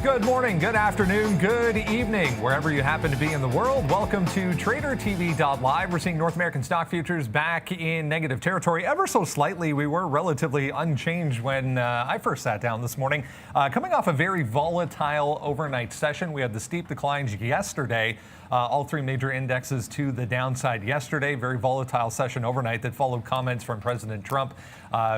Good morning, good afternoon, good evening, wherever you happen to be in the world. Welcome to tradertv.live. We're seeing North American stock futures back in negative territory ever so slightly. We were relatively unchanged when I first sat down this morning. Coming off a very volatile overnight session, we had the steep declines yesterday. All three major indexes to the downside yesterday. Very volatile session overnight that followed comments from President Trump,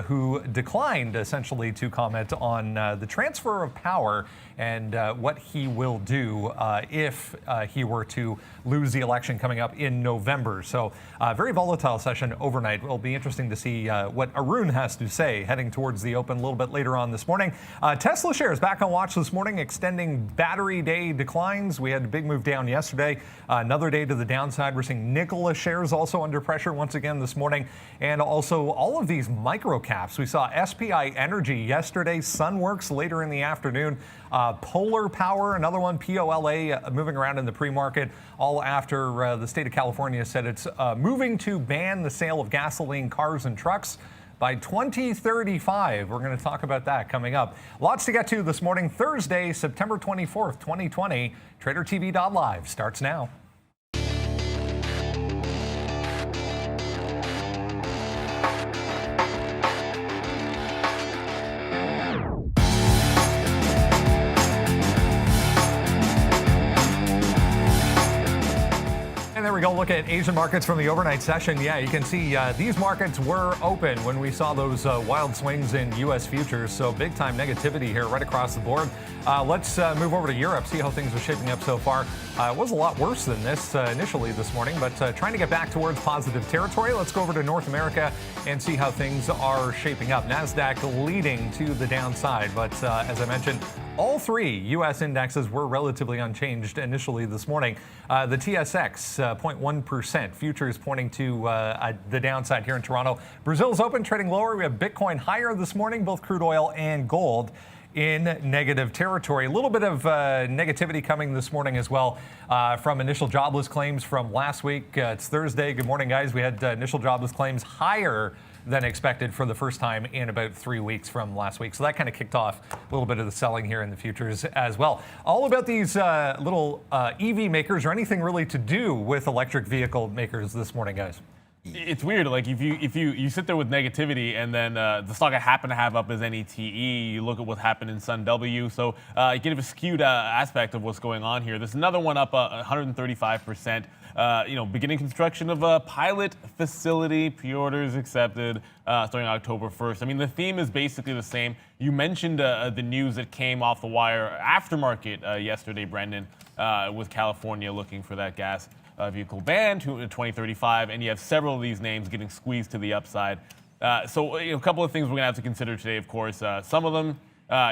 who declined essentially to comment on the transfer of power and what he will do if he were to lose the election coming up in November. So very volatile session overnight. It'll be interesting to see what Arun has to say heading towards the open a little bit later on this morning. Tesla shares back on watch this morning, extending battery day declines. We had a big move down yesterday. Another day to the downside. We're seeing Nikola shares also under pressure once again this morning. And also all of these micro caps. We saw SPI Energy yesterday, Sunworks later in the afternoon, Polar Power, another one, POLA, moving around in the pre-market, all after the state of California said it's moving to ban the sale of gasoline cars and trucks by 2035. We're going to talk about that coming up. Lots to get to this morning. Thursday, September 24th, 2020. TraderTV.live starts now. And there we go. Look at Asian markets from the overnight session. Yeah, you can see these markets were open when we saw those wild swings in U.S. futures. So big time negativity here right across the board. Let's move over to Europe, see how things are shaping up so far. It was a lot worse than this initially this morning, but trying to get back towards positive territory. Let's go over to North America and see how things are shaping up. NASDAQ leading to the downside, but as I mentioned, all three U.S. indexes were relatively unchanged initially this morning. The TSX, 0.1%. Futures pointing to the downside here in Toronto. Brazil's open, trading lower. We have Bitcoin higher this morning, both crude oil and gold in negative territory. A little bit of negativity coming this morning as well from initial jobless claims from last week. It's Thursday. Good morning, guys. We had initial jobless claims higher than expected for the first time in about 3 weeks from last week. So that kind of kicked off a little bit of the selling here in the futures as well. All about these little EV makers or anything really to do with electric vehicle makers this morning, guys. It's weird. Like if you sit there with negativity and then the stock I happen to have up is NETE, you look at what happened in Sun W. So you get a skewed aspect of what's going on here. There's another one up 135%. Beginning construction of a pilot facility, pre-orders accepted starting October 1st. I mean, the theme is basically the same. You mentioned the news that came off the wire aftermarket yesterday, Brendan, with California looking for that gas vehicle ban to 2035, and you have several of these names getting squeezed to the upside. So a couple of things we're going to have to consider today, of course. Some of them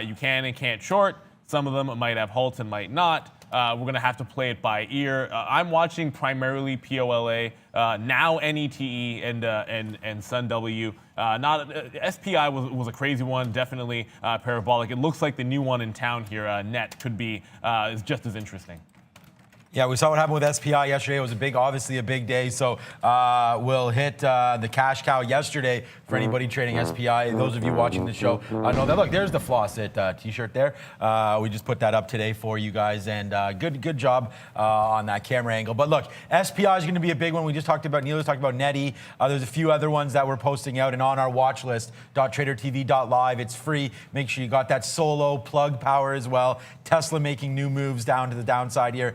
you can and can't short. Some of them might have halts and might not. We're going to have to play it by ear. I'm watching primarily POLA, now NETE and Sun W. SPI was a crazy one, definitely parabolic. It looks like the new one in town here, NET, could be is just as interesting. Yeah, we saw what happened with SPI yesterday. It was obviously a big day. So we'll hit the cash cow yesterday for anybody trading SPI. Those of you watching the show know that. Look, there's the Flossit t-shirt there. We just put that up today for you guys, and good job on that camera angle. But look, SPI is going to be a big one. We just talked about, Neil was talking about NETE. There's a few other ones that we're posting out and on our watch list. tradertv.live. It's free. Make sure you got that solo plug power as well. Tesla making new moves down to the downside here.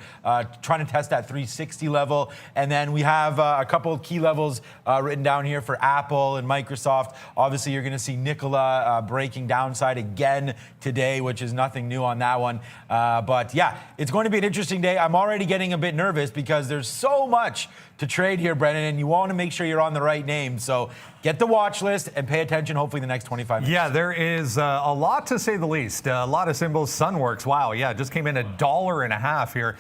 Trying to test that 360 level. And then we have a couple of key levels written down here for Apple and Microsoft. Obviously, you're going to see Nikola breaking downside again today, which is nothing new on that one. But yeah, it's going to be an interesting day. I'm already getting a bit nervous because there's so much to trade here, Brennan, and you want to make sure you're on the right name. So get the watch list and pay attention hopefully the next 25 minutes. Yeah, there is a lot to say the least. A lot of symbols. Sunworks, wow, yeah, just came in $1.50 here.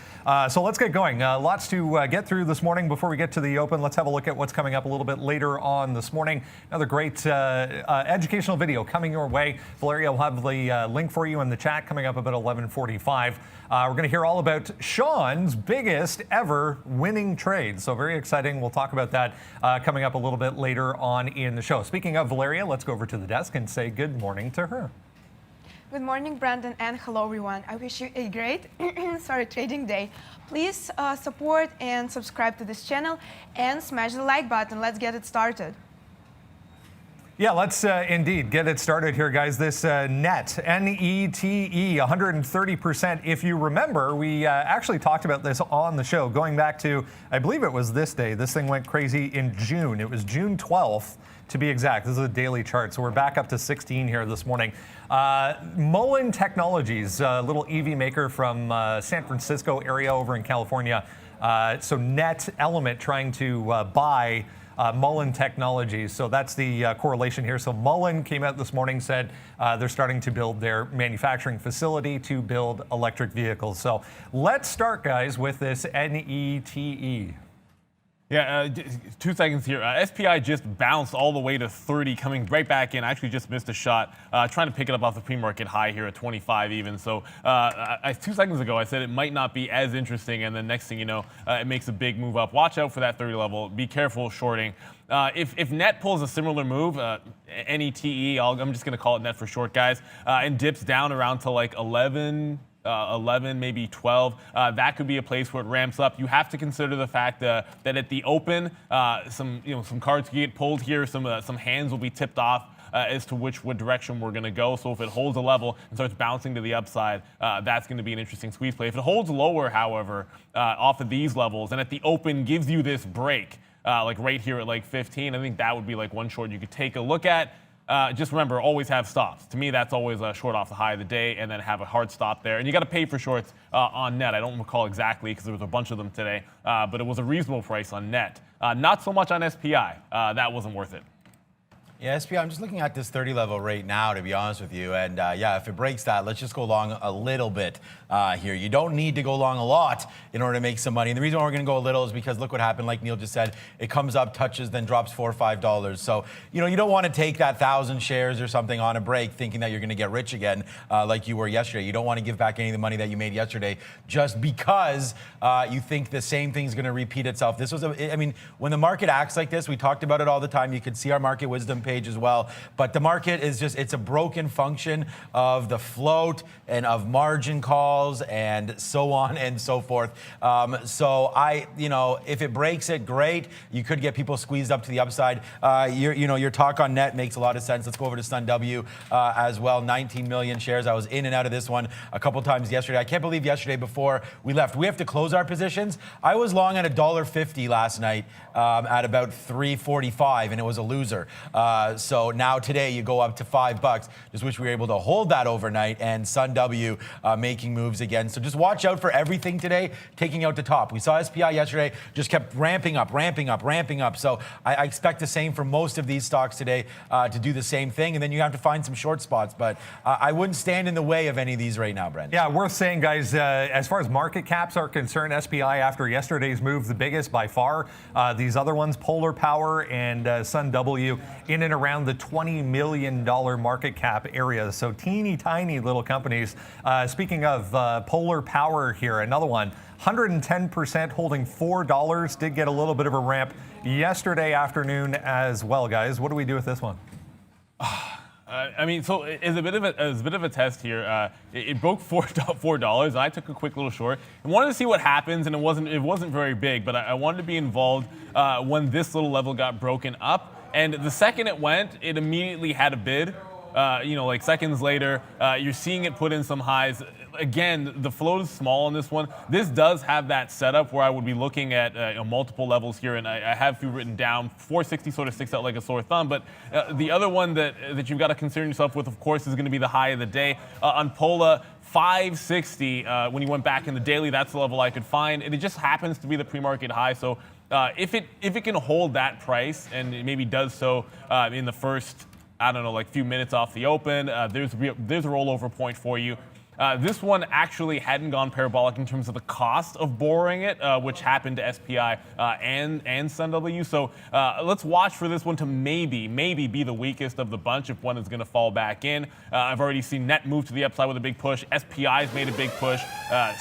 So let's get going. Lots to get through this morning before we get to the open. Let's have a look at what's coming up a little bit later on this morning. Another great educational video coming your way. Valeria will have the link for you in the chat coming up about 11:45. We're going to hear all about Sean's biggest ever winning trade. So very exciting. We'll talk about that coming up a little bit later on in the show. Speaking of Valeria, let's go over to the desk and say good morning to her. Good morning, Brandon, and hello, everyone. I wish you a great trading day. Please support and subscribe to this channel and smash the like button. Let's get it started. Yeah, let's indeed get it started here, guys. This NET, N-E-T-E, 130%. If you remember, we actually talked about this on the show going back to, I believe it was this day. This thing went crazy in June. It was June 12th, to be exact. This is a daily chart, so we're back up to 16 here this morning. Mullen Technologies, a little EV maker from San Francisco area over in California. So NET Element trying to buy Mullen Technologies. So that's the correlation here. So Mullen came out this morning, said they're starting to build their manufacturing facility to build electric vehicles. So let's start, guys, with this NETE. Yeah, 2 seconds here. SPI just bounced all the way to 30, coming right back in. I actually just missed a shot, trying to pick it up off the pre-market high here at 25 even. So 2 seconds ago, I said it might not be as interesting, and then next thing you know, it makes a big move up. Watch out for that 30 level. Be careful shorting. If NET pulls a similar move, NETE, I'm just going to call it NET for short, guys, and dips down around to like 11, maybe 12, that could be a place where it ramps up. You have to consider the fact that at the open, some cards get pulled here, some hands will be tipped off as to which direction we're going to go. So if it holds a level and starts bouncing to the upside, that's going to be an interesting squeeze play. If it holds lower, however, off of these levels, and at the open gives you this break, like right here at like 15, I think that would be like one short you could take a look at. Just remember, always have stops. To me, that's always a short off the high of the day, and then have a hard stop there. And you got to pay for shorts on NET. I don't recall exactly because there was a bunch of them today, but it was a reasonable price on NET. Not so much on SPI. That wasn't worth it. Yeah, SPI, I'm just looking at this 30 level right now, to be honest with you. And yeah, if it breaks that, let's just go long a little bit here. You don't need to go long a lot in order to make some money. And the reason why we're going to go a little is because look what happened, like Neil just said. It comes up, touches, then drops $4 or $5. So, you don't want to take that 1,000 shares or something on a break thinking that you're going to get rich again like you were yesterday. You don't want to give back any of the money that you made yesterday just because you think the same thing's going to repeat itself. This was, I mean, when the market acts like this, we talked about it all the time. You could see our market wisdom page as well. But the market is just, it's a broken function of the float and of margin calls and so on and so forth. So if it breaks it, great. You could get people squeezed up to the upside. Your talk on NET makes a lot of sense. Let's go over to SunW as well. 19 million shares. I was in and out of this one a couple times yesterday. I can't believe yesterday before we left, we have to close our positions. I was long at $1.50 last night at about 3:45, and it was a loser. So now today you go up to $5. Just wish we were able to hold that overnight, and SunW making moves again. So just watch out for everything today, taking out the top. We saw SPI yesterday, just kept ramping up. So I expect the same for most of these stocks today to do the same thing, and then you have to find some short spots. But I wouldn't stand in the way of any of these right now, Brent. Yeah, worth saying, guys, as far as market caps are concerned, SPI after yesterday's move, the biggest by far. These other ones, Polar Power and SunW, in and around the $20 million market cap area. So teeny tiny little companies. Speaking of Polar Power here, another one, 110% holding $4, did get a little bit of a ramp yesterday afternoon as well, guys. What do we do with this one? I mean, so it's a bit of a test here. It broke $4, and I took a quick little short and wanted to see what happens. And it wasn't very big, but I wanted to be involved when this little level got broken up. And the second it went, it immediately had a bid. Like seconds later, you're seeing it put in some highs. Again, the float is small on this one. This does have that setup where I would be looking at multiple levels here, and I have a few written down. 460 sort of sticks out like a sore thumb, but the other one that you've got to concern yourself with, of course, is going to be the high of the day. On Pola, 560, when you went back in the daily, that's the level I could find, and it just happens to be the pre-market high. So if it can hold that price, and it maybe does so in the first, I don't know, like few minutes off the open, there's a rollover point for you. This one actually hadn't gone parabolic in terms of the cost of borrowing it, which happened to SPI and SunW. So let's watch for this one to maybe be the weakest of the bunch if one is going to fall back in. I've already seen NET move to the upside with a big push. SPI's made a big push.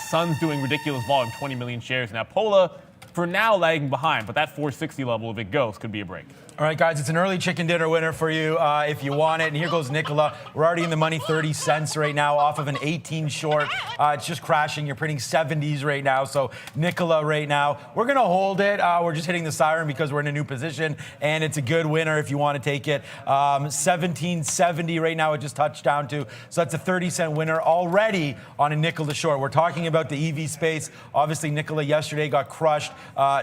Sun's doing ridiculous volume, 20 million shares. Now Pola, for now, lagging behind, but that 460 level, if it goes, could be a break. All right, guys, it's an early chicken dinner winner for you if you want it. And here goes Nikola. We're already in the money 30 cents right now off of an 18 short. It's just crashing. You're printing 70s right now. So Nikola right now, we're going to hold it. We're just hitting the siren because we're in a new position. And it's a good winner if you want to take it. 1770 right now it just touched down to. So that's a 30-cent winner already on a Nikola short. We're talking about the EV space. Obviously, Nikola yesterday got crushed all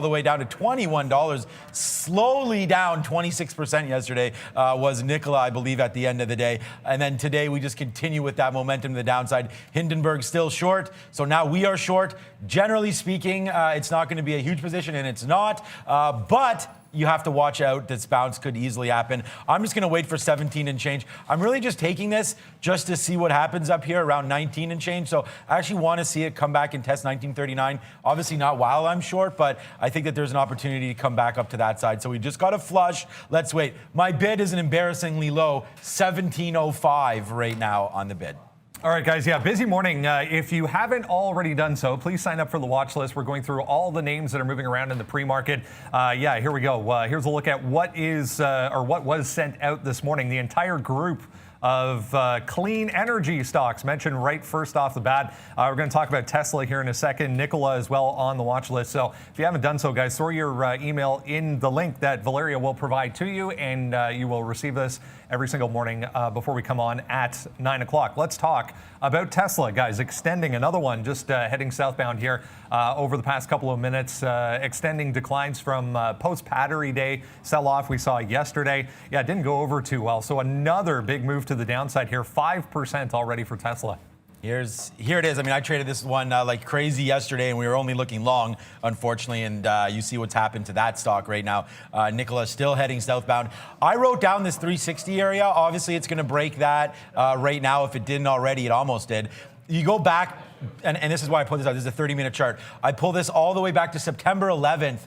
the way down to $21. Slowly down 26% yesterday was Nikola, I believe, at the end of the day. And then today we just continue with that momentum to the downside. Hindenburg still short, so now we are short. Generally speaking, it's not going to be a huge position, and it's not. But you have to watch out. This bounce could easily happen. I'm just going to wait for 17 and change. I'm really just taking this just to see what happens up here around 19 and change. So I actually want to see it come back and test 1939. Obviously not while I'm short, but I think that there's an opportunity to come back up to that side. So we just got a flush. Let's wait. My bid is an embarrassingly low 1705 right now on the bid. All right, guys. Yeah, busy morning. If you haven't already done so, please sign up for the watch list. We're going through all the names that are moving around in the pre-market. Yeah, here we go. Here's a look at what is or what was sent out this morning. The entire group of clean energy stocks mentioned right first off the bat. We're going to talk about Tesla here in a second. Nikola as well on the watch list. So if you haven't done so, guys, throw your email in the link that Valeria will provide to you, and you will receive this every single morning before we come on at 9 o'clock. Let's talk about Tesla, guys. Extending another one, just heading southbound here over the past couple of minutes, extending declines from post-Battery Day sell-off we saw yesterday. Yeah, it didn't go over too well. So another big move to the downside here, 5% already for Tesla. Here it is. I mean, I traded this one like crazy yesterday, and we were only looking long, unfortunately. And you see what's happened to that stock right now. Nikola still heading southbound. I wrote down this 360 area. Obviously, it's going to break that right now. If it didn't already, it almost did. You go back, and this is why I put this out. This is a 30-minute chart. I pull this all the way back to September 11th,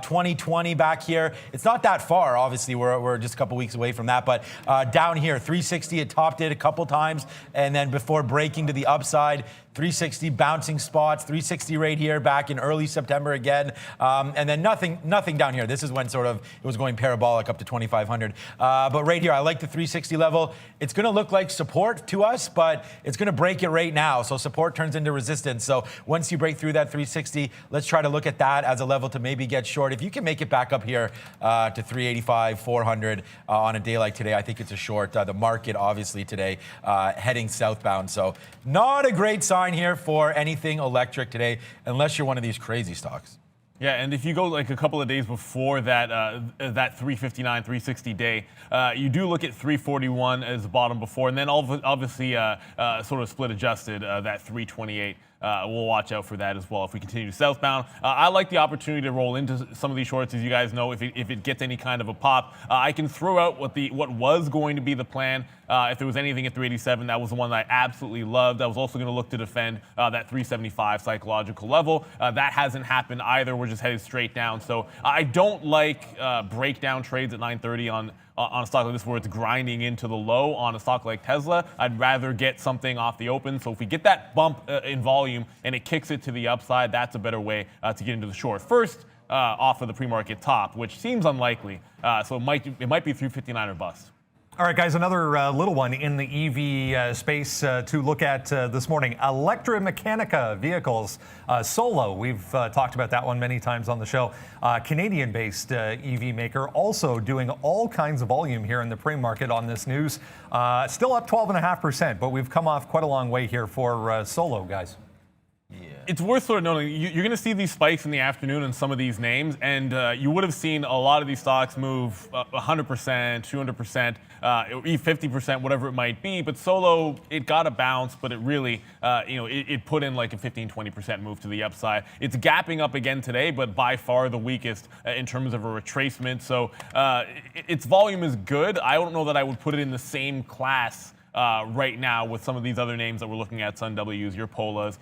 2020 back here. It's not that far, obviously. We're just a couple weeks away from that. But down here, 360, it topped it a couple times. And then before breaking to the upside, 360 bouncing spots, 360 right here back in early September again. And then nothing down here. This is when sort of it was going parabolic up to 2,500. But right here, I like the 360 level. It's going to look like support to us, but it's going to break it right now. So support turns into resistance. So once you break through that 360, let's try to look at that as a level to maybe get short. If you can make it back up here to 385, 400 on a day like today, I think it's a short. The market, obviously, today heading southbound. So not a great sign here for anything electric today, unless you're one of these crazy stocks. Yeah, and if you go like a couple of days before that, that 359, 360 day, you do look at 341 as the bottom before, and then obviously sort of split adjusted that 328. We'll watch out for that as well if we continue southbound. I like the opportunity to roll into some of these shorts, as you guys know. If it gets any kind of a pop, I can throw out what was going to be the plan. If there was anything at 387, that was the one that I absolutely loved. I was also going to look to defend that 375 psychological level. That hasn't happened either. We're just headed straight down. So I don't like breakdown trades at 9:30 on a stock like this where it's grinding into the low on a stock like Tesla. I'd rather get something off the open. So if we get that bump in volume and it kicks it to the upside, that's a better way to get into the short. First, off of the pre-market top, which seems unlikely. So it might be 359 or bust. All right, guys, another little one in the EV space to look at this morning. Electromechanica vehicles, Solo. We've talked about that one many times on the show. Canadian-based EV maker, also doing all kinds of volume here in the pre-market on this news. Still up 12.5%, but we've come off quite a long way here for Solo, guys. It's worth sort of noting, you're going to see these spikes in the afternoon in some of these names, and you would have seen a lot of these stocks move 100%, 200%, 50%, whatever it might be. But Solo, it got a bounce, but it really, it put in like a 15, 20% move to the upside. It's gapping up again today, but by far the weakest in terms of a retracement. So its volume is good. I don't know that I would put it in the same class right now with some of these other names that we're looking at, Sun W's, your Polas,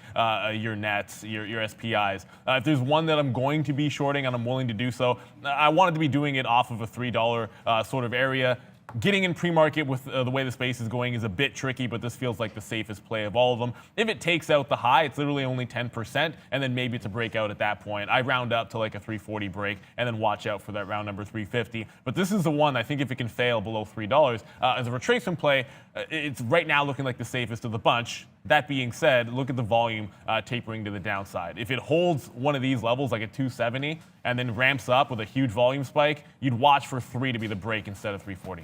your Nets, your SPIs. If there's one that I'm going to be shorting and I'm willing to do so, I wanted to be doing it off of a $3 sort of area. getting in pre-market with the way the space is going is a bit tricky, but this feels like the safest play of all of them. If it takes out the high, it's literally only 10%, and then maybe it's a breakout at that point. I round up to like a 340 break, and then watch out for that round number 350. But this is the one, I think if it can fail below $3, as a retracement play, it's right now looking like the safest of the bunch. That being said, look at the volume tapering to the downside. If it holds one of these levels, like at 270, and then ramps up with a huge volume spike, you'd watch for 3 to be the break instead of 340.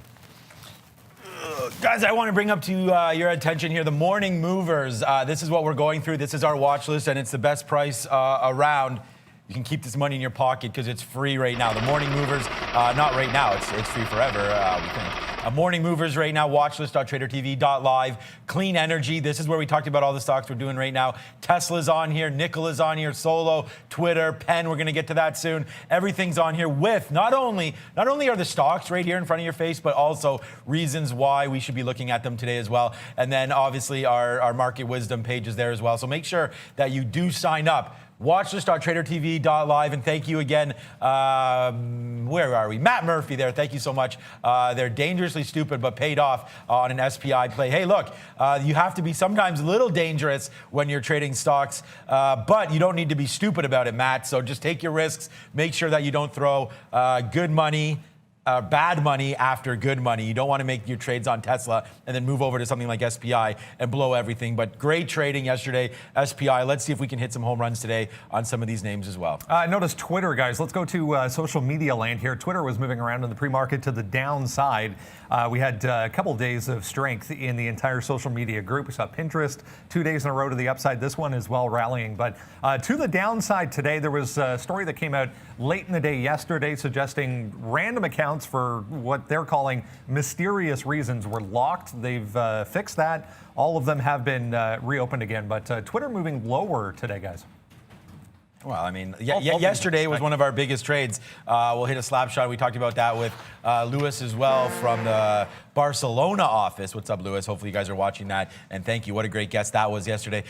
Guys, I want to bring up to your attention here the morning movers. This is what we're going through. This is our watch list, and it's the best price around. You can keep this money in your pocket because it's free right now. The morning movers, not right now, it's free forever, we think. Morning movers right now, watchlist.tradertv.live. Clean energy, this is where we talked about all the stocks we're doing right now. Tesla's on here, Nikola's on here, Solo, Twitter, Penn, we're going to get to that soon. Everything's on here with not only are the stocks right here in front of your face, but also reasons why we should be looking at them today as well. And then obviously our market wisdom page is there as well. So make sure that you do sign up. Watchlist.tradertv.live, and thank you again. Where are we? Matt Murphy there. Thank you so much. They're dangerously stupid, but paid off on an SPI play. Hey, look, you have to be sometimes a little dangerous when you're trading stocks, but you don't need to be stupid about it, Matt. So just take your risks. Make sure that you don't throw good money. Bad money after good money. You don't want to make your trades on Tesla and then move over to something like SPI and blow everything. But great trading yesterday, SPI. Let's see if we can hit some home runs today on some of these names as well. Notice Twitter, guys. Let's go to social media land here. Twitter was moving around in the pre-market to the downside. We had a couple days of strength in the entire social media group. We saw Pinterest 2 days in a row to the upside. This one is well rallying. But to the downside today, there was a story that came out late in the day yesterday suggesting random accounts for what they're calling mysterious reasons were locked. They've fixed that. All of them have been reopened again. But Twitter moving lower today, guys. Well, I mean, yesterday was one of our biggest trades. We'll hit a slap shot. We talked about that with Lewis as well from the Barcelona office. What's up, Lewis? Hopefully you guys are watching that. And thank you. What a great guest that was yesterday.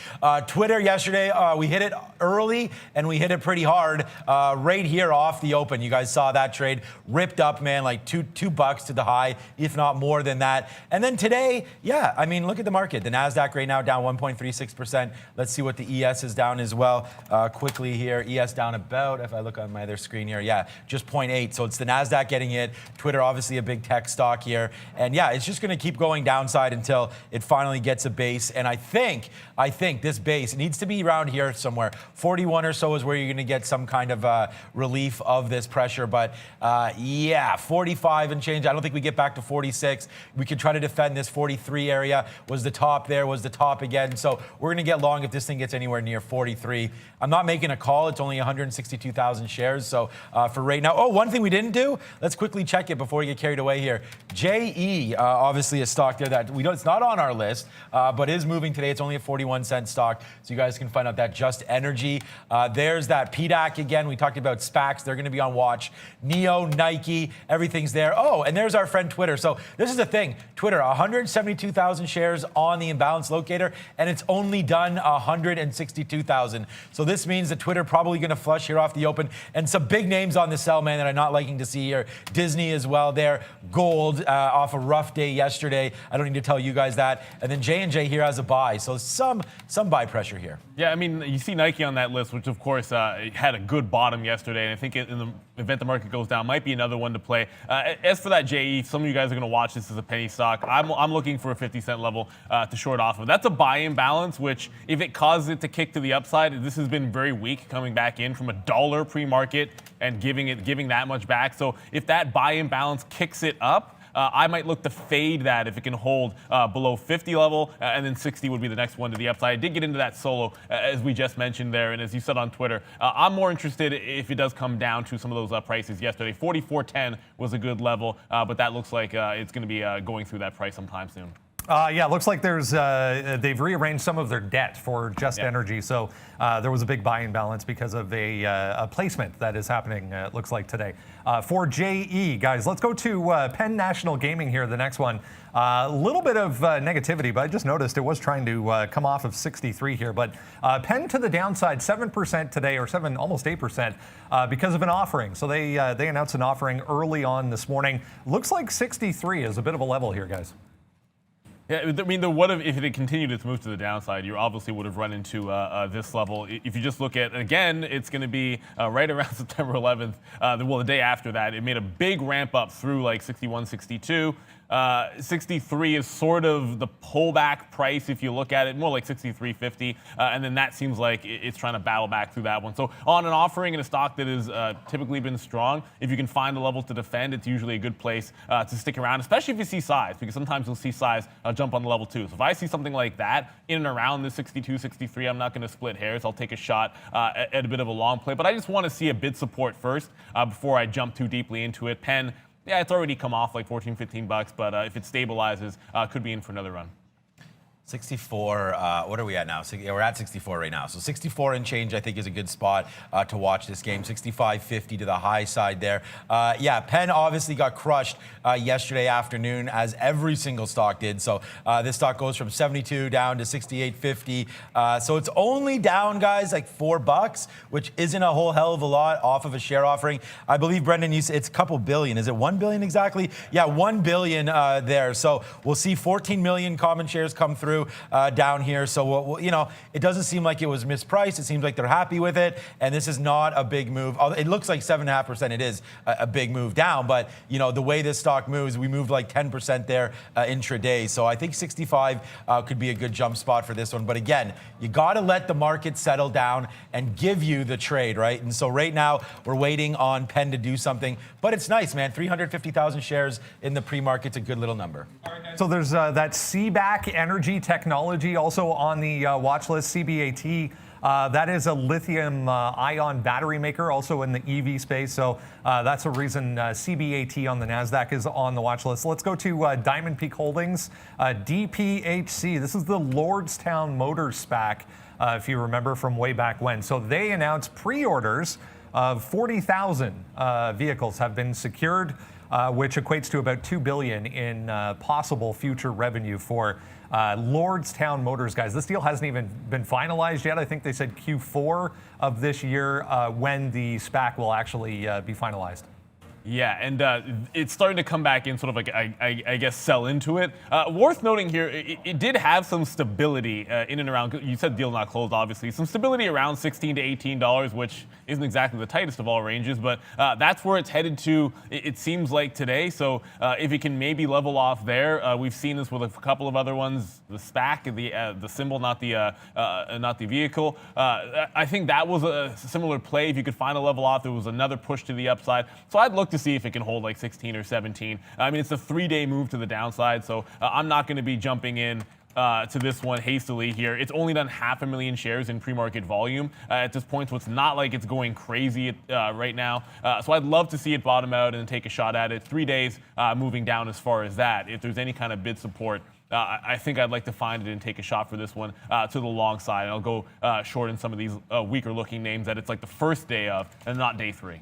Twitter yesterday, we hit it early and we hit it pretty hard right here off the open. You guys saw that trade. Ripped up, man, like $2 to the high, if not more than that. And then today, yeah, I mean, look at the market. The NASDAQ right now down 1.36%. Let's see what the ES is down as well quickly here. ES down about, if I look on my other screen here, yeah, just 0.8. So it's the NASDAQ getting it. Twitter, obviously a big tech stock here. And yeah, it's just going to keep going downside until it finally gets a base. And I think this base needs to be around here somewhere. 41 or so is where you're going to get some kind of relief of this pressure. But yeah, 45 and change. I don't think we get back to 46. We could try to defend this 43 area. Was the top there, was the top again. So we're going to get long if this thing gets anywhere near 43. I'm not making a call. It's only 162,000 shares. So for right now, oh, one thing we didn't do, let's quickly check it before we get carried away here. JE, obviously a stock there that we don't, it's not on our list, but is moving today. It's only a 41-cent stock. So you guys can find out that Just Energy. There's that PDAC again. We talked about SPACs. They're going to be on watch. Neo, Nike, everything's there. Oh, and there's our friend Twitter. So this is the thing. Twitter, 172,000 shares on the imbalance locator, and it's only done 162,000. So this means that Twitter probably going to flush here off the open, and some big names on the sell, man, that I'm not liking to see here. Disney as well there. Gold off a rough day yesterday. I don't need to tell you guys that. And then J&J here has a buy. So some buy pressure here. Yeah, I mean, you see Nike on that list, which of course had a good bottom yesterday. And I think in the event the market goes down, might be another one to play. As for that JE, some of you guys are going to watch this as a penny stock. I'm looking for a 50-cent level to short off of. That's a buy imbalance, which if it causes it to kick to the upside, this has been very weak coming back in from $1 pre-market and giving that much back. So if that buy imbalance kicks it up, I might look to fade that if it can hold below 50 level, and then 60 would be the next one to the upside. I did get into that solo, as we just mentioned there, and as you said on Twitter, I'm more interested if it does come down to some of those prices yesterday. 44.10 was a good level, but that looks like it's going to be going through that price sometime soon. Yeah, it looks like they've rearranged some of their debt for Just Energy. So there was a big buying balance because of a placement that is happening, it looks like today. For JE, guys, let's go to Penn National Gaming here, the next one. A little bit of negativity, but I just noticed it was trying to come off of 63 here. But Penn to the downside, 7% today, or almost 8%, because of an offering. So they announced an offering early on this morning. Looks like 63 is a bit of a level here, guys. Yeah, I mean, if it had continued its move to the downside, you obviously would have run into this level. If you just look at, again, it's going to be right around September 11th, the day after that. It made a big ramp up through like 61, 62. 63 is sort of the pullback price if you look at it, more like 63.50, and then that seems like it's trying to battle back through that one. So on an offering in a stock that has typically been strong, if you can find a level to defend, it's usually a good place to stick around, especially if you see size, because sometimes you'll see size jump on the level too. So if I see something like that in and around the 62, 63, I'm not going to split hairs. I'll take a shot at a bit of a long play, but I just want to see a bid support first before I jump too deeply into it. Penn, yeah, it's already come off like 14, 15 bucks, but if it stabilizes, could be in for another run. 64, what are we at now? Yeah, we're at 64 right now. So 64 and change, I think, is a good spot to watch this game. 65.50 to the high side there. Yeah, Penn obviously got crushed yesterday afternoon, as every single stock did. So this stock goes from 72 down to 68.50. So it's only down, guys, like $4, which isn't a whole hell of a lot off of a share offering. I believe, Brendan, you said it's a couple billion. Is it 1 billion exactly? Yeah, 1 billion there. So we'll see 14 million common shares come through down here. So, you know, it doesn't seem like it was mispriced. It seems like they're happy with it. And this is not a big move. It looks like 7.5%. It is a big move down. But, you know, the way this stock moves, we moved like 10% there intraday. So I think 65 could be a good jump spot for this one. But again, you got to let the market settle down and give you the trade, right? And so right now we're waiting on Penn to do something. But it's nice, man. 350,000 shares in the pre-market's a good little number. So there's that CBAC Energy Technology also on the watch list, CBAT. That is a lithium-ion battery maker, also in the EV space. So that's a reason CBAT on the NASDAQ is on the watch list. Let's go to Diamond Peak Holdings, DPHC. This is the Lordstown Motors SPAC, if you remember from way back when. So they announced pre-orders of 40,000 vehicles have been secured, which equates to about $2 billion in possible future revenue for Lordstown Motors, guys. This deal hasn't even been finalized yet. I think they said Q4 of this year when the SPAC will actually be finalized. Yeah, and it's starting to come back in, sort of like, I guess, sell into it. Worth noting here, it did have some stability in and around, you said deal not closed, obviously, some stability around $16 to $18, which isn't exactly the tightest of all ranges, but that's where it's headed to, it seems like today. So if it can maybe level off there, we've seen this with a couple of other ones, the SPAC, the symbol, not the vehicle. I think that was a similar play. If you could find a level off, there was another push to the upside. So I'd look to see if it can hold like 16 or 17. I mean, it's a 3-day move to the downside, so I'm not going to be jumping in to this one hastily here. It's only done 500,000 shares in pre-market volume at this point, so it's not like it's going crazy right now. So I'd love to see it bottom out and take a shot at it. 3 days moving down as far as that. If there's any kind of bid support, I think I'd like to find it and take a shot for this one to the long side. And I'll go short in some of these weaker looking names that it's like the first day of and not day 3.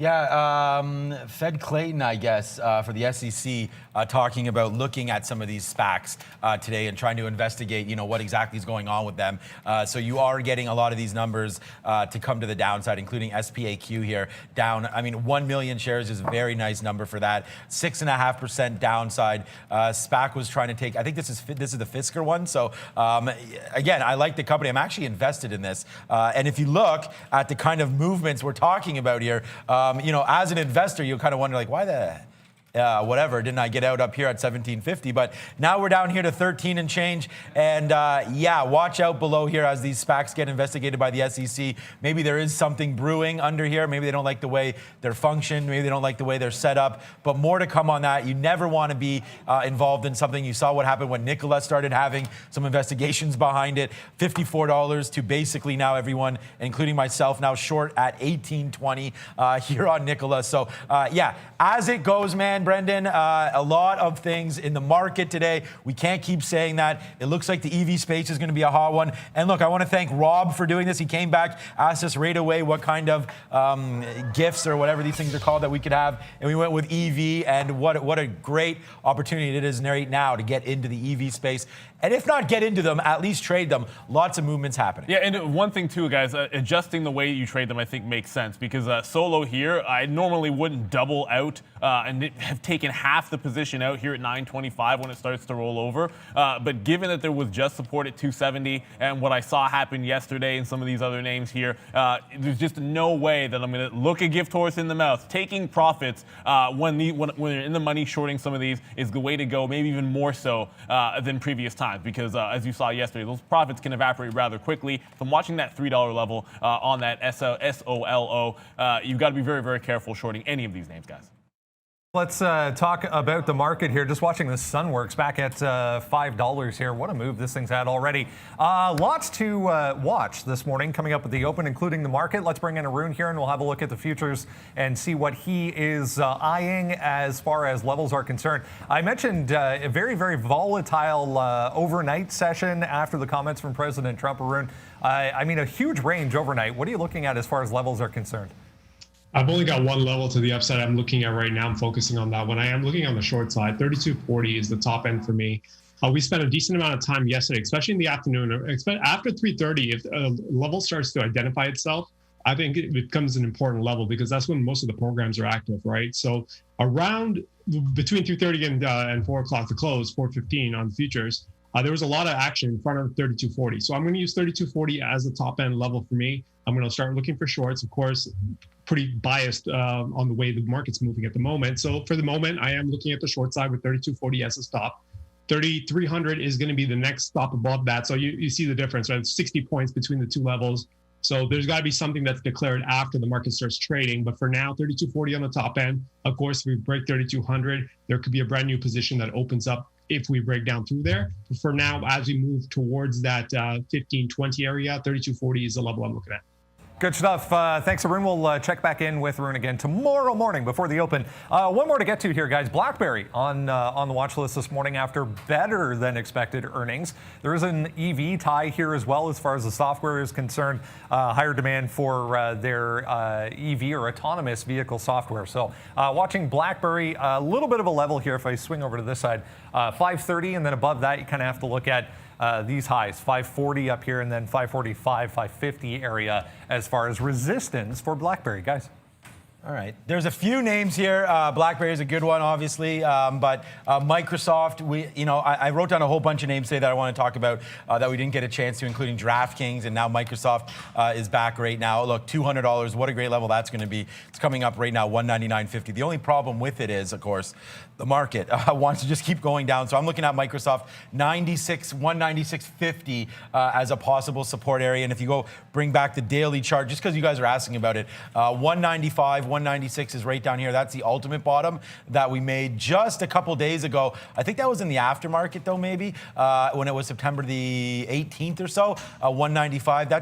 Yeah, Fed Clayton, I guess, for the SEC, talking about looking at some of these SPACs today and trying to investigate, you know, what exactly is going on with them. So you are getting a lot of these numbers to come to the downside, including SPAQ here down. I mean, 1 million shares is a very nice number for that. 6.5% downside. SPAC was trying to take. I think this is the Fisker one. So again, I like the company. I'm actually invested in this. And if you look at the kind of movements we're talking about here. You know, as an investor, you kind of wonder, like, why the whatever, didn't I get out up here at 1750? But now we're down here to 13 and change. And yeah, watch out below here as these SPACs get investigated by the SEC. Maybe there is something brewing under here. Maybe they don't like the way they're functioned. Maybe they don't like the way they're set up. But more to come on that. You never want to be involved in something. You saw what happened when Nikola started having some investigations behind it. $54 to basically now everyone, including myself, now short at $18.20 here on Nikola. So yeah, as it goes, man. man, Brendan. A lot of things in the market today. We can't keep saying that. It looks like the EV space is going to be a hot one. And look, I want to thank Rob for doing this. He came back, asked us right away what kind of gifts or whatever these things are called that we could have. And we went with EV, and what a great opportunity it is right now to get into the EV space. And if not get into them, at least trade them. Lots of movements happening. Yeah, and one thing too, guys, adjusting the way you trade them, I think makes sense, because solo here, I normally wouldn't double out and have taken half the position out here at 925 when it starts to roll over. But given that there was just support at 270 and what I saw happen yesterday and some of these other names here, there's just no way that I'm going to look a gift horse in the mouth. Taking profits when you're in the money, shorting some of these is the way to go, maybe even more so than previous times. Because as you saw yesterday, those profits can evaporate rather quickly. From watching that $3 level on that SOLO, you've got to be very, very careful shorting any of these names, guys. Let's talk about the market here. Just watching the Sunworks back at $5 here. What a move this thing's had already. Lots to watch this morning coming up with the open, including the market. Let's bring in Arun here and we'll have a look at the futures and see what he is eyeing as far as levels are concerned. I mentioned a very, very volatile overnight session after the comments from President Trump. Arun, I mean, a huge range overnight. What are you looking at as far as levels are concerned? I've only got one level to the upside I'm looking at right now. I'm focusing on that one. I am looking on the short side. 3240 is the top end for me. We spent a decent amount of time yesterday, especially in the afternoon. After 3:30, if a level starts to identify itself, I think it becomes an important level because that's when most of the programs are active, right? So around between 3:30 and 4 o'clock to close, 4:15 on futures, there was a lot of action in front of 3240. So I'm going to use 3240 as the top end level for me. I'm going to start looking for shorts, of course, pretty biased on the way the market's moving at the moment. So for the moment, I am looking at the short side with 3240 as a stop. 3300 is going to be the next stop above that. So you see the difference, right? It's 60 points between the two levels. So there's got to be something that's declared after the market starts trading. But for now, 3240 on the top end. Of course, if we break 3200, there could be a brand new position that opens up if we break down through there. But for now, as we move towards that 1520 area, 3240 is the level I'm looking at. Good stuff. Thanks, Arun. We'll check back in with Arun again tomorrow morning before the open. One more to get to here, guys. BlackBerry on the watch list this morning after better than expected earnings. There is an EV tie here as well as far as the software is concerned. Higher demand for their EV or autonomous vehicle software. So watching BlackBerry, a little bit of a level here. If I swing over to this side, 530, and then above that, you kind of have to look at these highs, 540 up here and then 545, 550 area as far as resistance for BlackBerry, guys. All right. There's a few names here. BlackBerry is a good one, obviously, but Microsoft. I wrote down a whole bunch of names today that I want to talk about that we didn't get a chance to, including DraftKings, and now Microsoft is back right now. Look, $200. What a great level that's going to be. It's coming up right now, $199.50. The only problem with it is, of course, the market wants to just keep going down. So I'm looking at Microsoft 196.50 as a possible support area. And if you go bring back the daily chart, just because you guys are asking about it, 195. 196 is right down here. That's the ultimate bottom that we made just a couple days ago. I think that was in the aftermarket though, maybe when it was September the 18th or so. 195.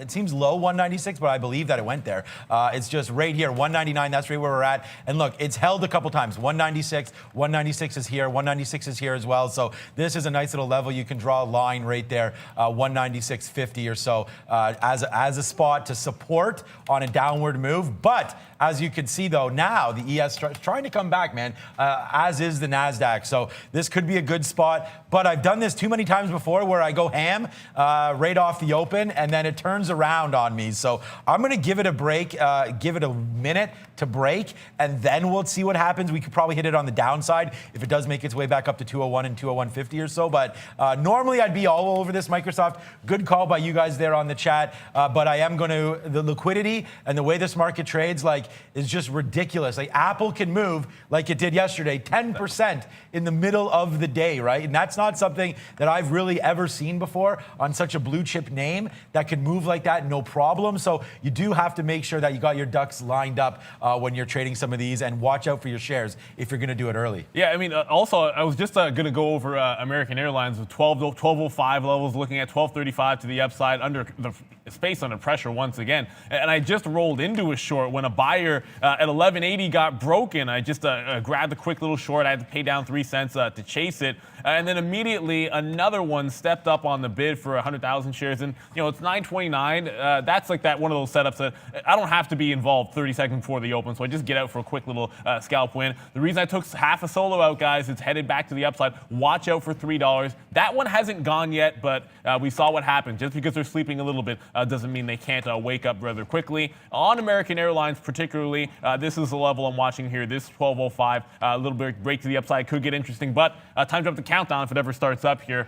It seems low, 196, but I believe that it went there. It's just right here, 199. That's right where we're at. And look, it's held a couple times. 196. 196 is here. 196 is here as well. So this is a nice little level. You can draw a line right there, 196.50 or so as a spot to support on a downward move. But as you can see, though, now the ES trying to come back, man, as is the NASDAQ. So this could be a good spot. But I've done this too many times before where I go ham right off the open, and then it turns around on me. So I'm going to give it a break, give it a minute to break, and then we'll see what happens. We could probably hit it on the downside if it does make its way back up to 201 and 201.50 or so. But normally I'd be all over this Microsoft. Good call by you guys there on the chat. But I am going to, the liquidity and the way this market trades, is just ridiculous. Apple can move like it did yesterday, 10% in the middle of the day, right? And that's not something that I've really ever seen before on such a blue chip name that could move like that, no problem. So you do have to make sure that you got your ducks lined up when you're trading some of these, and watch out for your shares if you're going to do it early. Yeah, I mean, also, I was just going to go over American Airlines with 1205 levels, looking at 1235 to the upside, under the space under pressure once again. And I just rolled into a short when a buy higher at 1180 got broken. I just grabbed a quick little short. I had to pay down 3 cents to chase it. And then immediately another one stepped up on the bid for 100,000 shares. And, it's 929. That's like that one of those setups that I don't have to be involved 30 seconds before the open. So I just get out for a quick little scalp win. The reason I took half a solo out, guys, it's headed back to the upside. Watch out for $3. That one hasn't gone yet, but we saw what happened. Just because they're sleeping a little bit doesn't mean they can't wake up rather quickly. On American Airlines particularly, this is the level I'm watching here. This 1205, a little bit break to the upside could get interesting, but time to up the countdown if it ever starts up here.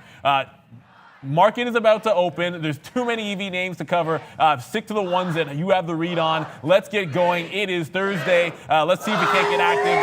Market is about to open. There's too many EV names to cover. Stick to the ones that you have the read on. Let's get going. It is Thursday. Let's see if we can't get active.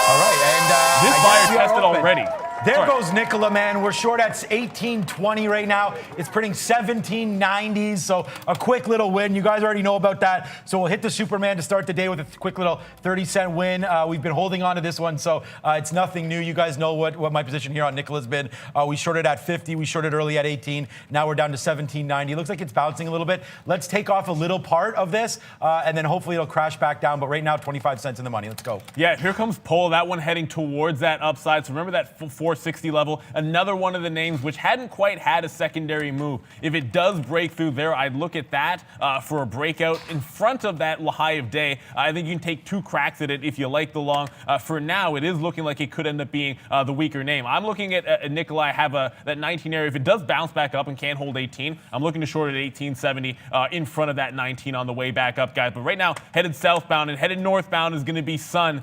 All right, and This buyer tested already. There goes Nikola, man. We're short at 18.20 right now. It's printing 17.90s, so a quick little win. You guys already know about that. So we'll hit the Superman to start the day with a quick little 30-cent win. We've been holding on to this one, so it's nothing new. You guys know what my position here on Nikola's been. We shorted at 50. We shorted early at 18. Now we're down to 17.90. Looks like it's bouncing a little bit. Let's take off a little part of this, and then hopefully it'll crash back down. But right now, 25 cents in the money. Let's go. Yeah, here comes Pola. That one heading towards that upside. So remember that 460 level. Another one of the names which hadn't quite had a secondary move. If it does break through there, I'd look at that for a breakout in front of that high of day. I think you can take 2 cracks at it if you like the long. For now, it is looking like it could end up being the weaker name. I'm looking at Nikola. I have that 19 area. If it does bounce back up and can't hold 18, I'm looking to short at 1870 in front of that 19 on the way back up, guys. But right now, headed southbound and headed northbound is going to be Sun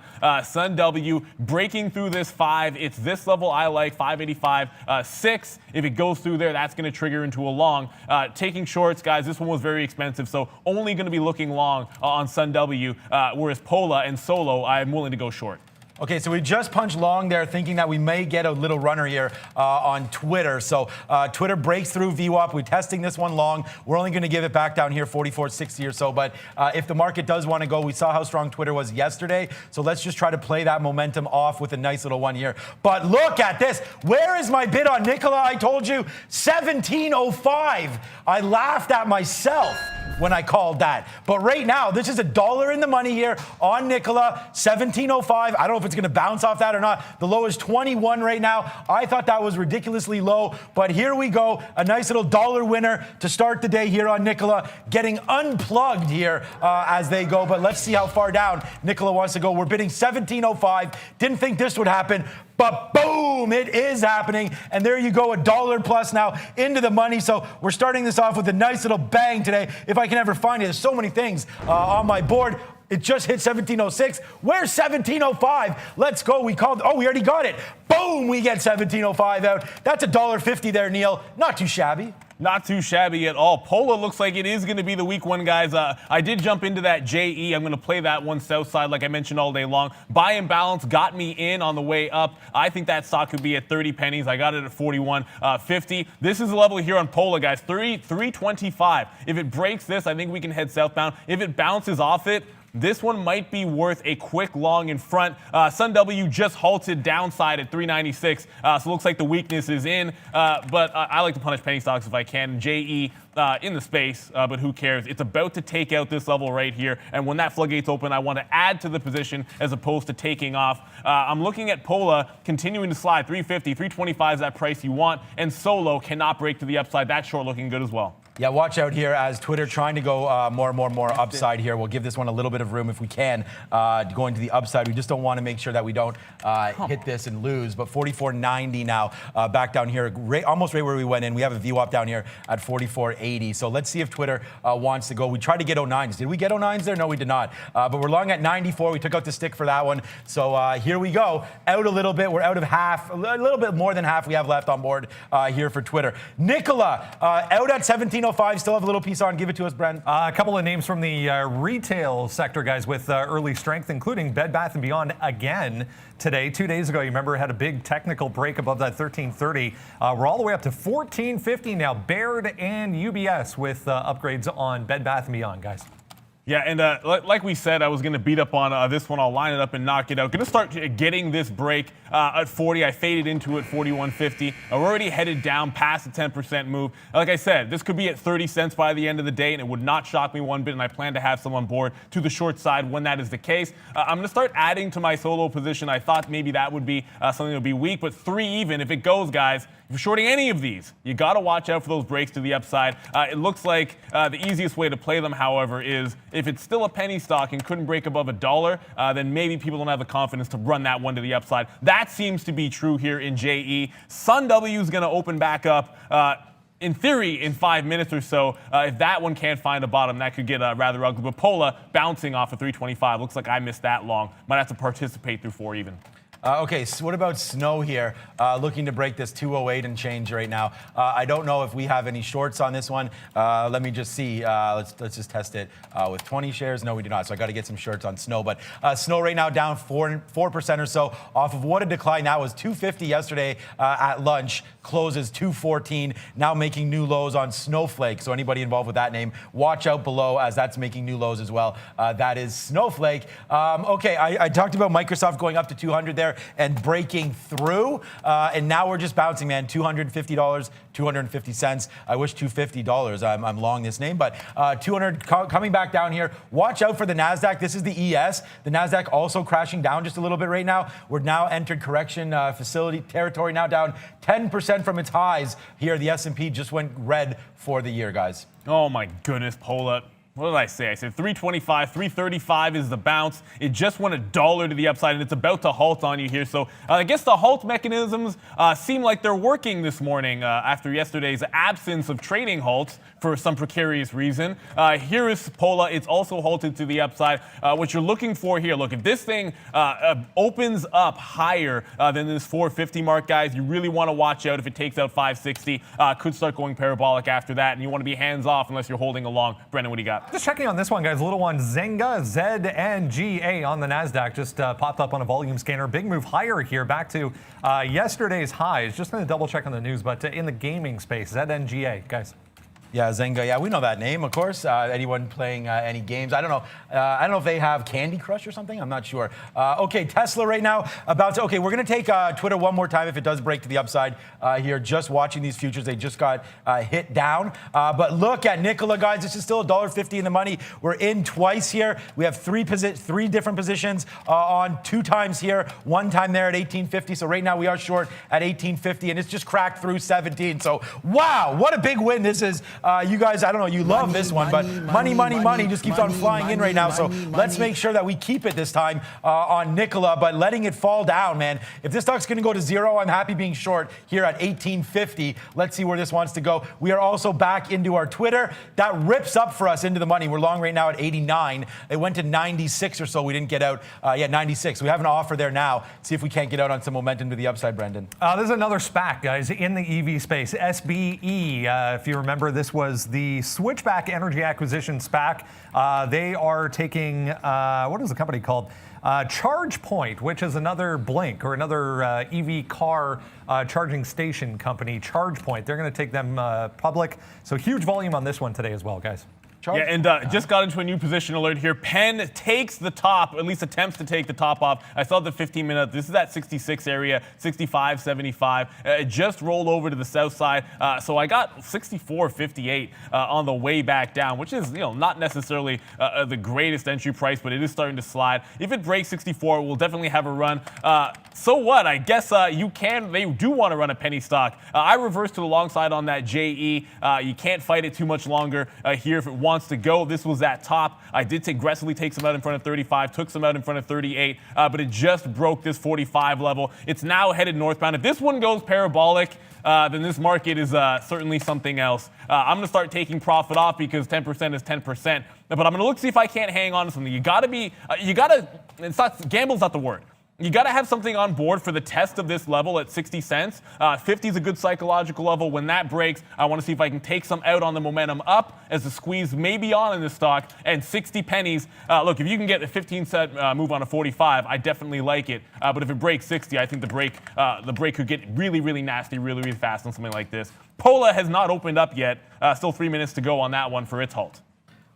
W breaking through this 5. It's this level I like. 585, 6. If it goes through there, that's going to trigger into a long. Taking shorts, guys, this one was very expensive, so only going to be looking long on Sun W, whereas Pola and Solo, I'm willing to go short. Okay, so we just punched long there thinking that we may get a little runner here on Twitter. So Twitter breaks through VWAP. We're testing this one long. We're only going to give it back down here, 44.60 or so. But if the market does want to go, we saw how strong Twitter was yesterday. So let's just try to play that momentum off with a nice little one here. But look at this. Where is my bid on Nikola? I told you, 17.05. I laughed at myself when I called that. But right now, this is $1 in the money here on Nikola, 17.05. I don't know if it's going to bounce off that or not. The low is 21 right now. I thought that was ridiculously low, but here we go. A nice little $1 winner to start the day here on Nikola, getting unplugged here as they go. But let's see how far down Nikola wants to go. We're bidding 17.05. Didn't think this would happen. But boom, it is happening. And there you go, $1 plus now into the money. So we're starting this off with a nice little bang today. If I can ever find it, there's so many things on my board. It just hit 17.06. Where's 17.05? Let's go. We already got it. Boom, we get 17.05 out. That's $1.50 there, Neil. Not too shabby. Not too shabby at all. Pola looks like it is going to be the weak one, guys. I did jump into that JE. I'm going to play that one south side, like I mentioned all day long. Buy and balance got me in on the way up. I think that stock could be at 30 pennies. I got it at 41.50. This is the level here on Pola, guys. 325. If it breaks this, I think we can head southbound. If it bounces off it, this one might be worth a quick long in front. Sun W just halted downside at 396, so it looks like the weakness is in. But I like to punish penny stocks if I can. JE in the space, but who cares? It's about to take out this level right here, and when that floodgate's open, I want to add to the position as opposed to taking off. I'm looking at Pola continuing to slide. 350, 325 is that price you want, and Solo cannot break to the upside. That's short looking good as well. Yeah, watch out here as Twitter trying to go more upside here. We'll give this one a little bit of room if we can going to the upside. We just don't want to make sure that we don't hit this and lose. But 44.90 now back down here, almost right where we went in. We have a VWAP down here at 44.80. So let's see if Twitter wants to go. We tried to get 09s. Did we get 09s there? No, we did not. But we're long at 94. We took out the stick for that one. So here we go. Out a little bit. We're out of half, a little bit more than half we have left on board here for Twitter. Nikola out at 17.05. Still have a little piece on. Give it to us, Brent. A couple of names from the retail sector, guys, with early strength, including Bed Bath & Beyond again today. 2 days ago, you remember, had a big technical break above that 1330. We're all the way up to 1450 now. Baird and UBS with upgrades on Bed Bath & Beyond, guys. Yeah, and like we said, I was going to beat up on this one. I'll line it up and knock it out. Going to start getting this break at 40. I faded into it 41.50. We're already headed down past the 10% move. Like I said, this could be at 30 cents by the end of the day, and it would not shock me one bit, and I plan to have some on board to the short side when that is the case. I'm going to start adding to my solo position. I thought maybe that would be something that would be weak, but 3 even if it goes, guys. If you're shorting any of these, you got to watch out for those breaks to the upside. It looks like the easiest way to play them, however, is if it's still a penny stock and couldn't break above $1, then maybe people don't have the confidence to run that one to the upside. That seems to be true here in JE. Sun W is going to open back up. In theory, in 5 minutes or so. If that one can't find a bottom, that could get rather ugly. But Pola bouncing off of 325. Looks like I missed that long. Might have to participate through 4 even. Okay, so what about Snow here? Looking to break this 208 and change right now. I don't know if we have any shorts on this one. Let me just see. Let's just test it with 20 shares. No, we do not. So I got to get some shorts on Snow. But Snow right now down 4% or so off of what a decline. That was 250 yesterday at lunch. Closes 214. Now making new lows on Snowflake. So anybody involved with that name, watch out below as that's making new lows as well. That is Snowflake. Okay, I talked about Microsoft going up to 200 there and breaking through, and now we're just bouncing, man. $250, 250 cents. I wish $250. I'm long this name, but 200 coming back down here. Watch out for the NASDAQ. This is the ES. The NASDAQ also crashing down just a little bit right now. We're now entered correction facility territory, now down 10% from its highs here. The S&P just went red for the year, guys. Oh my goodness, Pola. What did I say? I said 325, 335 is the bounce. It just went $1 to the upside, and it's about to halt on you here. So I guess the halt mechanisms seem like they're working this morning after yesterday's absence of trading halts for some precarious reason. Here is Pola. It's also halted to the upside. What you're looking for here, look, if this thing opens up higher than this 450 mark, guys, you really want to watch out if it takes out 560. Could start going parabolic after that, and you want to be hands off unless you're holding along. Brendan, what do you got? Just checking on this one, guys. Little one, Zynga, ZNGA on the NASDAQ. Just popped up on a volume scanner. Big move higher here, back to yesterday's highs. Just going to double check on the news, but in the gaming space, ZNGA, guys. Yeah, Zynga. Yeah, we know that name, of course. Anyone playing any games? I don't know. I don't know if they have Candy Crush or something. I'm not sure. Okay, Tesla right now about to. Okay, we're gonna take Twitter one more time if it does break to the upside here. Just watching these futures, they just got hit down. But look at Nikola, guys. This is still $1.50 in the money. We're in twice here. We have three different positions on 2 times here, 1 time there at 1850. So right now we are short at 1850, and it's just cracked through 17. So wow, what a big win this is. You guys, I don't know, you love this one, but money just keeps on flying in right now. So let's make sure that we keep it this time on Nikola, but letting it fall down, man. If this stock's going to go to 0, I'm happy being short here at 1850. Let's see where this wants to go. We are also back into our Twitter. That rips up for us into the money. We're long right now at 89. It went to 96 or so. We didn't get out. Yeah, 96. We have an offer there now. See if we can't get out on some momentum to the upside, Brendan. This is another SPAC, guys, in the EV space. SBE, if you remember, this was the Switchback Energy Acquisition SPAC. They are taking, what is the company called? ChargePoint, which is another Blink or another EV car charging station company, ChargePoint. They're going to take them public. So huge volume on this one today as well, guys. Yeah, and just got into a new position alert here. Penn takes the top, at least attempts to take the top off. I saw the 15-minute. This is that 66 area, 65, 75. It just rolled over to the south side. So I got 64.58 on the way back down, which is not necessarily the greatest entry price, but it is starting to slide. If it breaks 64, we'll definitely have a run. So what? I guess they do want to run a penny stock. I reversed to the long side on that JE. You can't fight it too much longer here if it wants to go. This was at top. I did aggressively take some out in front of 35, took some out in front of 38, but it just broke this 45 level. It's now headed northbound. If this one goes parabolic, then this market is certainly something else. I'm going to start taking profit off because 10% is 10%. But I'm going to look see if I can't hang on to something. Gamble's not the word. You got to have something on board for the test of this level at 60 cents. 50 is a good psychological level. When that breaks, I want to see if I can take some out on the momentum up as the squeeze may be on in this stock. And 60 pennies, look, if you can get a 15-cent move on a 45, I definitely like it. But if it breaks 60, I think the break could get really, really nasty, really, really fast on something like this. Pola has not opened up yet. Still 3 minutes to go on that one for its halt.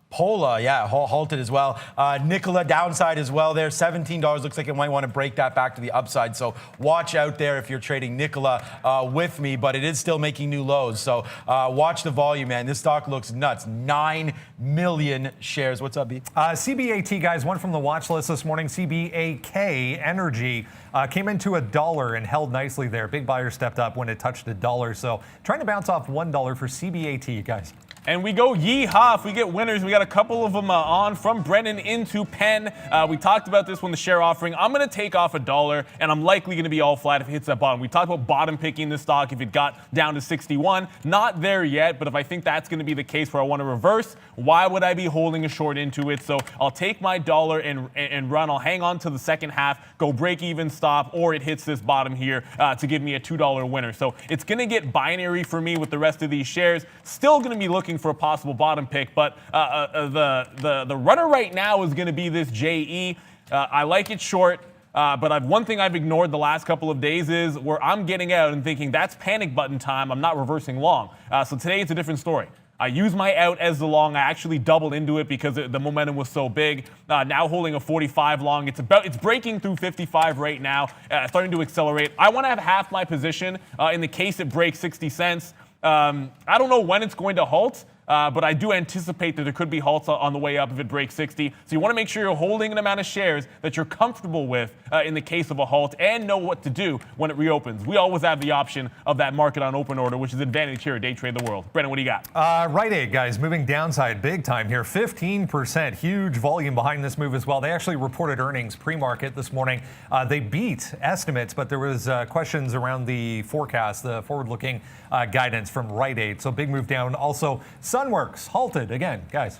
Pola, yeah, halted as well. Nikola downside as well there. $17 looks like it might want to break that back to the upside. So watch out there if you're trading Nikola with me, but it is still making new lows. So watch the volume, man. This stock looks nuts. 9 million shares. What's up, B? CBAT, guys, one from the watch list this morning. CBAK Energy came into $1 and held nicely there. Big buyer stepped up when it touched $1. So trying to bounce off $1 for CBAT, guys. And we go yeehaw if we get winners. We got a couple of them on from Brennan into Penn. We talked about this when the share offering. I'm going to take off $1, and I'm likely going to be all flat if it hits that bottom. We talked about bottom picking this stock if it got down to 61. Not there yet, but if I think that's going to be the case where I want to reverse, why would I be holding a short into it? So I'll take my dollar and run. I'll hang on to the second half, go break even, stop, or it hits this bottom here to give me a $2 winner. So it's going to get binary for me with the rest of these shares. Still going to be looking for a possible bottom pick, but the runner right now is going to be this JE. I like it short, but one thing I've ignored the last couple of days is where I'm getting out and thinking that's panic button time. I'm not reversing long. So today it's a different story. I use my out as the long. I actually doubled into it because the momentum was so big. Now holding a 45 long. It's breaking through 55 right now, starting to accelerate. I want to have half my position in the case it breaks 60 cents. I don't know when it's going to halt, but I do anticipate that there could be halts on the way up if it breaks 60. So you want to make sure you're holding an amount of shares that you're comfortable with in the case of a halt and know what to do when it reopens. We always have the option of that market on open order, which is an advantage here at Day Trade the World. Brennan, what do you got? Rite Aid, guys, moving downside big time here. 15%, huge volume behind this move as well. They actually reported earnings pre-market this morning. They beat estimates, but there was questions around the forecast, the forward-looking guidance from Rite Aid. So big move down. Also, Sunworks halted again, guys.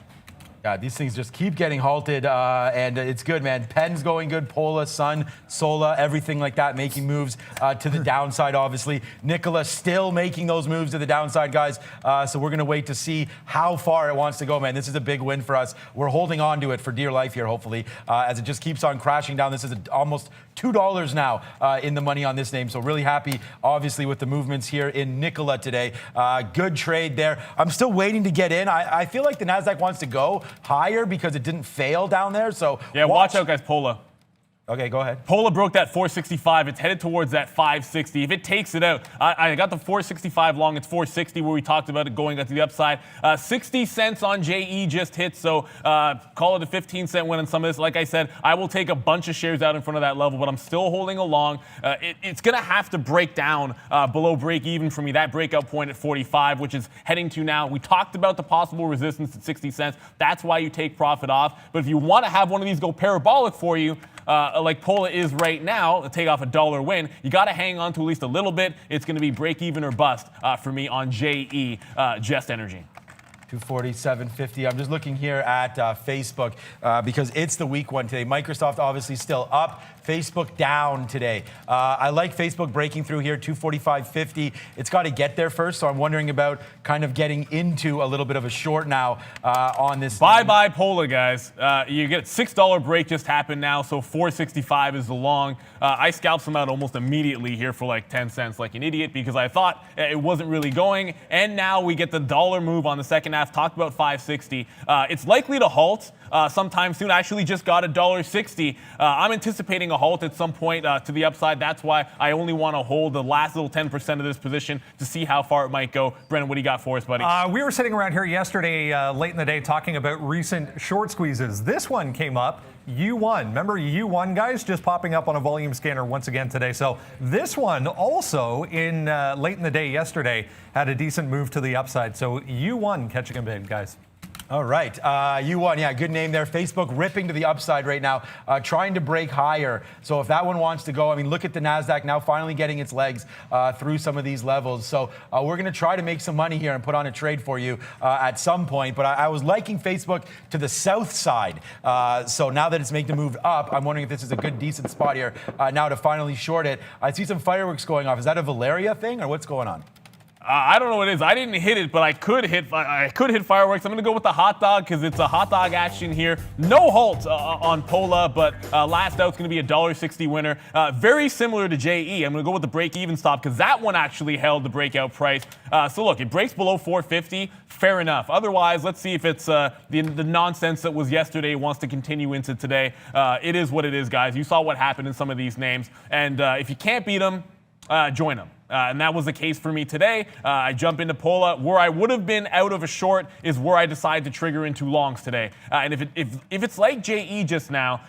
God, these things just keep getting halted, and it's good, man. Penn's going good. Pola, Sun, Sola, everything like that, making moves to the downside, obviously. Nikola still making those moves to the downside, guys. So we're going to wait to see how far it wants to go, man. This is a big win for us. We're holding on to it for dear life here, hopefully, as it just keeps on crashing down. This is almost $2 now in the money on this name. So really happy, obviously, with the movements here in Nikola today. Good trade there. I'm still waiting to get in. I feel like the NASDAQ wants to go higher because it didn't fail down there. So yeah, watch out, guys. Pola. Okay, go ahead. Pola broke that 465. It's headed towards that 560. If it takes it out, I got the 465 long. It's 460 where we talked about it going up to the upside. 60 cents on JE just hit, so call it a 15-cent win on some of this. Like I said, I will take a bunch of shares out in front of that level, but I'm still holding along. It's going to have to break down below break even for me. That breakout point at 45, which is heading to now. We talked about the possible resistance at 60 cents. That's why you take profit off. But if you want to have one of these go parabolic for you, like Pola is right now, to take off $1 win, you got to hang on to at least a little bit. It's going to be break even or bust for me on JE, Just Energy. 247.50. I'm just looking here at Facebook because it's the weak one today. Microsoft obviously still up. Facebook down today. I like Facebook breaking through here, 245.50. It's got to get there first, so I'm wondering about kind of getting into a little bit of a short now on this. Bye-bye Pola, guys. You get a $6 break just happened now, so 465 is the long. I scalped some out almost immediately here for like 10 cents like an idiot because I thought it wasn't really going, and now we get the dollar move on the second half. Talked about 560. It's likely to halt sometime soon. I actually just got $1.60. I'm anticipating a halt at some point to the upside. That's why I only want to hold the last little 10% of this position to see how far it might go. Brennan, what do you got for us, buddy? We were sitting around here yesterday late in the day talking about recent short squeezes. This one came up. U1. Remember U1, guys? Just popping up on a volume scanner once again today. So this one also in late in the day yesterday had a decent move to the upside. So U1 catching a bid, guys. All right. U1, yeah, good name there. Facebook ripping to the upside right now, trying to break higher. So if that one wants to go, I mean, look at the NASDAQ now finally getting its legs through some of these levels. So we're going to try to make some money here and put on a trade for you at some point. But I was liking Facebook to the south side. So now that it's making the move up, I'm wondering if this is a good, decent spot here now to finally short it. I see some fireworks going off. Is that a Valeria thing or what's going on? I don't know what it is. I didn't hit it, but I could hit fireworks. I'm going to go with the hot dog because it's a hot dog action here. No halt on Pola, but last out's going to be a $1.60 winner. Very similar to JE. I'm going to go with the break-even stop because that one actually held the breakout price. So look, it breaks below 450. Fair enough. Otherwise, let's see if it's the nonsense that was yesterday wants to continue into today. It is what it is, guys. You saw what happened in some of these names. And if you can't beat them, join them. And that was the case for me today. I jump into Pola. Where I would have been out of a short is where I decide to trigger into longs today. And if it's like JE just now,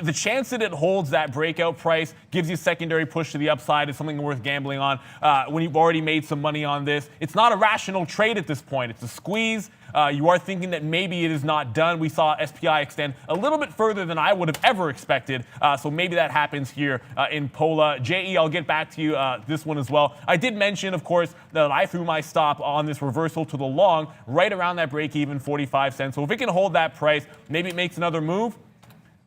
the chance that it holds that breakout price gives you secondary push to the upside is something worth gambling on when you've already made some money on this. It's not a rational trade at this point. It's a squeeze. You are thinking that maybe it is not done. We saw SPI extend a little bit further than I would have ever expected. So maybe that happens here in Pola. JE, I'll get back to you this one as well. I did mention, of course, that I threw my stop on this reversal to the long right around that break even, 45 cents. So if it can hold that price, maybe it makes another move.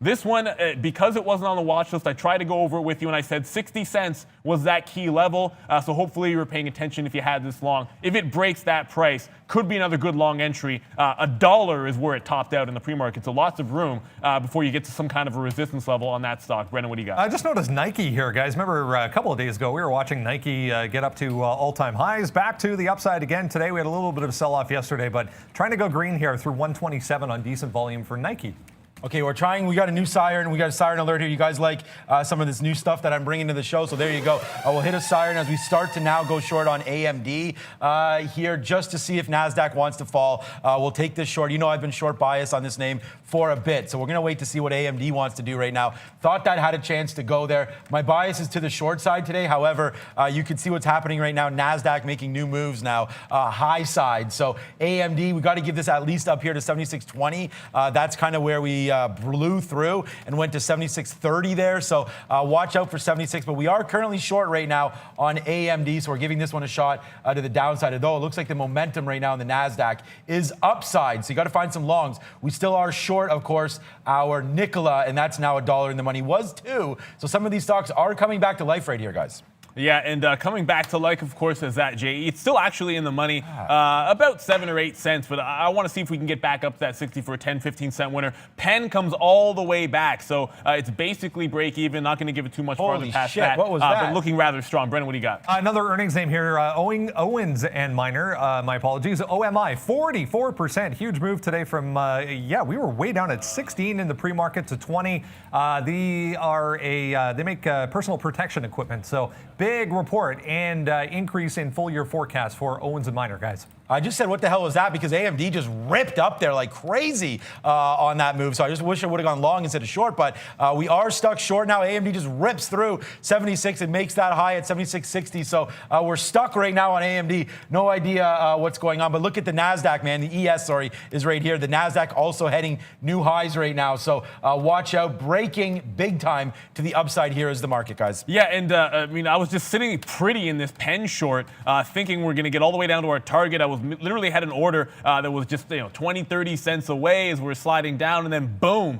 This one, because it wasn't on the watch list, I tried to go over it with you, and I said 60 cents was that key level. So hopefully you were paying attention if you had this long. If it breaks that price, could be another good long entry. $1 is where it topped out in the pre-market, so lots of room before you get to some kind of a resistance level on that stock. Brendan, what do you got? I just noticed Nike here, guys. Remember a couple of days ago, we were watching Nike get up to all-time highs, back to the upside again today. We had a little bit of a sell-off yesterday, but trying to go green here through 127 on decent volume for Nike. Okay, we're trying. We got a new siren. We got a siren alert here. You guys like some of this new stuff that I'm bringing to the show, so there you go. We'll hit a siren as we start to now go short on AMD here just to see if NASDAQ wants to fall. We'll take this short. You know I've been short bias on this name for a bit, so we're going to wait to see what AMD wants to do right now. Thought that had a chance to go there. My bias is to the short side today. However, you can see what's happening right now. NASDAQ making new moves now, high side. So AMD, we got to give this at least up here to 76.20. That's kind of where we blew through and went to 76.30 there. So watch out for 76. But we are currently short right now on AMD. So we're giving this one a shot to the downside. Although it looks like the momentum right now in the NASDAQ is upside. So you got to find some longs. We still are short, of course, our Nikola, and that's now $1 in the money. Was $2. So some of these stocks are coming back to life right here, guys. Yeah, and coming back to like, of course, is that JE. It's still actually in the money, about 7 or 8 cents, but I want to see if we can get back up to that 60 for a 10, 15 cent winner. Penn comes all the way back, so it's basically break even. Not going to give it too much farther past shit, that. what was that? But looking rather strong. Brendan, what do you got? Another earnings name here, Owens and Minor. My apologies. OMI, 44%. Huge move today from, we were way down at 16 in the pre-market to 20. They make personal protection equipment, so big report and increase in full year forecast for Owens and Minor, guys. I just said, what the hell was that? Because AMD just ripped up there like crazy on that move. So I just wish I would have gone long instead of short. But we are stuck short now. AMD just rips through 76 and makes that high at 76.60. So we're stuck right now on AMD. No idea what's going on. But look at the NASDAQ, man. The ES, is right here. The NASDAQ also heading new highs right now. So watch out. Breaking big time to the upside here is the market, guys. Yeah, and I was just sitting pretty in this Penn short, thinking we're going to get all the way down to our target. I was literally had an order that was just 20, 30 cents away as we're sliding down, and then boom,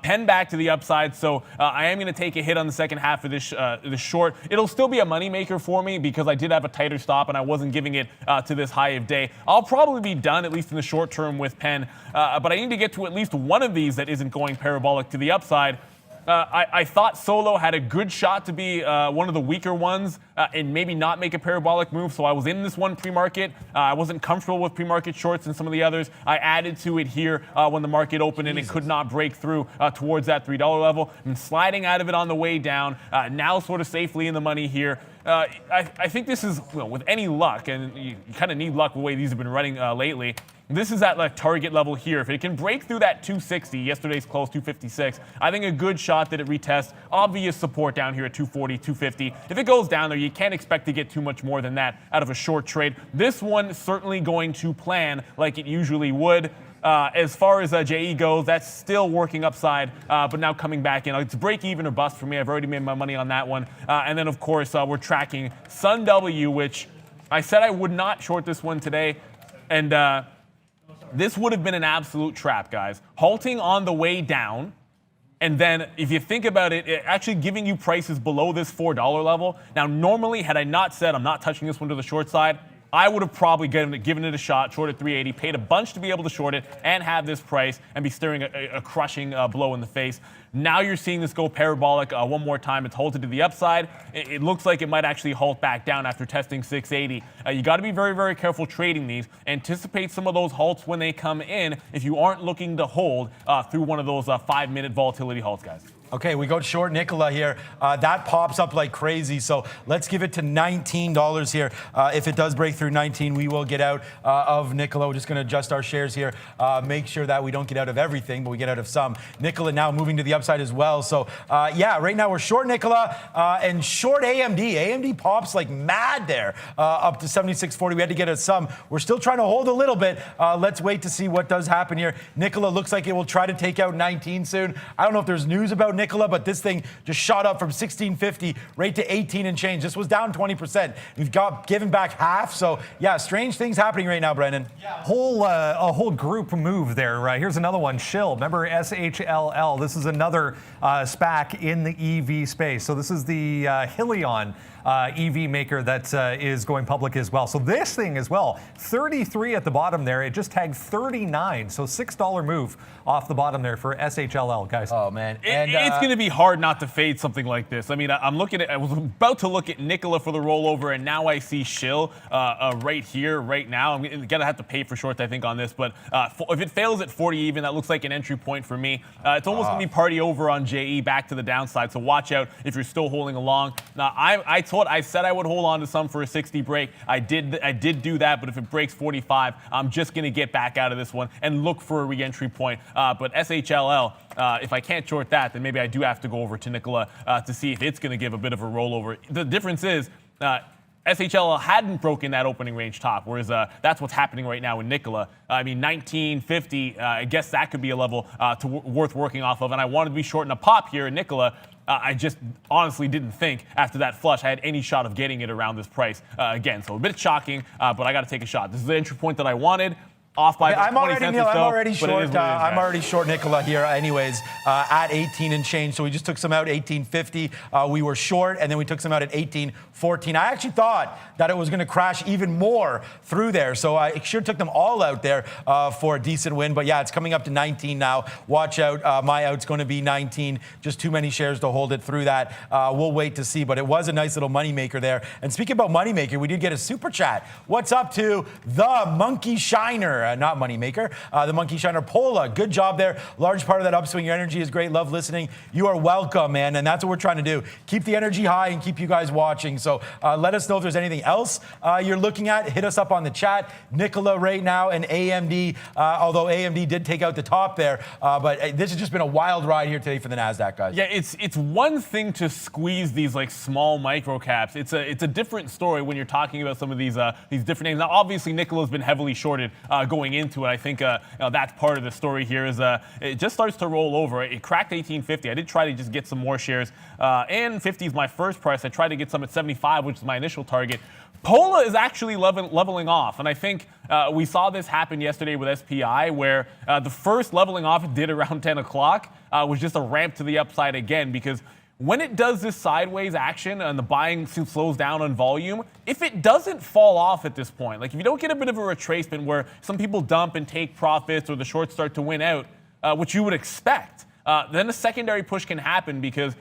Penn back to the upside. So I am going to take a hit on the second half of this short. It'll still be a moneymaker for me because I did have a tighter stop and I wasn't giving it to this high of day. I'll probably be done, at least in the short term, with Penn, but I need to get to at least one of these that isn't going parabolic to the upside. I thought Solo had a good shot to be one of the weaker ones and maybe not make a parabolic move, so I was in this one pre-market. I wasn't comfortable with pre-market shorts and some of the others. I added to it here when the market opened and it could not break through towards that $3 level. I'm sliding out of it on the way down, now sort of safely in the money here. I think this is, with any luck, and you kind of need luck the way these have been running lately, this is at like target level here. If it can break through that 260, yesterday's close 256, I think a good shot that it retests obvious support down here at 240, 250. If it goes down there, you can't expect to get too much more than that out of a short trade. This one certainly going to plan like it usually would. As far as JE goes, that's still working upside, but now coming back in. It's break even or bust for me. I've already made my money on that one. And then, of course, we're tracking Sun W, which I said I would not short this one today. And this would have been an absolute trap, guys. Halting on the way down. And then, if you think about it, actually giving you prices below this $4 level. Now, normally, had I not said I'm not touching this one to the short side, I would have probably given it a shot, shorted 380, paid a bunch to be able to short it and have this price and be staring a crushing blow in the face. Now you're seeing this go parabolic one more time. It's halted to the upside. It looks like it might actually halt back down after testing 680. You got to be very, very careful trading these. Anticipate some of those halts when they come in if you aren't looking to hold through one of those 5-minute volatility halts, guys. Okay, we go short Nikola here. That pops up like crazy, so let's give it to $19 here. If it does break through 19, we will get out of Nikola. We're just going to adjust our shares here, make sure that we don't get out of everything, but we get out of some. Nikola now moving to the upside as well. So, yeah, right now we're short Nikola and short AMD. AMD pops like mad there, up to 76.40. We had to get out some. We're still trying to hold a little bit. Let's wait to see what does happen here. Nikola looks like it will try to take out 19 soon. I don't know if there's news about Nikola, but this thing just shot up from 1650 right to 18 and change. This was down 20%. We've given back half. So yeah, strange things happening right now, Brendan. Yeah, a whole group move there. Here's another one, Shill. Remember SHLL? This is another SPAC in the EV space. So this is the Helion EV maker that is going public as well. So this thing as well, 33 at the bottom there. It just tagged 39. So $6 move off the bottom there for SHLL, guys. Oh, man. It's going to be hard not to fade something like this. I mean, I was about to look at Nikola for the rollover, and now I see Shill right here, right now. I'm going to have to pay for shorts, I think, on this. But if it fails at 40 even, that looks like an entry point for me. It's almost going to be party over on JE, back to the downside. So watch out if you're still holding along. Now, I said I would hold on to some for a 60 break. I did do that, but if it breaks 45, I'm just going to get back out of this one and look for a re-entry point. But SHLL, if I can't short that, then maybe I do have to go over to Nikola to see if it's going to give a bit of a rollover. The difference is SHLL hadn't broken that opening range top, whereas that's what's happening right now in Nikola. I mean, 1950, I guess that could be a level worth working off of. And I wanted to be short in a pop here in Nikola. I just honestly didn't think after that flush I had any shot of getting it around this price again. So a bit shocking, but I got to take a shot. This is the entry point that I wanted. Off by I'm 20 cents or so, I'm already but short. I'm already short Nikola here, anyways, at 18 and change. So we just took some out 18.50. We were short, and then we took some out at 18.14. I actually thought that it was going to crash even more through there, so I sure took them all out there for a decent win. But yeah, it's coming up to 19 now. Watch out, my out's going to be 19. Just too many shares to hold it through that. We'll wait to see, but it was a nice little moneymaker there. And speaking about moneymaker, we did get a super chat. What's up to the Monkey Shiner? Not Moneymaker, the Monkey Shiner. Pola, good job there. Large part of that upswing. Your energy is great. Love listening. You are welcome, man. And that's what we're trying to do. Keep the energy high and keep you guys watching. So let us know if there's anything else you're looking at. Hit us up on the chat. Nikola right now and AMD, although AMD did take out the top there. But this has just been a wild ride here today for the NASDAQ, guys. Yeah, it's one thing to squeeze these like small micro caps. It's a different story when you're talking about some of these different names. Now, obviously, Nikola's been heavily shorted going into it. I think that's part of the story here is it just starts to roll over. It cracked 18.50. I did try to just get some more shares, and 50 is my first price. I tried to get some at 75, which is my initial target. Pola is actually leveling off, and I think we saw this happen yesterday with SPI, where the first leveling off it did around 10 o'clock was just a ramp to the upside again, because when it does this sideways action and the buying slows down on volume, if it doesn't fall off at this point, like if you don't get a bit of a retracement where some people dump and take profits or the shorts start to win out, which you would expect, then a secondary push can happen because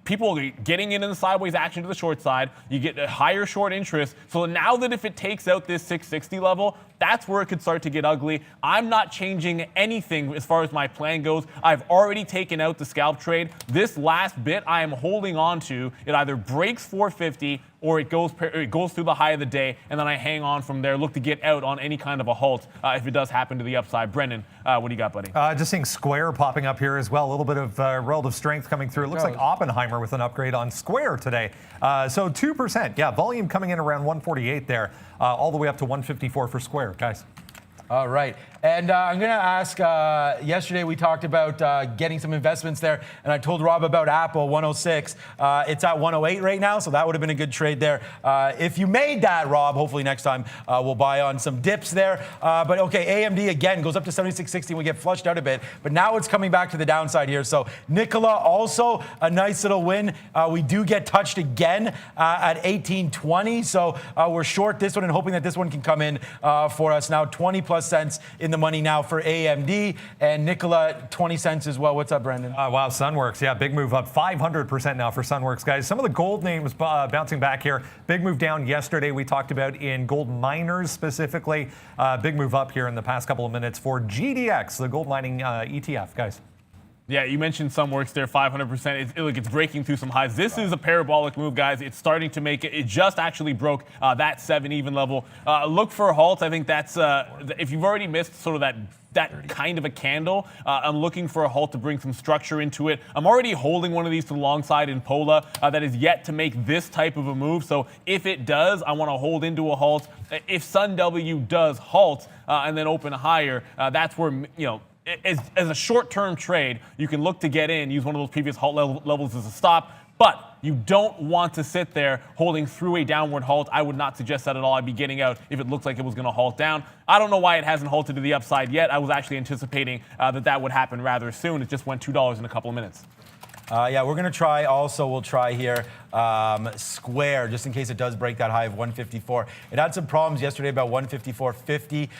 people are getting in the sideways action to the short side. You get a higher short interest. So now that if it takes out this 660 level, that's where it could start to get ugly. I'm not changing anything as far as my plan goes. I've already taken out the scalp trade. This last bit I am holding on to. It either breaks 450 or it goes through the high of the day, and then I hang on from there, look to get out on any kind of a halt if it does happen to the upside. Brendan, what do you got, buddy? Just seeing Square popping up here as well. A little bit of relative strength coming through. It looks like Oppenheimer with an upgrade on Square today. So 2%. Yeah, volume coming in around 148 there, all the way up to 154 for Square, guys. All right. And I'm going to ask, yesterday we talked about getting some investments there, and I told Rob about Apple, 106. It's at 108 right now, so that would have been a good trade there. If you made that, Rob, hopefully next time we'll buy on some dips there. But okay, AMD again goes up to 76.60. We get flushed out a bit, but now it's coming back to the downside here. So Nikola also a nice little win. We do get touched again at 18.20, so we're short this one and hoping that this one can come in for us now. 20+ cents in the money now for AMD, and Nikola 20 cents as well. What's up, Brendan? Wow, Sunworks, yeah, big move up 500% now for Sunworks, guys. Some of the gold names bouncing back here. Big move down yesterday. We talked about in gold miners specifically. Big move up here in the past couple of minutes for GDX, the gold mining ETF, guys. Yeah, you mentioned Sunworks there, 500%. It's breaking through some highs. This is a parabolic move, guys. It's starting to make it. It just actually broke that 7 even level. Look for a halt. I think that's if you've already missed sort of that kind of a candle, I'm looking for a halt to bring some structure into it. I'm already holding one of these to the long side in Pola that is yet to make this type of a move. So if it does, I want to hold into a halt. If Sun W does halt and then open higher, that's where, you know, as a short-term trade, you can look to get in, use one of those previous halt levels as a stop, but you don't want to sit there holding through a downward halt. I would not suggest that at all. I'd be getting out if it looks like it was going to halt down. I don't know why it hasn't halted to the upside yet. I was actually anticipating that would happen rather soon. It just went $2 in a couple of minutes. Yeah, we're going to try also, we'll try here Square, just in case it does break that high of 154. It had some problems yesterday about 154.50,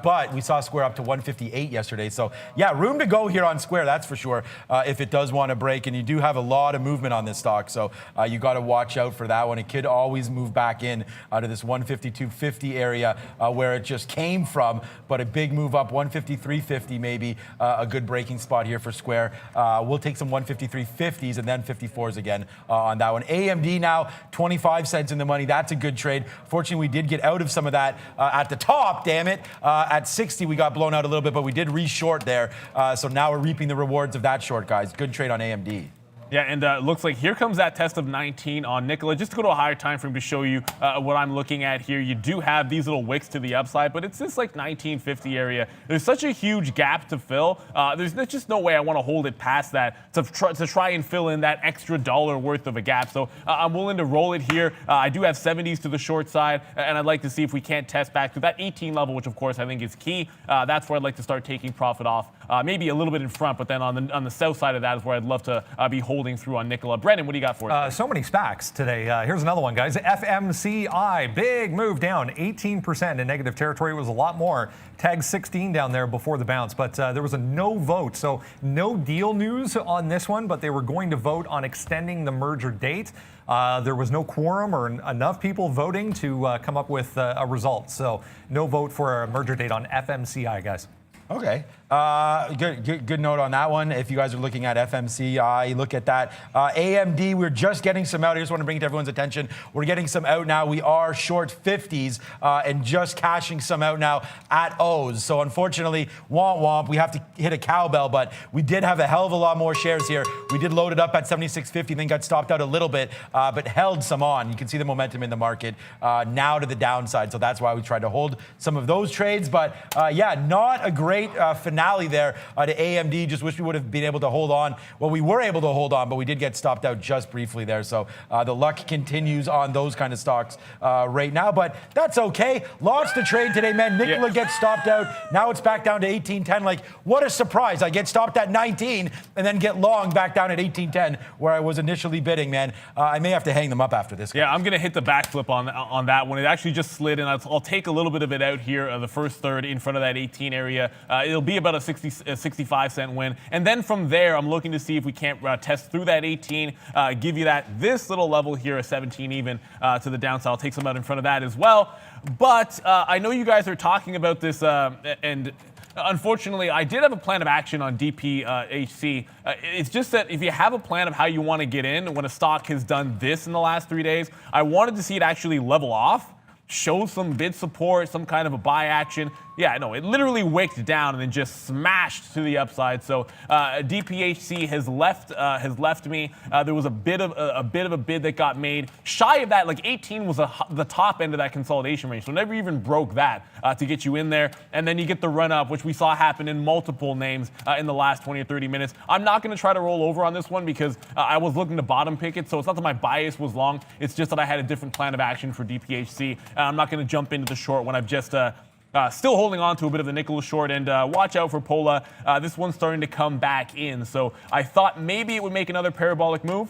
but we saw Square up to 158 yesterday. So, yeah, room to go here on Square, that's for sure, if it does want to break. And you do have a lot of movement on this stock, so you got to watch out for that one. It could always move back in to this 152.50 area where it just came from, but a big move up, 153.50 maybe, a good breaking spot here for Square. We'll take some 153.50s and then 54s again on that one. AMD now 25 cents in the money. That's a good trade. Fortunately, we did get out of some of that at the top, damn it. At 60, we got blown out a little bit, but we did re-short there. So now we're reaping the rewards of that short, guys. Good trade on AMD. Yeah, and it looks like here comes that test of 19 on Nikola. Just to go to a higher time frame to show you what I'm looking at here. You do have these little wicks to the upside, but it's this like 1950 area. There's such a huge gap to fill. There's just no way I want to hold it past that to try and fill in that extra dollar worth of a gap. So I'm willing to roll it here. I do have 70s to the short side, and I'd like to see if we can't test back to that 18 level, which of course I think is key. That's where I'd like to start taking profit off. Maybe a little bit in front, but then on the south side of that is where I'd love to be holding through on Nikola. Brendan, what do you got for us? So many SPACs today. Here's another one, guys. FMCI, big move down, 18% in negative territory. It was a lot more. Tag 16 down there before the bounce, but there was a no vote. So no deal news on this one, but they were going to vote on extending the merger date. There was no quorum or enough people voting to come up with a result. So no vote for a merger date on FMCI, guys. Okay. Good note on that one. If you guys are looking at FMCI, look at that. AMD, we're just getting some out. I just want to bring it to everyone's attention. We're getting some out now. We are short 50s and just cashing some out now at O's. So unfortunately, womp womp, we have to hit a cowbell, but we did have a hell of a lot more shares here. We did load it up at 76.50, then got stopped out a little bit, but held some on. You can see the momentum in the market now to the downside. So that's why we tried to hold some of those trades. But yeah, not a great finale there to AMD. Just wish we would have been able to hold on. Well, we were able to hold on, but we did get stopped out just briefly there. So the luck continues on those kind of stocks right now, but that's okay. Lots to trade today, man. Nikola gets stopped out. Now it's back down to 18.10. Like, what a surprise. I get stopped at 19 and then get long back down at 18.10 where I was initially bidding, man. I may have to hang them up after this. Yeah, I'm going to hit the backflip on that one. It actually just slid, and I'll take a little bit of it out here, the first third in front of that 18 area. It'll be about a 65 cent win. And then from there, I'm looking to see if we can't test through that 18, give you this little level here, a 17 even to the downside. I'll take some out in front of that as well. But I know you guys are talking about this, and unfortunately, I did have a plan of action on DPHC. It's just that if you have a plan of how you want to get in when a stock has done this in the last 3 days, I wanted to see it actually level off, show some bid support, some kind of a buy action. Yeah, no, it literally wicked down and then just smashed to the upside. So DPHC has left me. There was a bit of a bid that got made. Shy of that, like 18 was the top end of that consolidation range. So never even broke that to get you in there. And then you get the run up, which we saw happen in multiple names in the last 20 or 30 minutes. I'm not going to try to roll over on this one because I was looking to bottom pick it. So it's not that my bias was long. It's just that I had a different plan of action for DPHC. I'm not going to jump into the short when I've just still holding on to a bit of the nickel short, and watch out for Pola. This one's starting to come back in. So I thought maybe it would make another parabolic move.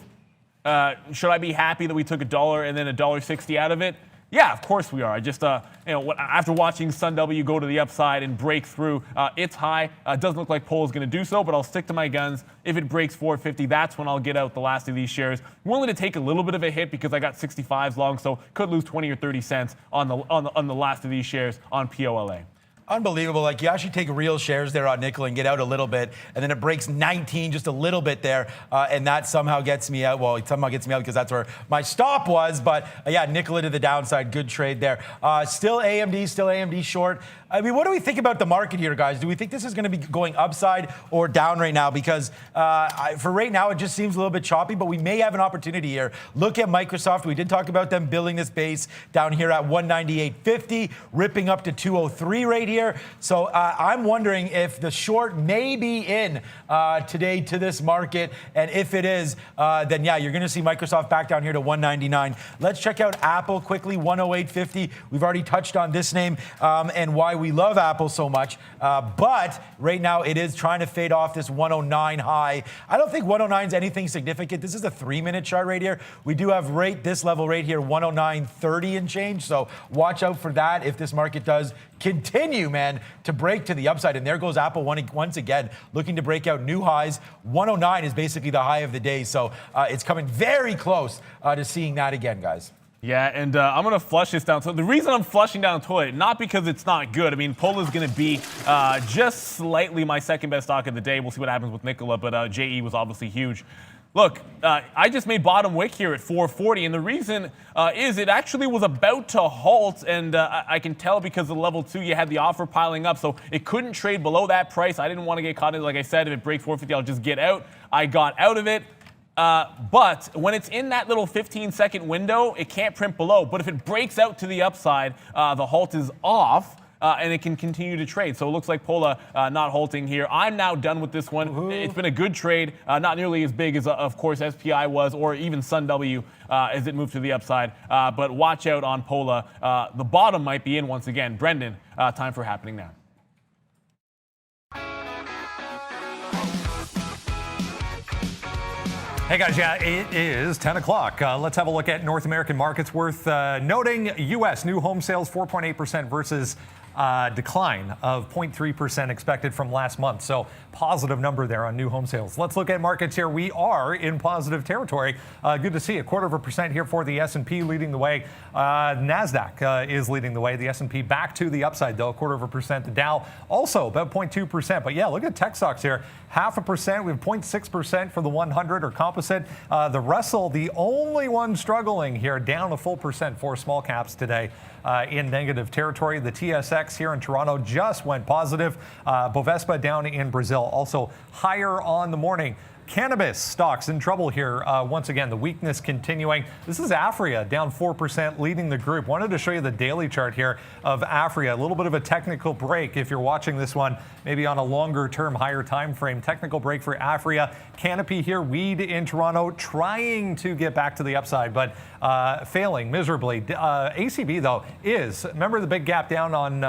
Should I be happy that we took $1 and then $1.60 out of it? Yeah, of course we are. I just, after watching Sun W go to the upside and break through its high, it doesn't look like Pola's going to do so, but I'll stick to my guns. If it breaks 450, that's when I'll get out the last of these shares. I'm willing to take a little bit of a hit because I got 65s long, so could lose 20 or 30 cents on the last of these shares on POLA. Unbelievable. Like, you actually take real shares there on nickel and get out a little bit, and then it breaks 19 just a little bit there, and that somehow gets me out. Well, it somehow gets me out because that's where my stop was, but yeah, nickel into the downside. Good trade there. Still AMD short. I mean, what do we think about the market here, guys? Do we think this is going to be going upside or down right now? Because for right now, it just seems a little bit choppy, but we may have an opportunity here. Look at Microsoft. We did talk about them building this base down here at 198.50, ripping up to 203 right here. So I'm wondering if the short may be in today to this market. And if it is, then yeah, you're going to see Microsoft back down here to 199. Let's check out Apple quickly, 108.50. We've already touched on this name and why we love Apple so much, but right now it is trying to fade off this 109 high. I don't think 109 is anything significant. This is a 3-minute chart right here. We do have this level right here, 109.30 and change, so watch out for that if this market does continue, man, to break to the upside. And there goes Apple once again, looking to break out new highs. 109 is basically the high of the day, so it's coming very close to seeing that again, guys. Yeah, and I'm going to flush this down. So the reason I'm flushing down the toilet, not because it's not good. I mean, Pola's going to be just slightly my second best stock of the day. We'll see what happens with Nikola, but JE was obviously huge. Look, I just made bottom wick here at 440, and the reason is it actually was about to halt, and I can tell because of level 2, you had the offer piling up, so it couldn't trade below that price. I didn't want to get caught in it. Like I said, if it breaks 450, I'll just get out. I got out of it. But when it's in that little 15-second window, it can't print below. But if it breaks out to the upside, the halt is off, and it can continue to trade. So it looks like Pola not halting here. I'm now done with this one. Ooh. It's been a good trade, not nearly as big as, of course, SPI was, or even Sun W as it moved to the upside. But watch out on Pola. The bottom might be in once again. Brendan, time for Happening Now. Hey guys, yeah, it is 10 o'clock. Let's have a look at North American markets. Worth noting, U.S. new home sales 4.8% versus decline of 0.3% expected from last month. So positive number there on new home sales. Let's look at markets here. We are in positive territory. Good to see a 0.25% here for the S&P leading the way. NASDAQ is leading the way. The S&P back to the upside though, 0.25%. The Dow also about 0.2%. But yeah, look at tech stocks here. 0.5%. We have 0.6% for the 100 or composite. The Russell, the only one struggling here, down a full percent for small caps today in negative territory. The TSX here in Toronto just went positive. BOVESPA down in Brazil also higher on the morning. Cannabis stocks in trouble here. Once again, the weakness continuing. This is Afria down 4% leading the group. Wanted to show you the daily chart here of Afria. A little bit of a technical break if you're watching this one, maybe on a longer term, higher time frame. Technical break for Afria. Canopy here, weed in Toronto, trying to get back to the upside, but failing miserably. ACB, though, remember the big gap down on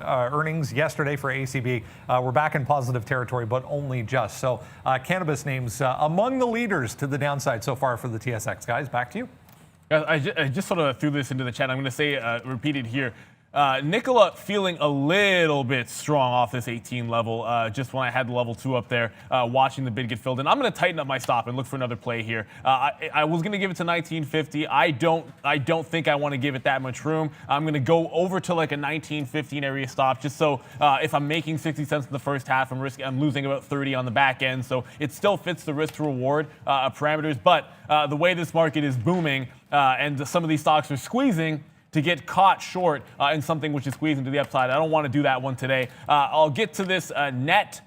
earnings yesterday for ACB? We're back in positive territory, but only just. So cannabis names among the leaders to the downside so far for the TSX. Guys, back to you. I just sort of threw this into the chat. I'm going to say, repeat it here. Nikola feeling a little bit strong off this 18 level, just when I had the level 2 up there, watching the bid get filled in. I'm going to tighten up my stop and look for another play here. I was going to give it to 1950. I don't think I want to give it that much room. I'm going to go over to like a 1915 area stop, just so if I'm making 60 cents in the first half, I'm losing about 30 on the back end. So it still fits the risk to reward parameters. But the way this market is booming and some of these stocks are squeezing, to get caught short in something which is squeezing to the upside. I don't want to do that one today. I'll get to this net.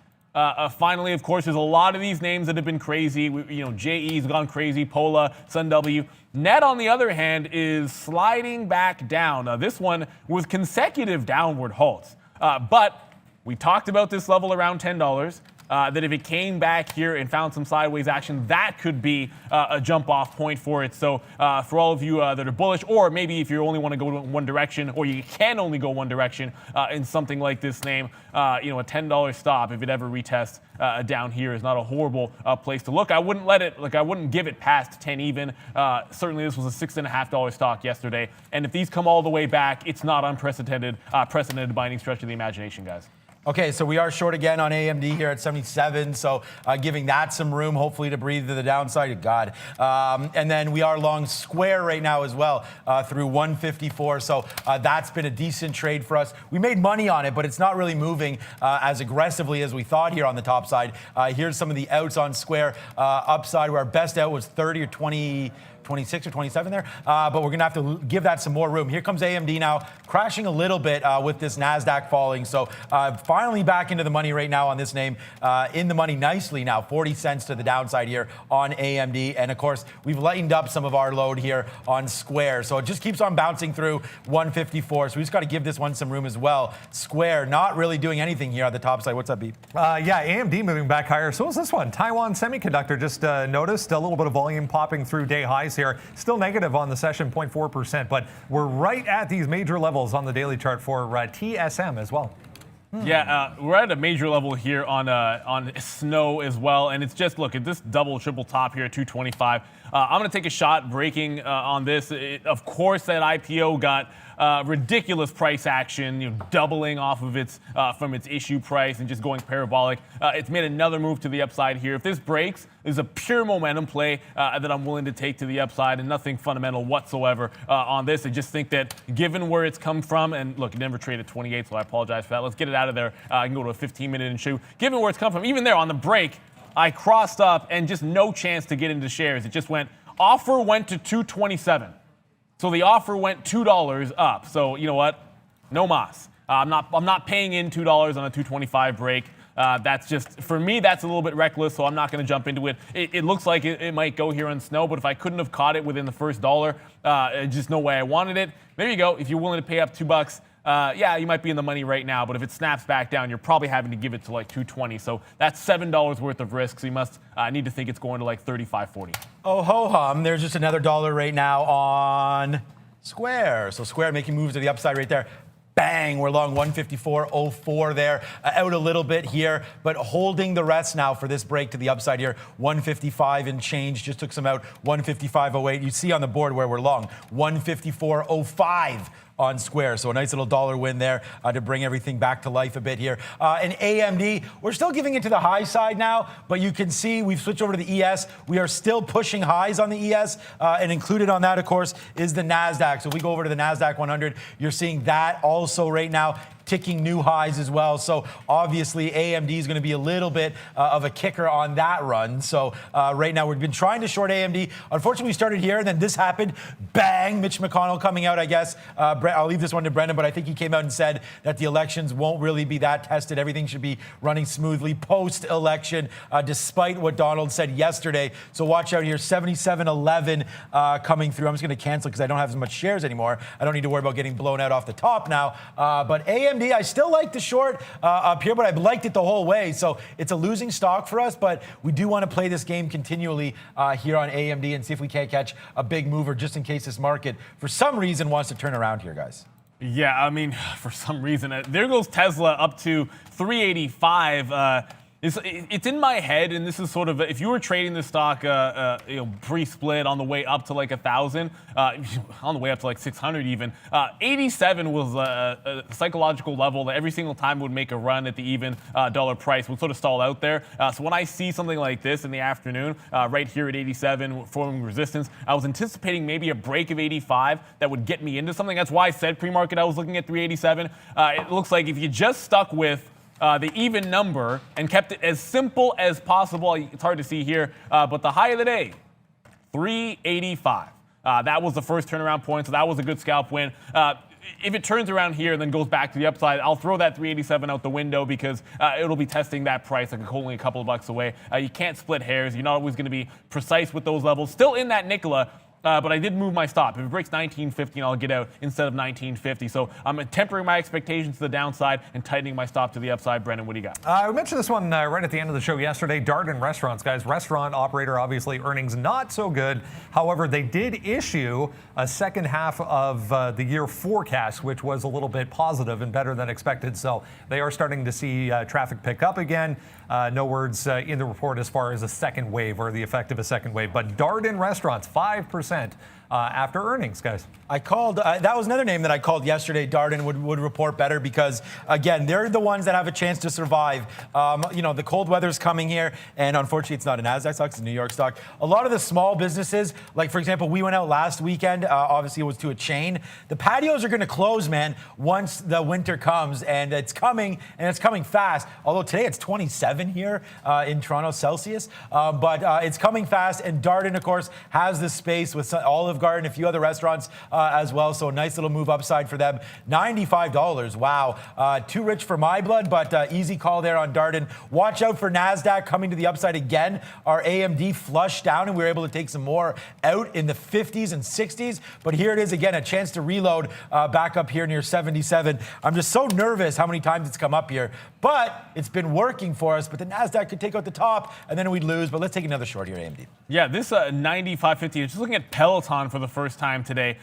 Finally, of course, there's a lot of these names that have been crazy. JE's gone crazy, Pola, Sun W. Net, on the other hand, is sliding back down. This one with consecutive downward halts. But we talked about this level around $10. That if it came back here and found some sideways action, that could be a jump-off point for it. So for all of you that are bullish, or maybe if you only want to go one direction, or you can only go one direction in something like this name, a $10 stop, if it ever retests down here, is not a horrible place to look. I wouldn't let it, I wouldn't give it past 10 even. Certainly this was a $6.50 stock yesterday. And if these come all the way back, it's not unprecedented by any stretch of the imagination, guys. Okay, so we are short again on AMD here at 77, so giving that some room, hopefully, to breathe to the downside. God. And then we are long Square right now as well through 154, so that's been a decent trade for us. We made money on it, but it's not really moving as aggressively as we thought here on the top side. Here's some of the outs on Square. Upside, where our best out was 30 or 26 or 27 there, but we're going to have to give that some more room. Here comes AMD now, crashing a little bit with this NASDAQ falling. So finally back into the money right now on this name, in the money nicely now, 40 cents to the downside here on AMD. And of course, we've lightened up some of our load here on Square. So it just keeps on bouncing through 154. So we just got to give this one some room as well. Square not really doing anything here on the top side. What's up, Beep? Yeah, AMD moving back higher. So is this one. Taiwan Semiconductor just noticed a little bit of volume popping through day highs here. Still negative on the session, 0.4%, but we're right at these major levels on the daily chart for TSM as well. Yeah, we're at a major level here on snow as well, and it's just, look at this double, triple top here at 225. I'm going to take a shot breaking on this. Of course, that IPO got ridiculous price action, doubling off of its from its issue price and just going parabolic. It's made another move to the upside here. If this breaks, there's a pure momentum play that I'm willing to take to the upside, and nothing fundamental whatsoever on this. I just think that given where it's come from, and look, it never traded 28, so I apologize for that. Let's get it out of there. I can go to a 15-minute and show. Given where it's come from, even there on the break, I crossed up and just no chance to get into shares. It just went, offer went to 227. So the offer went $2 up. So you know what? No mas. I'm not paying in $2 on a 225 break. That's just, for me, that's a little bit reckless, so I'm not going to jump into it. It looks like it might go here on snow, but if I couldn't have caught it within the first dollar, just no way I wanted it. There you go. If you're willing to pay up $2, yeah, you might be in the money right now, but if it snaps back down, you're probably having to give it to like 220. So that's $7 worth of risk. So you must need to think it's going to like 35.40. Oh, ho-hum. There's just another dollar right now on Square. So Square making moves to the upside right there. Bang, we're long 154.04 there, out a little bit here, but holding the rest now for this break to the upside here. 155 and change, just took some out, 155.08. You see on the board where we're long, 154.05 on Square. So a nice little dollar win there to bring everything back to life a bit here. And AMD, we're still giving it to the high side now, but you can see we've switched over to the ES. We are still pushing highs on the ES, and included on that, of course, is the NASDAQ. So if we go over to the NASDAQ 100, you're seeing that also right now ticking new highs as well. So obviously AMD is going to be a little bit of a kicker on that run. So right now we've been trying to short AMD. Unfortunately, we started here and then this happened. Bang, Mitch McConnell coming out, I guess. I'll leave this one to Brendan, but I think he came out and said that the elections won't really be that tested. Everything should be running smoothly post-election, despite what Donald said yesterday. So watch out here, 77.11 coming through. I'm just going to cancel because I don't have as much shares anymore. I don't need to worry about getting blown out off the top now. But AMD, I still like the short up here, but I've liked it the whole way. So it's a losing stock for us, but we do want to play this game continually here on AMD and see if we can't catch a big mover just in case this market, for some reason, wants to turn around here, guys. Yeah, I mean, for some reason, there goes Tesla up to 385. It's in my head, and this is sort of, if you were trading this stock, pre-split on the way up to like 1,000, on the way up to like 600 even, 87 was a psychological level that every single time it would make a run at the even dollar price would sort of stall out there. So when I see something like this in the afternoon, right here at 87, forming resistance, I was anticipating maybe a break of 85 that would get me into something. That's why I said pre-market I was looking at 387. It looks like if you just stuck with the even number and kept it as simple as possible. It's hard to see here, but the high of the day, 385. That was the first turnaround point, so that was a good scalp win. If it turns around here and then goes back to the upside, I'll throw that 387 out the window because it'll be testing that price like only a couple of bucks away. You can't split hairs. You're not always going to be precise with those levels. Still in that Nikola. But I did move my stop. If it breaks 19.50, I'll get out instead of 19.50. So I'm tempering my expectations to the downside and tightening my stop to the upside. Brendan, what do you got? We mentioned this one right at the end of the show yesterday. Darden Restaurants, guys. Restaurant operator, obviously earnings not so good. However, they did issue a second half of the year forecast, which was a little bit positive and better than expected. So they are starting to see traffic pick up again. No words in the report as far as a second wave or the effect of a second wave. But Darden Restaurants, 5% after earnings, guys. I called, that was another name that I called yesterday. Darden would report better because, again, they're the ones that have a chance to survive. The cold weather's coming here, and unfortunately it's not a NASDAQ stock, it's a New York stock. A lot of the small businesses, like for example, we went out last weekend, obviously it was to a chain. The patios are gonna close, man, once the winter comes, and it's coming fast. Although today it's 27 here in Toronto Celsius, but it's coming fast, and Darden, of course, has the space with Olive Garden, a few other restaurants as well. So a nice little move upside for them. $95. Wow. Too rich for my blood, but easy call there on Darden. Watch out for NASDAQ coming to the upside again. Our AMD flushed down, and we were able to take some more out in the 50s and 60s. But here it is again, a chance to reload back up here near 77. I'm just so nervous how many times it's come up here. But it's been working for us. But the NASDAQ could take out the top, and then we'd lose. But let's take another short here, AMD. Yeah, this 95.50, just looking at Peloton for the first time today.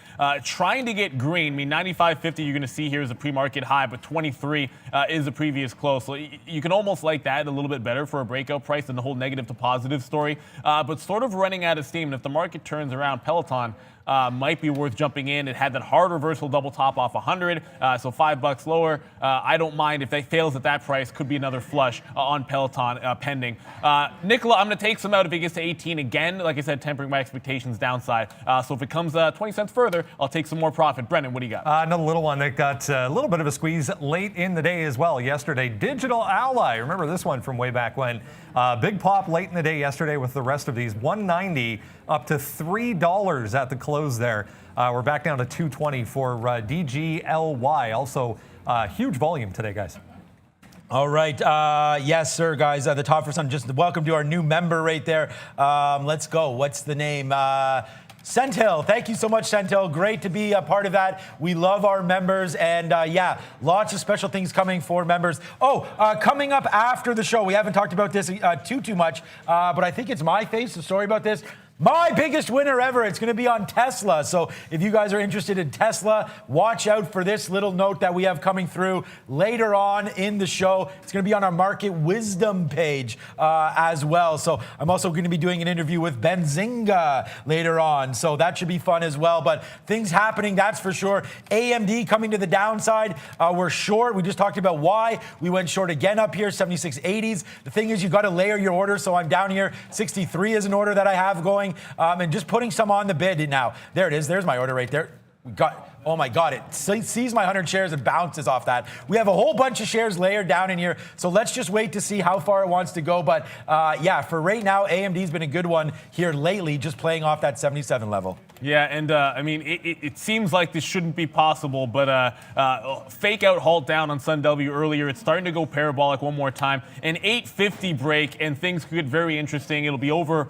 Trying to get green. I mean, 95.50 you're going to see here is a pre-market high, but 23 is the previous close. So you can almost like that a little bit better for a breakout price than the whole negative to positive story. But sort of running out of steam. And if the market turns around, Peloton might be worth jumping in. It had that hard reversal double top off 100, so $5 lower. I don't mind if they fails at that price. Could be another flush on Peloton pending. Nikola, I'm going to take some out if it gets to 18 again. Like I said, tempering my expectations downside. So if it comes 20 cents further, I'll take some more profit. Brendan, what do you got? Another little one that got a little bit of a squeeze late in the day as well yesterday. Digital Ally. Remember this one from way back when? Big pop late in the day yesterday with the rest of these. $190 up to $3 at the close there. We're back down to $220 for DGLY. Also, huge volume today, guys. All right. Yes, sir, guys. The top for some, just welcome to our new member right there. Let's go. What's the name? Sentil, thank you so much, Sentil. Great to be a part of that. We love our members, and yeah, lots of special things coming for members. Coming up after the show, we haven't talked about this too much, but I think it's my face, the story about this. My biggest winner ever. It's going to be on Tesla. So if you guys are interested in Tesla, watch out for this little note that we have coming through later on in the show. It's going to be on our Market Wisdom page as well. So I'm also going to be doing an interview with Benzinga later on. So that should be fun as well. But things happening, that's for sure. AMD coming to the downside. We're short. We just talked about why. We went short again up here, 76.80s. The thing is, you got to layer your order. So I'm down here. 63 is an order that I have going. And just putting some on the bid now. There it is. There's my order right there. We got, oh my God, it sees my 100 shares and bounces off that. We have a whole bunch of shares layered down in here. So let's just wait to see how far it wants to go. But yeah, for right now, AMD's been a good one here lately, just playing off that 77 level. Yeah, and I mean, it seems like this shouldn't be possible, but fake out halt down on SunW earlier. It's starting to go parabolic one more time. An 850 break, and things could get very interesting. It'll be over,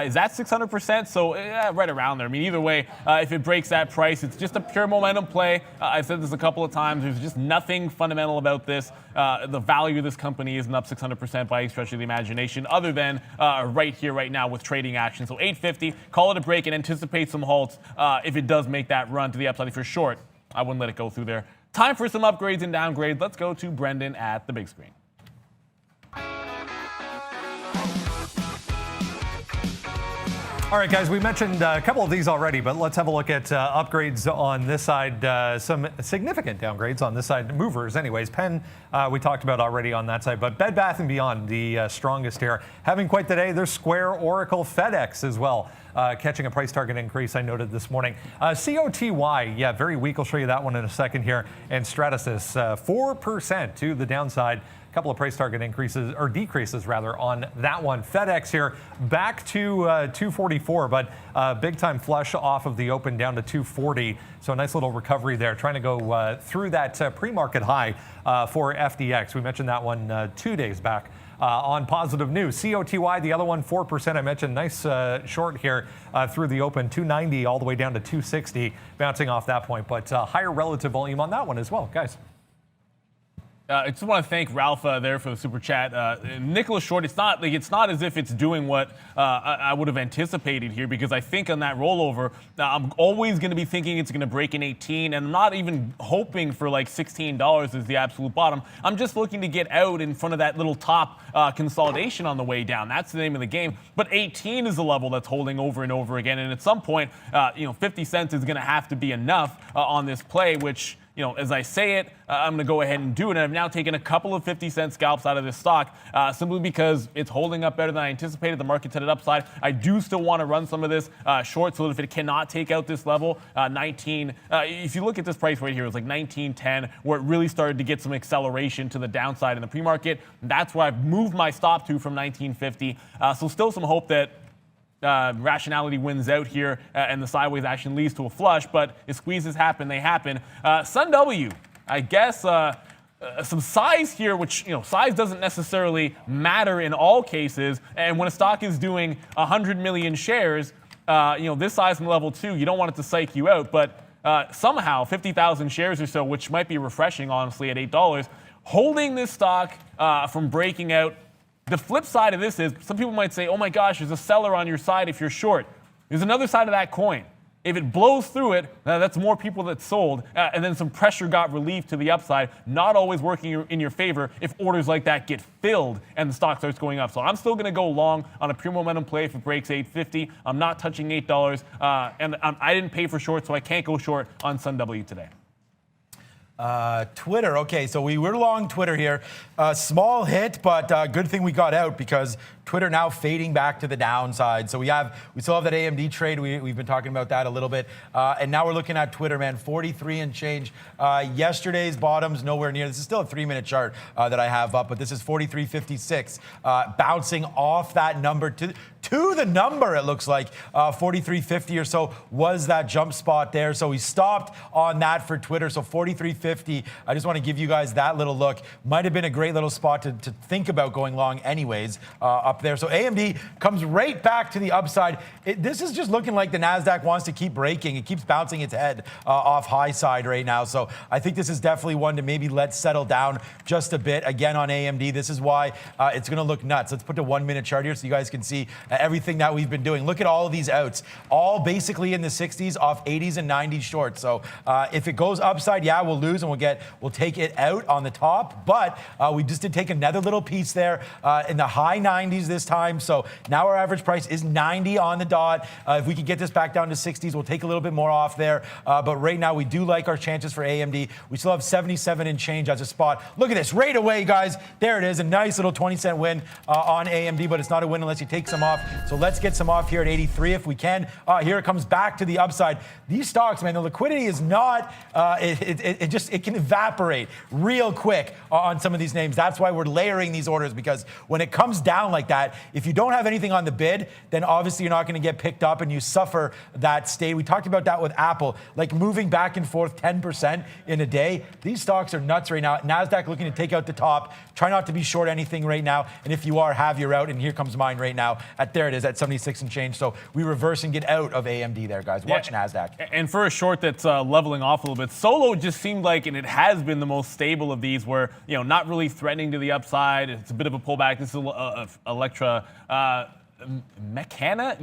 is that 600%? So right around there. I mean, either way, if it breaks that price, it's just a pure momentum play. I've said this a couple of times. There's just nothing fundamental about this. The value of this company isn't up 600% by any stretch of the imagination, other than right here, right now with trading action. So 850, call it a break and anticipate some halts if it does make that run to the upside. If you're short, I wouldn't let it go through there. Time for some upgrades and downgrades. Let's go to Brendan at the big screen. All right, guys, we mentioned a couple of these already, but let's have a look at upgrades on this side. Some significant downgrades on this side. Movers, anyways. Penn, we talked about already on that side, but Bed Bath & Beyond, the strongest here. Having quite the day. There's Square, Oracle, FedEx as well. Catching a price target increase I noted this morning. COTY, yeah, very weak. I'll show you that one in a second here. And Stratasys, 4% to the downside. couple of price target increases or decreases rather on that one. FedEx here back to 244, but big time flush off of the open down to 240. So a nice little recovery there, trying to go through that pre-market high for FDX. We mentioned that one 2 days back. On positive news, COTY, the other one, 4%. I mentioned nice short here through the open, 290 all the way down to 260, bouncing off that point. But higher relative volume on that one as well, guys. I just want to thank Ralph there for the super chat. Nicholas Short, it's not as if it's doing what I would have anticipated here, because I think on that rollover, I'm always going to be thinking it's going to break in 18, and I'm not even hoping for like $16 as the absolute bottom. I'm just looking to get out in front of that little top consolidation on the way down. That's the name of the game. But 18 is the level that's holding over and over again, and at some point, 50 cents is going to have to be enough on this play, which, as I say it, I'm going to go ahead and do it. And I've now taken a couple of 50-cent scalps out of this stock simply because it's holding up better than I anticipated. The market's headed upside. I do still want to run some of this short, so that if it cannot take out this level, 19, if you look at this price right here, it's like 19.10, where it really started to get some acceleration to the downside in the pre-market. That's where I've moved my stop to from 19.50. So still some hope that rationality wins out here and the sideways action leads to a flush, but if squeezes happen, they happen. Sun W, I guess some size here, which, size doesn't necessarily matter in all cases. And when a stock is doing 100 million shares, this size from level 2, you don't want it to psych you out, but somehow 50,000 shares or so, which might be refreshing, honestly, at $8, holding this stock from breaking out. The flip side of this is some people might say, oh my gosh, there's a seller on your side if you're short. There's another side of that coin. If it blows through it, that's more people that sold, and then some pressure got relieved to the upside, not always working in your favor if orders like that get filled and the stock starts going up. So I'm still going to go long on a pure momentum play if it breaks 850. I'm not touching $8, and I didn't pay for short, so I can't go short on Sun W today. Twitter. Okay, so we were long Twitter here. Small hit, but good thing we got out, because Twitter now fading back to the downside. So we still have that AMD trade. We've been talking about that a little bit. And now we're looking at Twitter, man, 43 and change. Yesterday's bottoms nowhere near. This is still a 3-minute chart that I have up, but this is 43.56, bouncing off that number to the number, it looks like. 43.50 or so was that jump spot there. So we stopped on that for Twitter. So 43.50, I just want to give you guys that little look. Might have been a great little spot to think about going long anyways, up there. So AMD comes right back to the upside. This is just looking like the NASDAQ wants to keep breaking. It keeps bouncing its head off high side right now. So I think this is definitely one to maybe let settle down just a bit. Again, on AMD, this is why it's going to look nuts. Let's put the 1-minute chart here so you guys can see everything that we've been doing. Look at all of these outs, all basically in the 60s off 80s and 90s shorts. So if it goes upside, yeah, we'll lose and we'll take it out on the top. But we just did take another little piece there in the high 90s this time. So now our average price is 90 on the dot. If we can get this back down to 60s, we'll take a little bit more off there. But right now, we do like our chances for AMD. We still have 77 and change as a spot. Look at this right away, guys. There it is, a nice little 20-cent win on AMD, but it's not a win unless you take some off. So let's get some off here at 83 if we can. Here it comes back to the upside. These stocks, man, the liquidity is not, it can evaporate real quick on some of these names. That's why we're layering these orders, because when it comes down like that, if you don't have anything on the bid, then obviously you're not going to get picked up and you suffer that state. We talked about that with Apple, like moving back and forth 10% in a day. These stocks are nuts right now. NASDAQ looking to take out the top. Try not to be short anything right now. And if you are, have your out. And here comes mine right now. There it is at 76 and change. So we reverse and get out of AMD there, guys. Watch NASDAQ. And for a short that's leveling off a little bit, Solo just seemed like, and it has been the most stable of these, where, not really threatening to the upside. It's a bit of a pullback. This is Electra. Mechanic,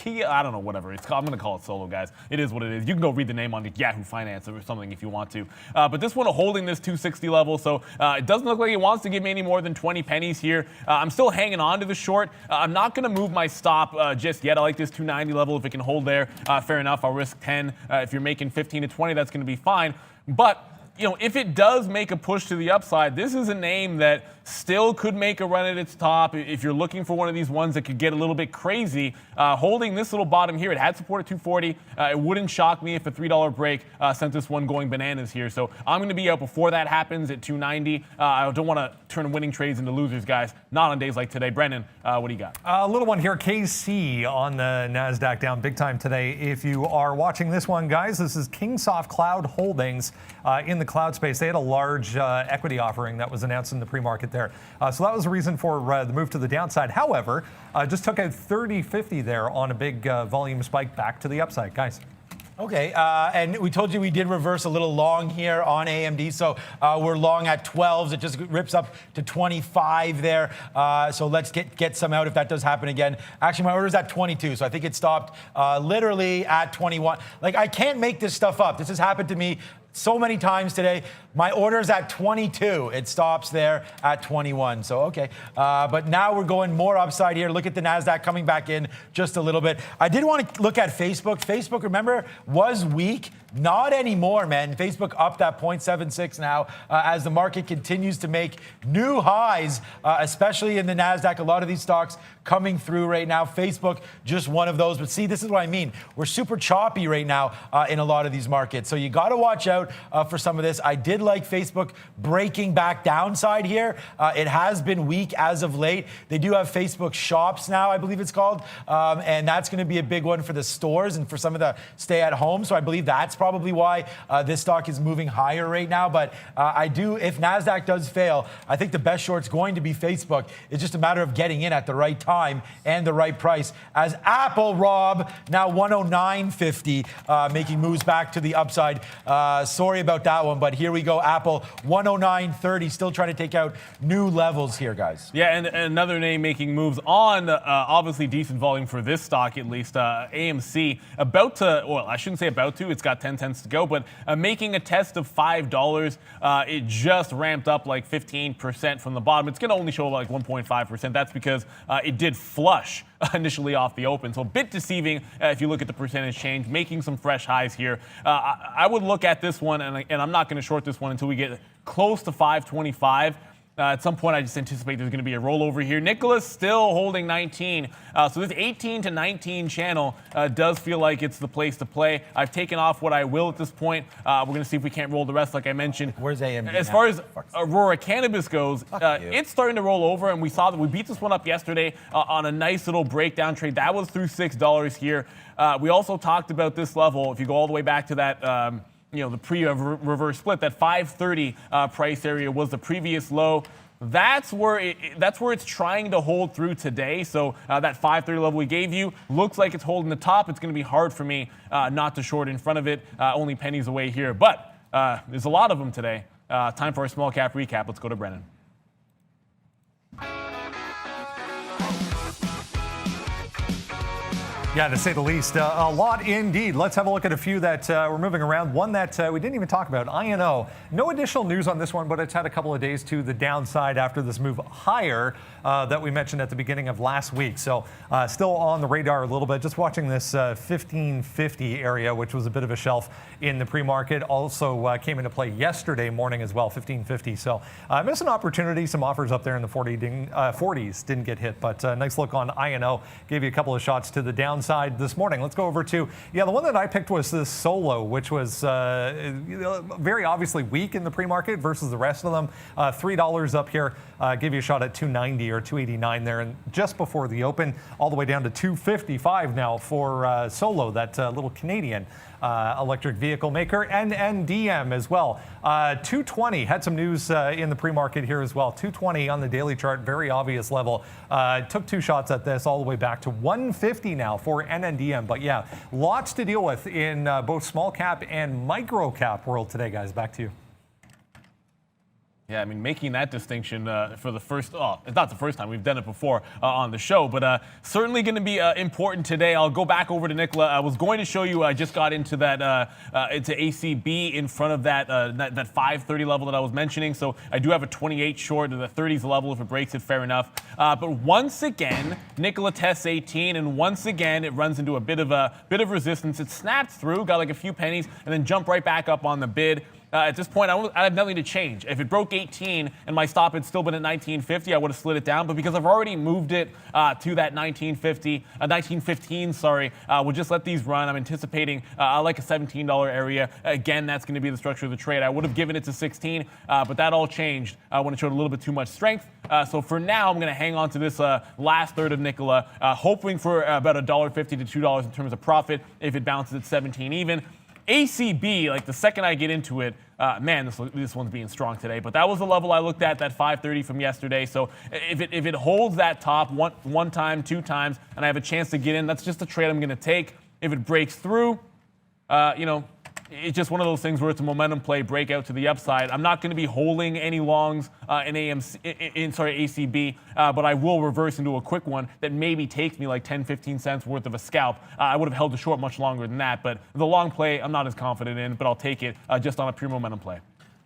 I don't know, whatever it's called. I'm going to call it Solo, guys. It is what it is. You can go read the name on Yahoo Finance or something if you want to. But this one holding this 260 level, so it doesn't look like it wants to give me any more than 20 pennies here. I'm still hanging on to the short. I'm not going to move my stop just yet. I like this 290 level. If it can hold there, fair enough. I'll risk 10. If you're making 15 to 20, that's going to be fine. But if it does make a push to the upside, this is a name that still could make a run at its top. If you're looking for one of these ones that could get a little bit crazy, holding this little bottom here, it had support at 240. It wouldn't shock me if a $3 break sent this one going bananas here. So I'm going to be out before that happens at 290. I don't want to turn winning trades into losers, guys. Not on days like today. Brendan, what do you got? A little one here, KC on the NASDAQ down big time today. If you are watching this one, guys, this is Kingsoft Cloud Holdings in the cloud space. They had a large equity offering that was announced in the pre-market there. So that was the reason for the move to the downside. However, just took out 30.50 there on a big volume spike back to the upside, guys. Okay, and we told you we did reverse a little long here on AMD, so we're long at 12s. It just rips up to 25 there. So let's get some out if that does happen again. Actually, my order's at 22, so I think it stopped literally at 21. Like, I can't make this stuff up. This has happened to me so many times today. My order's at 22. It stops there at 21. So, okay. But now we're going more upside here. Look at the NASDAQ coming back in just a little bit. I did want to look at Facebook. Facebook, remember, was weak. Not anymore, man. Facebook up that 0.76 now as the market continues to make new highs, especially in the NASDAQ. A lot of these stocks coming through right now. Facebook, just one of those. But see, this is what I mean. We're super choppy right now in a lot of these markets. So you got to watch out for some of this. I did like Facebook breaking back downside here. It has been weak as of late. They do have Facebook shops now, I believe it's called. And that's going to be a big one for the stores and for some of the stay at home. So I believe that's probably why this stock is moving higher right now. But if NASDAQ does fail, I think the best short's going to be Facebook. It's just a matter of getting in at the right time and the right price. As Apple, Rob, now 109.50, making moves back to the upside. Sorry about that one, but here we go. Apple 109.30, still trying to take out new levels here, guys. Yeah, and another name making moves on obviously decent volume for this stock, at least. AMC about to, well, I shouldn't say about to, it's got 10 cents to go, but making a test of $5. It just ramped up like 15% from the bottom. It's going to only show like 1.5%. That's because it did flush initially off the open. So a bit deceiving if you look at the percentage change, making some fresh highs here. I would look at this one, and I'm not going to short this one until we get close to 525. At some point, I just anticipate there's going to be a rollover here. Nicholas still holding 19. So this 18 to 19 channel does feel like it's the place to play. I've taken off what I will at this point. We're going to see if we can't roll the rest, like I mentioned. Where's AMD As now? far as Aurora Cannabis goes, it's starting to roll over, and we saw that we beat this one up yesterday on a nice little breakdown trade. That was through $6 here. We also talked about this level. If you go all the way back to that the pre-reverse split, that 530 price area was the previous low. That's where it's trying to hold through today. So that 530 level we gave you looks like it's holding the top. It's going to be hard for me not to short in front of it. Only pennies away here, but there's a lot of them today. Time for a small cap recap. Let's go to Brennan. Yeah, to say the least, a lot indeed. Let's have a look at a few that we're moving around. One that we didn't even talk about, INO. No additional news on this one, but it's had a couple of days to the downside after this move higher that we mentioned at the beginning of last week. So still on the radar a little bit. Just watching this 1550 area, which was a bit of a shelf in the pre-market. Also came into play yesterday morning as well, 1550. So missed an opportunity. Some offers up there in the 40s didn't get hit, but nice look on INO. Gave you a couple of shots to the downside this morning. Let's go over to, the one that I picked was this Solo, which was very obviously weak in the pre-market versus the rest of them. $3 up here, give you a shot at 290 or 289 there, and just before the open, all the way down to 255 now for Solo, that little Canadian electric vehicle maker, and NDM as well. 220 had some news in the pre-market here as well. 220 on the daily chart, very obvious level. Took two shots at this all the way back to 150 now for NDM. But yeah, lots to deal with in both small cap and micro cap world today, guys. Back to you. Yeah, I mean, making that distinction for the first, it's not the first time, we've done it before on the show, but certainly going to be important today. I'll go back over to Nicola. I was going to show you, I just got into that, into ACB in front of that 530 level that I was mentioning, so I do have a 28 short of the 30s level. If it breaks it, fair enough. But once again, Nicola tests 18, and once again, it runs into a bit of resistance. It snapped through, got like a few pennies, and then jumped right back up on the bid. At this point, I have nothing to change. If it broke 18 and my stop had still been at 1950, I would have slid it down. But because I've already moved it to that 1915, we'll just let these run. I'm anticipating I like a $17 area. Again, that's going to be the structure of the trade. I would have given it to 16, but that all changed when it showed a little bit too much strength. So for now, I'm going to hang on to this last third of Nikola, hoping for about $1.50 to $2 in terms of profit if it bounces at 17 even. ACB, like the second I get into it, man, this one's being strong today. But that was the level I looked at, that 530 from yesterday. So if it holds that top one time, two times, and I have a chance to get in, that's just a trade I'm going to take. If it breaks through, it's just one of those things where it's a momentum play, breakout to the upside. I'm not going to be holding any longs in ACB, but I will reverse into a quick one that maybe takes me like 10, 15 cents worth of a scalp. I would have held the short much longer than that, but the long play I'm not as confident in, but I'll take it just on a pure momentum play.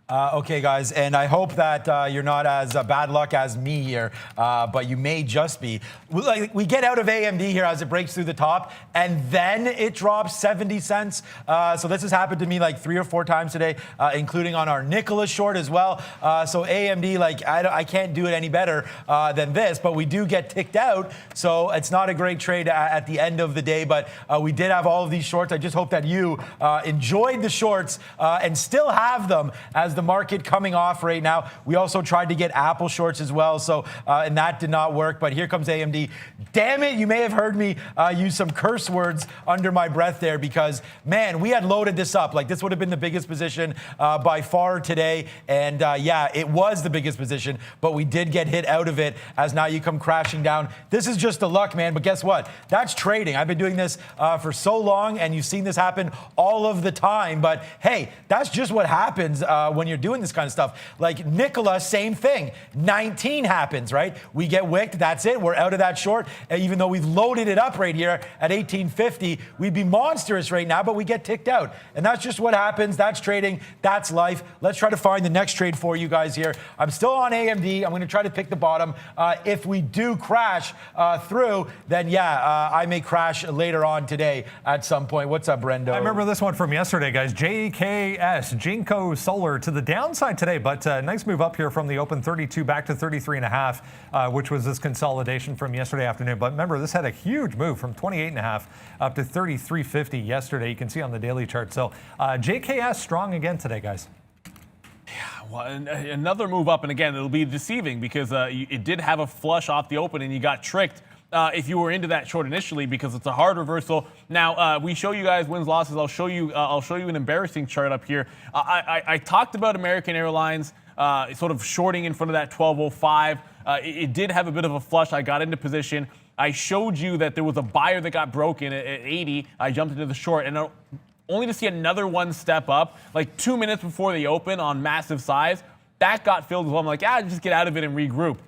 Okay, guys, and I hope that you're not as bad luck as me here, but you may just be. We get out of AMD here as it breaks through the top, and then it drops 70 cents. So this has happened to me like 3 or 4 times today, including on our Nikola short as well. So AMD, like I can't do it any better than this, but we do get ticked out. So it's not a great trade at the end of the day, but we did have all of these shorts. I just hope that you enjoyed the shorts and still have them as the market coming off right now. We also tried to get Apple shorts as well, so and that did not work. But here comes AMD. Damn it, you may have heard me use some curse words under my breath there because, man, we had loaded this up. Like, this would have been the biggest position by far today. And yeah, it was the biggest position, but we did get hit out of it as now you come crashing down. This is just the luck, man. But guess what? That's trading. I've been doing this for so long, and you've seen this happen all of the time. But hey, that's just what happens when you're doing this kind of stuff. Like Nikola, same thing. 19 happens, right? We get wicked. That's it. We're out of that short. Even though we've loaded it up right here at 1850, we'd be monstrous right now, but we get ticked out. And that's just what happens. That's trading. That's life. Let's try to find the next trade for you guys here. I'm still on AMD. I'm going to try to pick the bottom. If we do crash through, then yeah, I may crash later on today at some point. What's up, Brendo? I remember this one from yesterday, guys. JKS, Jinko Solar, to the downside today, but nice move up here from the open 32 back to 33.5, which was this consolidation from yesterday afternoon. But remember, this had a huge move from 28.5 up to 33.50 yesterday. You can see on the daily chart. So JKS strong again today, guys. Well, another move up, and again, it'll be deceiving because it did have a flush off the open, and you got tricked if you were into that short initially because it's a hard reversal. Now we show you guys wins losses. I'll show you an embarrassing chart up here. I talked about American Airlines sort of shorting in front of that 1205. It did have a bit of a flush. I got into position. I showed you that there was a buyer that got broken at 80. I jumped into the short, and only to see another one step up like 2 minutes before the open on massive size. That got filled as well. I'm like, just get out of it and regroup.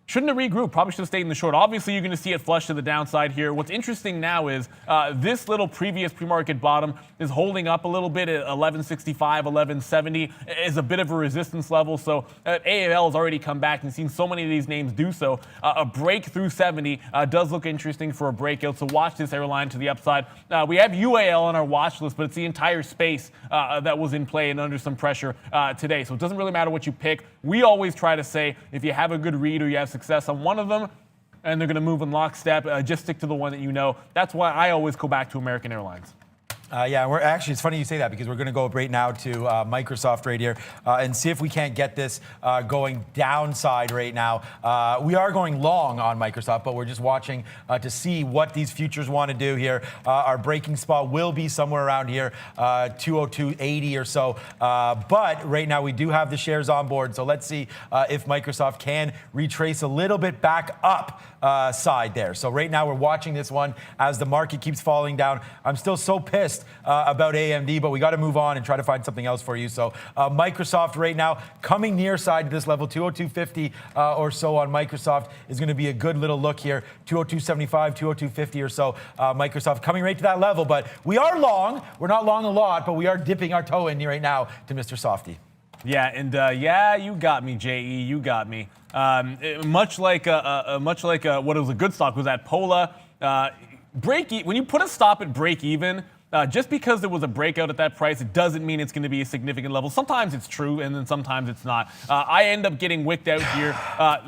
Shouldn't have regrouped. Probably should have stayed in the short. Obviously, you're going to see it flush to the downside here. What's interesting now is this little previous pre-market bottom is holding up a little bit at 1165, 1170 is a bit of a resistance level. So AAL has already come back and seen so many of these names do so. A break through 70 does look interesting for a breakout. So watch this airline to the upside. We have UAL on our watch list, but it's the entire space that was in play and under some pressure today. So it doesn't really matter what you pick. We always try to say if you have a good read or you have success on one of them and they're going to move in lockstep, just stick to the one that you know. That's why I always go back to American Airlines. Yeah, we're actually, it's funny you say that because we're going to go right now to Microsoft right here and see if we can't get this going downside right now. We are going long on Microsoft, but we're just watching to see what these futures want to do here. Our breaking spot will be somewhere around here, 202.80 or so. But right now we do have the shares on board, so let's see if Microsoft can retrace a little bit back up side there. So right now we're watching this one as the market keeps falling down. I'm still so pissed about AMD, but we got to move on and try to find something else for you. So Microsoft right now coming near side to this level, 202.50 or so on Microsoft is going to be a good little look here. 202.75, 202.50 or so. Microsoft coming right to that level, but we are long. We're not long a lot, but we are dipping our toe in right now to Mr. Softy. Yeah, and yeah, you got me, JE. You got me. Much like what was a good stock was at Pola. When you put a stop at break even, Just because there was a breakout at that price, it doesn't mean it's going to be a significant level. Sometimes it's true, and then sometimes it's not. I end up getting wicked out here.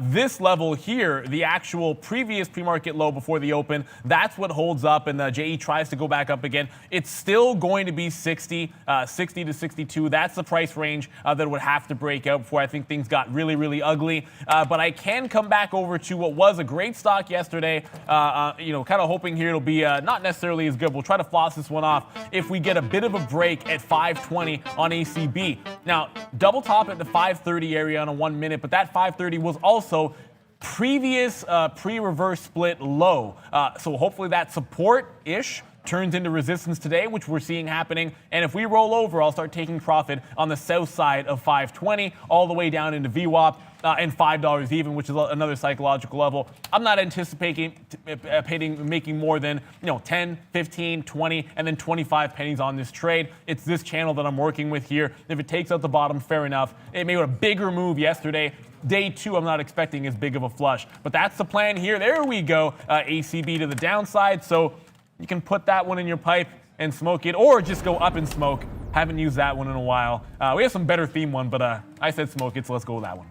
This level here, the actual previous pre-market low before the open, that's what holds up, and the JE tries to go back up again. It's still going to be 60 to 62. That's the price range that it would have to break out before I think things got really, really ugly. But I can come back over to what was a great stock yesterday. Kind of hoping here it'll be not necessarily as good. We'll try to floss this one off if we get a bit of a break at 520 on ACB. Now, double top at the 530 area on a 1 minute, but that 530 was also previous pre-reverse split low. So hopefully that support-ish turns into resistance today, which we're seeing happening. And if we roll over, I'll start taking profit on the south side of 520 all the way down into VWAP. And $5 even, which is another psychological level. I'm not anticipating making more than 10, 15, 20, and then 25 pennies on this trade. It's this channel that I'm working with here. If it takes out the bottom, fair enough. It made a bigger move yesterday. Day 2, I'm not expecting as big of a flush. But that's the plan here. There we go. ACB to the downside. So you can put that one in your pipe and smoke it, or just go up and smoke. Haven't used that one in a while. We have some better theme one, but I said smoke it, so let's go with that one.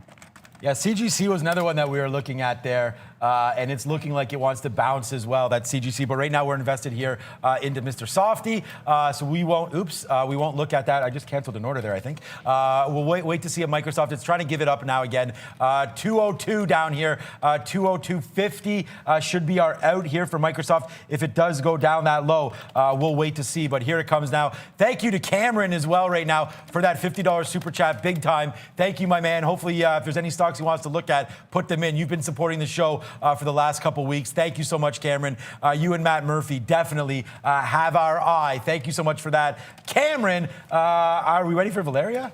Yeah, CGC was another one that we were looking at there, and it's looking like it wants to bounce as well, that CGC. But right now we're invested here into Mr. Softy, so we won't look at that. I just canceled an order there, I think. We'll wait to see if Microsoft is trying to give it up now again. 202 down here, 202.50 should be our out here for Microsoft. If it does go down that low, we'll wait to see. But here it comes now. Thank you to Cameron as well right now for that $50 super chat, big time. Thank you, my man. Hopefully, if there's any stocks he wants to look at, put them in. You've been supporting the show for the last couple weeks. Thank you so much, Cameron. You and Matt Murphy definitely have our eye. Thank you so much for that. Cameron, are we ready for Valeria?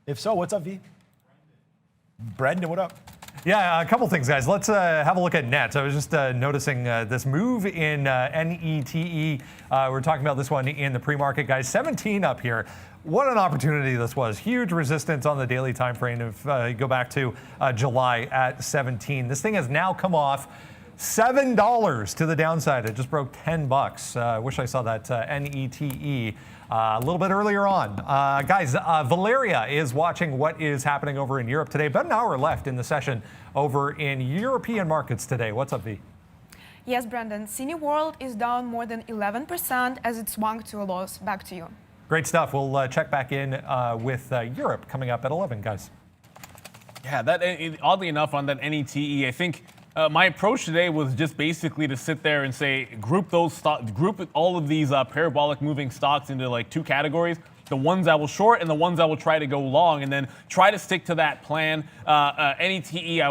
If so, what's up, V? Brendan, what up? Yeah, a couple things, guys. Let's have a look at NET. I was just noticing this move in NETE. We're talking about this one in the pre-market, guys. 17 up here. What an opportunity this was. Huge resistance on the daily time frame. If you go back to July at 17. This thing has now come off $7 to the downside. It just broke 10 bucks. Wish I saw that NETE a little bit earlier on. Guys, Valeria is watching what is happening over in Europe today. About an hour left in the session over in European markets today. What's up, V? Yes, Brandon. Cine World is down more than 11% as it swung to a loss. Back to you. Great stuff. We'll check back in with Europe coming up at 11, guys. Yeah, that oddly enough on that NETE, I think my approach today was just basically to sit there and say group all of these parabolic moving stocks into like two categories. The ones I will short and the ones I will try to go long, and then try to stick to that plan. NETE,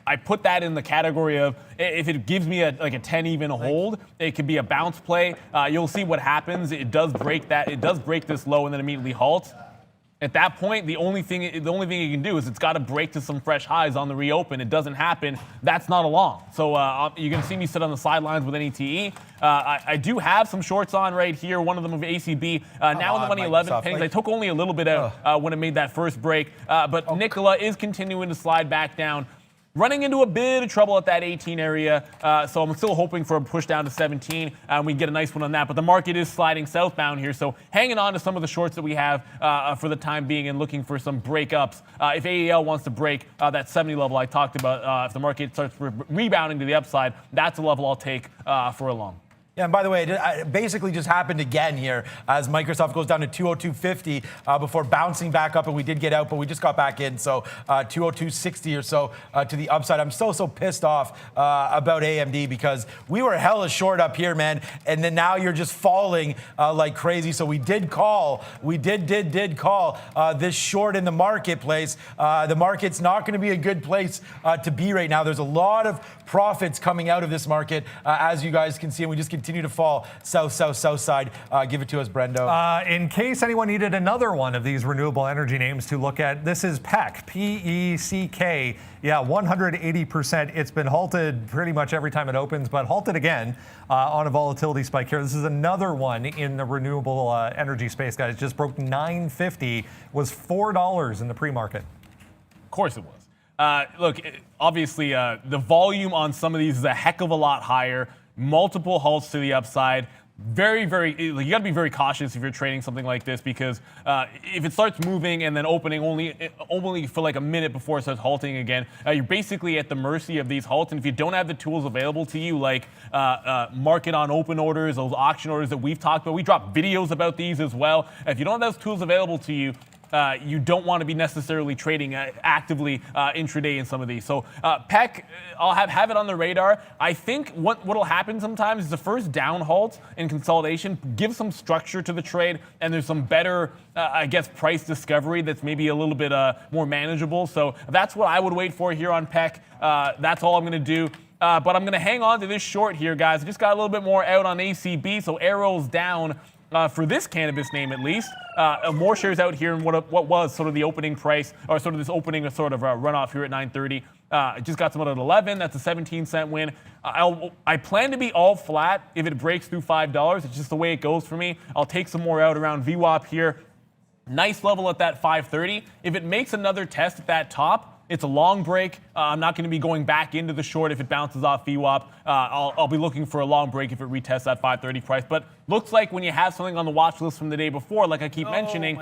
I put that in the category of if it gives me a 10 even hold, it could be a bounce play. You'll see what happens. It does break that. It does break this low and then immediately halts. At that point, the only thing you can do is it's got to break to some fresh highs on the reopen. It doesn't happen. That's not a long. So you're going to see me sit on the sidelines with NETE. I do have some shorts on right here. One of them of ACB. Now in the money 11 pennies. I took only a little bit out when it made that first break. But Nicola is continuing to slide back down. Running into a bit of trouble at that 18 area, so I'm still hoping for a push down to 17, and we get a nice one on that. But the market is sliding southbound here, so hanging on to some of the shorts that we have for the time being and looking for some breakups. If AEL wants to break that 70 level I talked about, if the market starts rebounding to the upside, that's a level I'll take for a long. Yeah, and by the way, it basically just happened again here as Microsoft goes down to 202.50 before bouncing back up, and we did get out, but we just got back in, so 202.60 or so to the upside. I'm so pissed off about AMD because we were hella short up here, man, and then now you're just falling like crazy. So we did call this short in the marketplace. The market's not going to be a good place to be right now. There's a lot of profits coming out of this market, as you guys can see, and we just continue to fall south side. Give it to us, Brendo. In case anyone needed another one of these renewable energy names to look at, this is PECK, P-E-C-K. Yeah, 180%. It's been halted pretty much every time it opens, but halted again on a volatility spike here. This is another one in the renewable energy space, guys. Just broke 950, was $4 in the pre-market. Of course it was. Look, obviously, the volume on some of these is a heck of a lot higher. Multiple halts to the upside. very, you got to be very cautious if you're trading something like this, because if it starts moving and then opening only for like a minute before it starts halting again, you're basically at the mercy of these halts. And if you don't have the tools available to you, like market on open orders, those auction orders that we've talked about, we drop videos about these as well. If you don't have those tools available to you, you don't want to be necessarily trading actively intraday in some of these. So PEC, I'll have it on the radar. I think what'll happen sometimes is the first down halt in consolidation gives some structure to the trade, and there's some better, I guess, price discovery that's maybe a little bit more manageable. So that's what I would wait for here on PEC. That's all I'm going to do. But I'm going to hang on to this short here, guys. I just got a little bit more out on ACB, so arrows down. For this cannabis name, at least, more shares out here in what was sort of the opening price, or sort of this opening sort of runoff here at 9:30. Just got some out at 11. That's a 17-cent win. I plan to be all flat if it breaks through $5. It's just the way it goes for me. I'll take some more out around VWAP here. Nice level at that 5:30. If it makes another test at that top, it's a long break. I'm not going to be going back into the short if it bounces off VWAP. I'll be looking for a long break if it retests that 5:30 price. But looks like when you have something on the watch list from the day before, like I keep mentioning,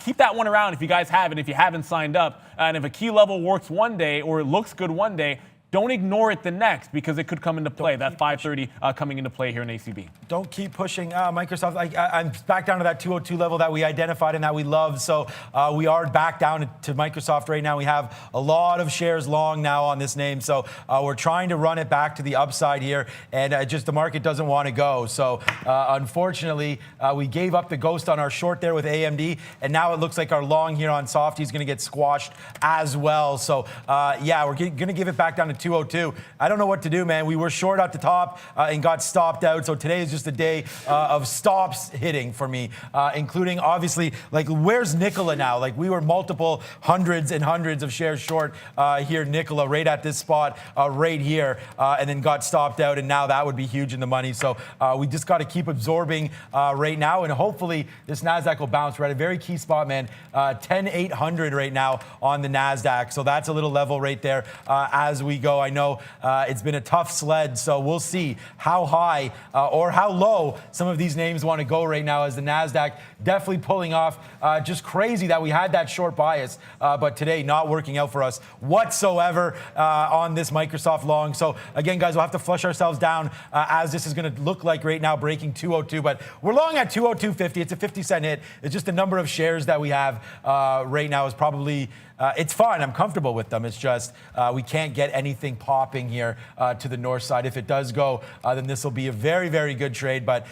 keep that one around if you guys have it, if you haven't signed up. And if a key level works one day or it looks good one day, don't ignore it the next, because it could come into play. That 5:30 coming into play here in ACB. Don't keep pushing Microsoft. I'm back down to that 202 level that we identified and that we love. So we are back down to Microsoft right now. We have a lot of shares long now on this name. So we're trying to run it back to the upside here. And just the market doesn't want to go. So unfortunately, we gave up the ghost on our short there with AMD. And now it looks like our long here on Softy is going to get squashed as well. So yeah, we're going to give it back down to 202. I don't know what to do, man. We were short at the top and got stopped out. So today is just a day of stops hitting for me, including obviously, like, where's Nikola now? Like, we were multiple hundreds and hundreds of shares short here, Nikola, right at this spot right here, and then got stopped out. And now that would be huge in the money. So we just got to keep absorbing right now. And hopefully this NASDAQ will bounce. We're at a very key spot, man. 10,800 right now on the NASDAQ. So that's a little level right there as we go. I know it's been a tough sled, so we'll see how high or how low some of these names want to go right now, as the NASDAQ definitely pulling off. Just crazy that we had that short bias, but today not working out for us whatsoever on this Microsoft long. So again, guys, we'll have to flush ourselves down as this is going to look like right now breaking 202, but we're long at 202.50. It's a 50-cent hit. It's just the number of shares that we have right now is probably it's fine. I'm comfortable with them. It's just we can't get anything popping here to the north side. If it does go, then this will be a very, very good trade. But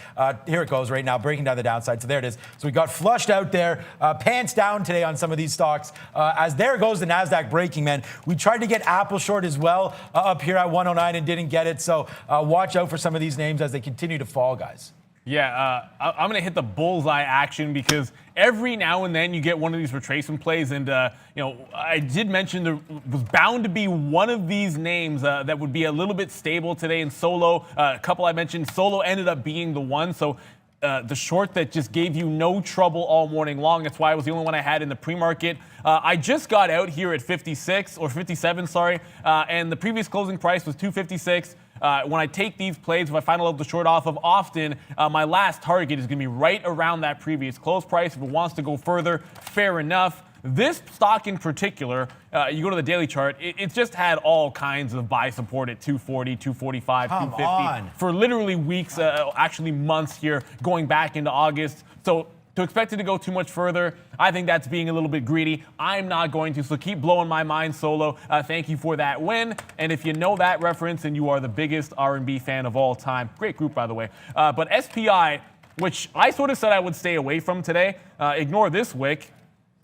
here it goes right now, breaking down the downside. So there it is. So we got flushed out there, pants down today on some of these stocks. As there goes the NASDAQ breaking, man. We tried to get Apple short as well up here at 109 and didn't get it. So watch out for some of these names as they continue to fall, guys. Yeah, I'm going to hit the bullseye action, because every now and then you get one of these retracement plays. And, you know, I did mention there was bound to be one of these names that would be a little bit stable today in Solo. A couple I mentioned, Solo ended up being the one. So the short that just gave you no trouble all morning long. That's why it was the only one I had in the pre-market. I just got out here at 56 or 57, sorry. And the previous closing price was 256. When I take these plays, if I find a level to short off of, often my last target is going to be right around that previous close price. If it wants to go further, fair enough. This stock in particular, you go to the daily chart, it's just had all kinds of buy support at 240, 245, 250 for literally weeks, actually months here, going back into August. So to expect it to go too much further, I think that's being a little bit greedy. I'm not going to, so keep blowing my mind, Solo. Thank you for that win. And if you know that reference and you are the biggest R&B fan of all time, great group, by the way. But SPI, which I sort of said I would stay away from today, ignore this wick.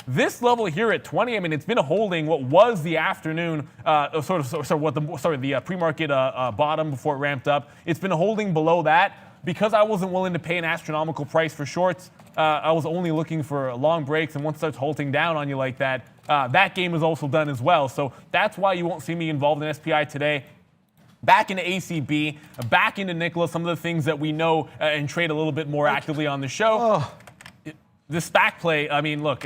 This level here at 20, I mean, it's been holding what was the afternoon, the pre-market bottom before it ramped up. It's been holding below that. Because I wasn't willing to pay an astronomical price for shorts, I was only looking for long breaks, and once it starts halting down on you like that, that game is also done as well. So that's why you won't see me involved in SPI today. Back into ACB, back into Nikola, some of the things that we know and trade a little bit more actively on the show. The SPAC play, I mean, look,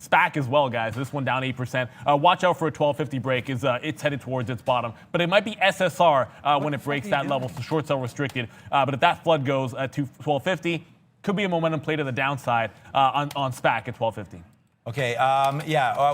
SPAC as well, guys. This one down 8%. Watch out for a 1250 break. It's headed towards its bottom. But it might be SSR when it breaks that level, so short sell restricted. But if that flood goes to 1250, could be a momentum play to the downside on SPAC at 1250. Okay,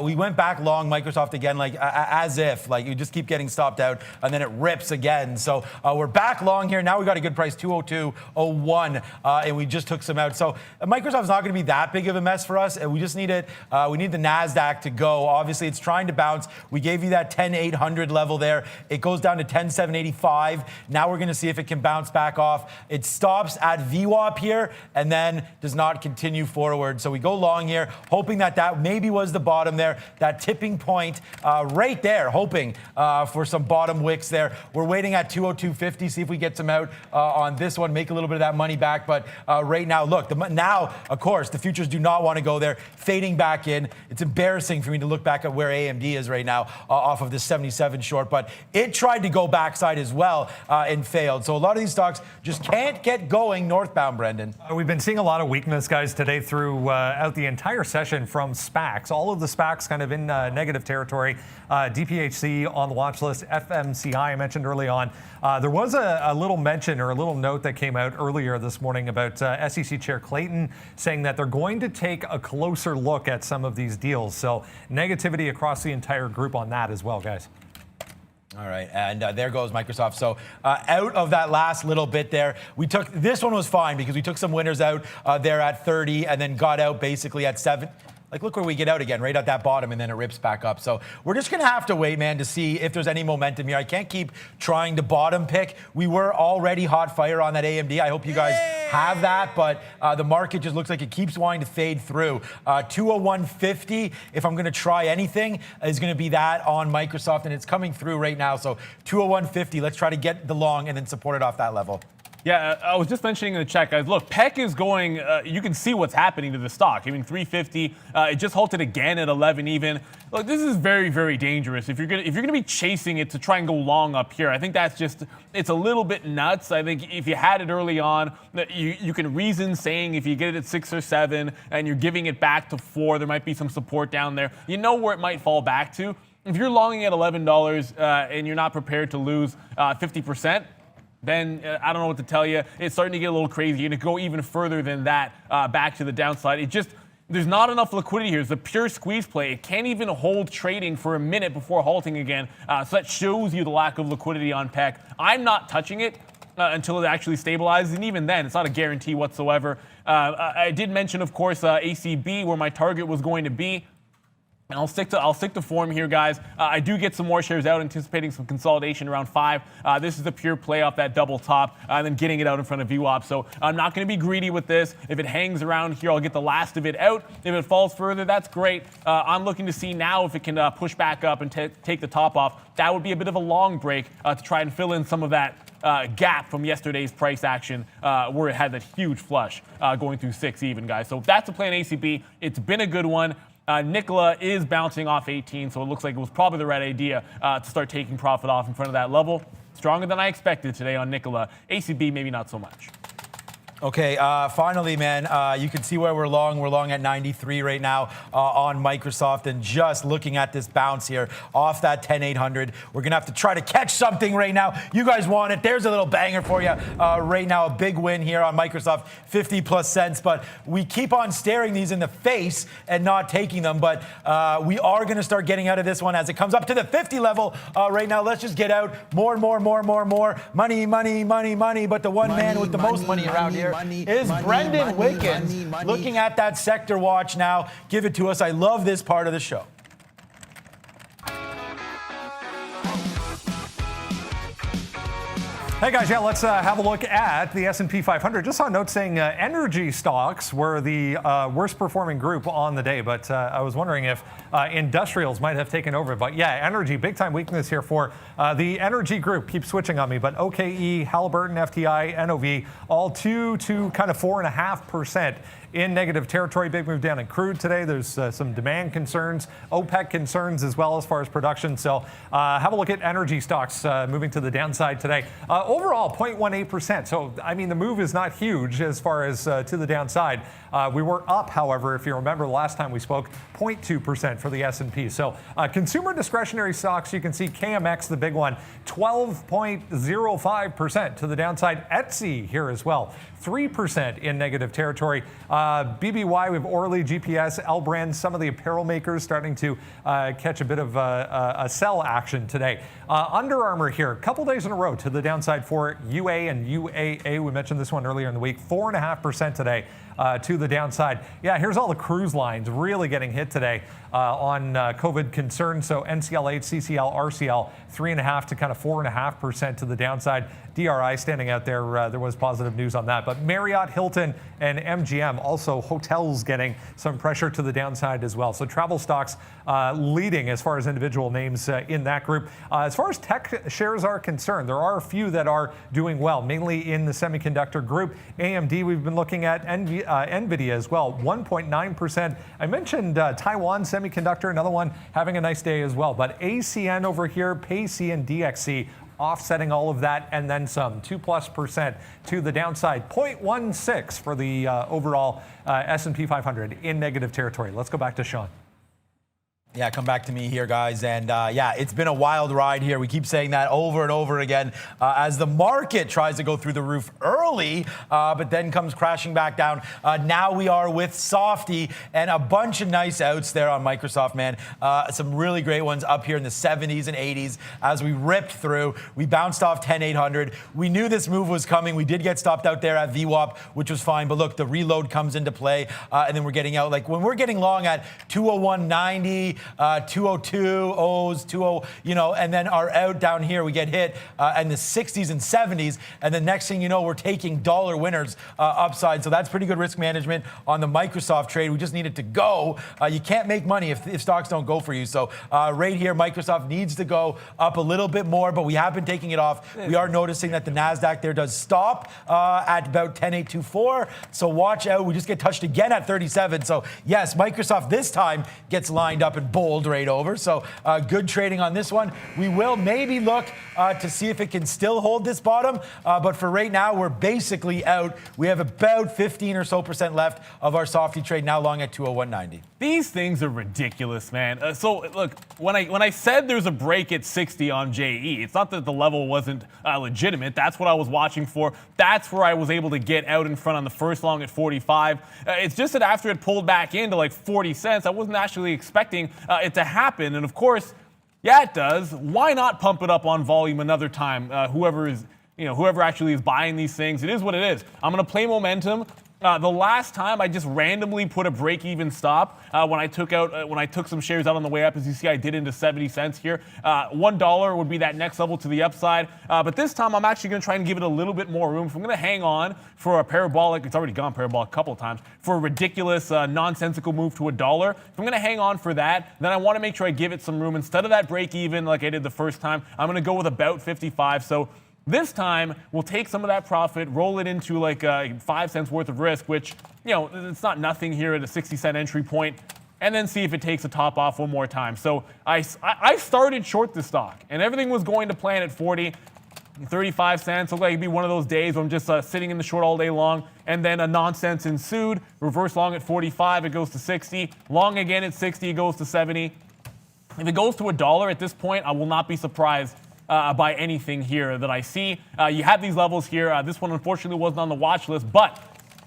we went back long Microsoft again, like as if, like you just keep getting stopped out and then it rips again. So we're back long here. Now we got a good price, 202.01, and we just took some out. So Microsoft's not going to be that big of a mess for us. We just need it. We need the NASDAQ to go. Obviously, it's trying to bounce. We gave you that 10,800 level there. It goes down to 10,785. Now we're going to see if it can bounce back off. It stops at VWAP here and then does not continue forward. So we go long here, hoping that maybe was the bottom there, that tipping point right there, hoping for some bottom wicks there. We're waiting at 202.50, see if we get some out on this one, make a little bit of that money back. But right now, look, now, of course, the futures do not want to go there, fading back in. It's embarrassing for me to look back at where AMD is right now off of this 77 short, but it tried to go backside as well and failed. So a lot of these stocks just can't get going northbound, Brendan. We've been seeing a lot of weakness, guys, today throughout the entire session from SPACs. All of the SPACs kind of in negative territory. DPHC on the watch list. FMCI I mentioned early on. There was a little mention or a little note that came out earlier this morning about SEC Chair Clayton saying that they're going to take a closer look at some of these deals. So negativity across the entire group on that as well, guys. All right, and there goes Microsoft. So out of that last little bit there, this one was fine because we took some winners out there at 30 and then got out basically at 7. Like, look where we get out again, right at that bottom, and then it rips back up. So we're just going to have to wait, man, to see if there's any momentum here. I can't keep trying to bottom pick. We were already hot fire on that AMD. I hope you guys have that, but the market just looks like it keeps wanting to fade through. 201.50, if I'm going to try anything, is going to be that on Microsoft, and it's coming through right now. So 201.50, let's try to get the long and then support it off that level. Yeah, I was just mentioning in the chat, guys. Look, PEC is going. You can see what's happening to the stock. I mean, 350. It just halted again at 11 even. Look, this is very, very dangerous. If you're gonna be chasing it to try and go long up here, I think it's a little bit nuts. I think if you had it early on, you can reason saying if you get it at 6 or 7 and you're giving it back to 4, there might be some support down there. You know where it might fall back to. If you're longing at $11 and you're not prepared to lose 50%. Then I don't know what to tell you. It's starting to get a little crazy, and to go even further than that back to the downside. There's not enough liquidity here. It's a pure squeeze play. It can't even hold trading for a minute before halting again. So that shows you the lack of liquidity on PEC. I'm not touching it until it actually stabilizes, and even then, it's not a guarantee whatsoever. I did mention, of course, ACB, where my target was going to be. And I'll stick to form here, guys. I do get some more shares out, anticipating some consolidation around 5. This is the pure play off that double top, and then getting it out in front of VWAP. So I'm not going to be greedy with this. If it hangs around here, I'll get the last of it out. If it falls further, that's great. I'm looking to see now if it can push back up and take the top off. That would be a bit of a long break to try and fill in some of that gap from yesterday's price action where it had that huge flush going through 6 even, guys. So that's the play on ACB. It's been a good one. Nikola is bouncing off 18, so it looks like it was probably the right idea to start taking profit off in front of that level. Stronger than I expected today on Nikola. ACB, maybe not so much. Okay, finally, man, you can see where we're long. We're long at 93 right now on Microsoft, and just looking at this bounce here off that 10,800, we're going to have to try to catch something right now. You guys want it. There's a little banger for you right now. A big win here on Microsoft, 50 plus cents, but we keep on staring these in the face and not taking them, but we are going to start getting out of this one as it comes up to the 50 level right now. Let's just get out more. Money, but the one man with the most money around here is Brendan Wickens. Looking at that sector watch now. Give it to us. I love this part of the show. Hey guys, yeah, let's have a look at the S&P 500. Just saw a note saying energy stocks were the worst performing group on the day, but I was wondering if industrials might have taken over. But yeah, energy, big time weakness here for the energy group. Keep switching on me, but OKE, Halliburton, FTI, NOV, all 2 to kind of 4.5% in negative territory. Big move down in crude today. There's some demand concerns, OPEC concerns as well as far as production. So have a look at energy stocks moving to the downside today. Overall, 0.18%. So, I mean, the move is not huge as far as to the downside. We were up, however, if you remember the last time we spoke, 0.2% for the S&P. So consumer discretionary stocks, you can see KMX, the big one, 12.05% to the downside. Etsy here as well, 3% in negative territory. BBY, we have Orly, GPS, L Brand, some of the apparel makers starting to catch a bit of a sell action today. Under Armour here, a couple days in a row to the downside for UA and UAA. We mentioned this one earlier in the week, 4.5% today. To the downside. Yeah, here's all the cruise lines really getting hit today on COVID concerns. So NCLH, CCL, RCL, 3.5 to kind of 4.5% to the downside. DRI standing out there. There was positive news on that. But Marriott, Hilton, and MGM, also hotels getting some pressure to the downside as well. So travel stocks leading as far as individual names in that group. As far as tech shares are concerned, there are a few that are doing well, mainly in the semiconductor group. AMD we've been looking at, NVIDIA as well, 1.9%. I mentioned Taiwan Semiconductor, another one having a nice day as well. But ACN over here, PayC and DXC offsetting all of that and then some, 2+% to the downside, 0.16 for the overall S&P 500 in negative territory. Let's go back to Sean. Yeah, come back to me here, guys. And yeah, it's been a wild ride here. We keep saying that over and over again as the market tries to go through the roof early, but then comes crashing back down. Now we are with Softy and a bunch of nice outs there on Microsoft, man. Some really great ones up here in the 70s and 80s as we ripped through. We bounced off 10,800. We knew this move was coming. We did get stopped out there at VWAP, which was fine. But look, the reload comes into play, and then we're getting out. Like when we're getting long at 201.90, 202 O's, 20, you know, and then our out down here, we get hit in the 60s and 70s, and the next thing you know, we're taking dollar winners upside. So that's pretty good risk management on the Microsoft trade. We just need it to go. You can't make money if stocks don't go for you. So right here, Microsoft needs to go up a little bit more, but we have been taking it off. We are noticing that the NASDAQ there does stop at about 10,824. So watch out. We just get touched again at 37. So yes, Microsoft this time gets lined up and bold right over. So good trading on this one. We will maybe look to see if it can still hold this bottom. But for right now, we're basically out. We have about 15 or so % left of our Softy trade, now long at 201.90. These things are ridiculous, man. So look, when I said there's a break at 60 on JE, it's not that the level wasn't legitimate. That's what I was watching for. That's where I was able to get out in front on the first long at 45. It's just that after it pulled back into like 40 cents, I wasn't actually expecting it to happen. And of course, yeah, it does. Why not pump it up on volume another time? Whoever actually is buying these things, it is what it is. I'm going to play momentum. The last time I just randomly put a break-even stop when I took some shares out on the way up. As you see, I did into 70 cents here. $1 would be that next level to the upside. But this time I'm actually going to try and give it a little bit more room. If I'm going to hang on for a parabolic, it's already gone parabolic a couple of times, for a ridiculous nonsensical move to $1. If I'm going to hang on for that, then I want to make sure I give it some room. Instead of that break-even like I did the first time, I'm going to go with about 55. So this time, we'll take some of that profit, roll it into like 5 cents worth of risk, which, it's not nothing here at a 60-cent entry point, and then see if it takes a top off one more time. So I started short this stock, and everything was going to plan at 40, 35 cents. Looked like it'd be one of those days where I'm just sitting in the short all day long, and then a nonsense ensued. Reverse long at 45, it goes to 60. Long again at 60, it goes to 70. If it goes to $1 at this point, I will not be surprised by anything here that I see. You have these levels here. This one unfortunately wasn't on the watch list, but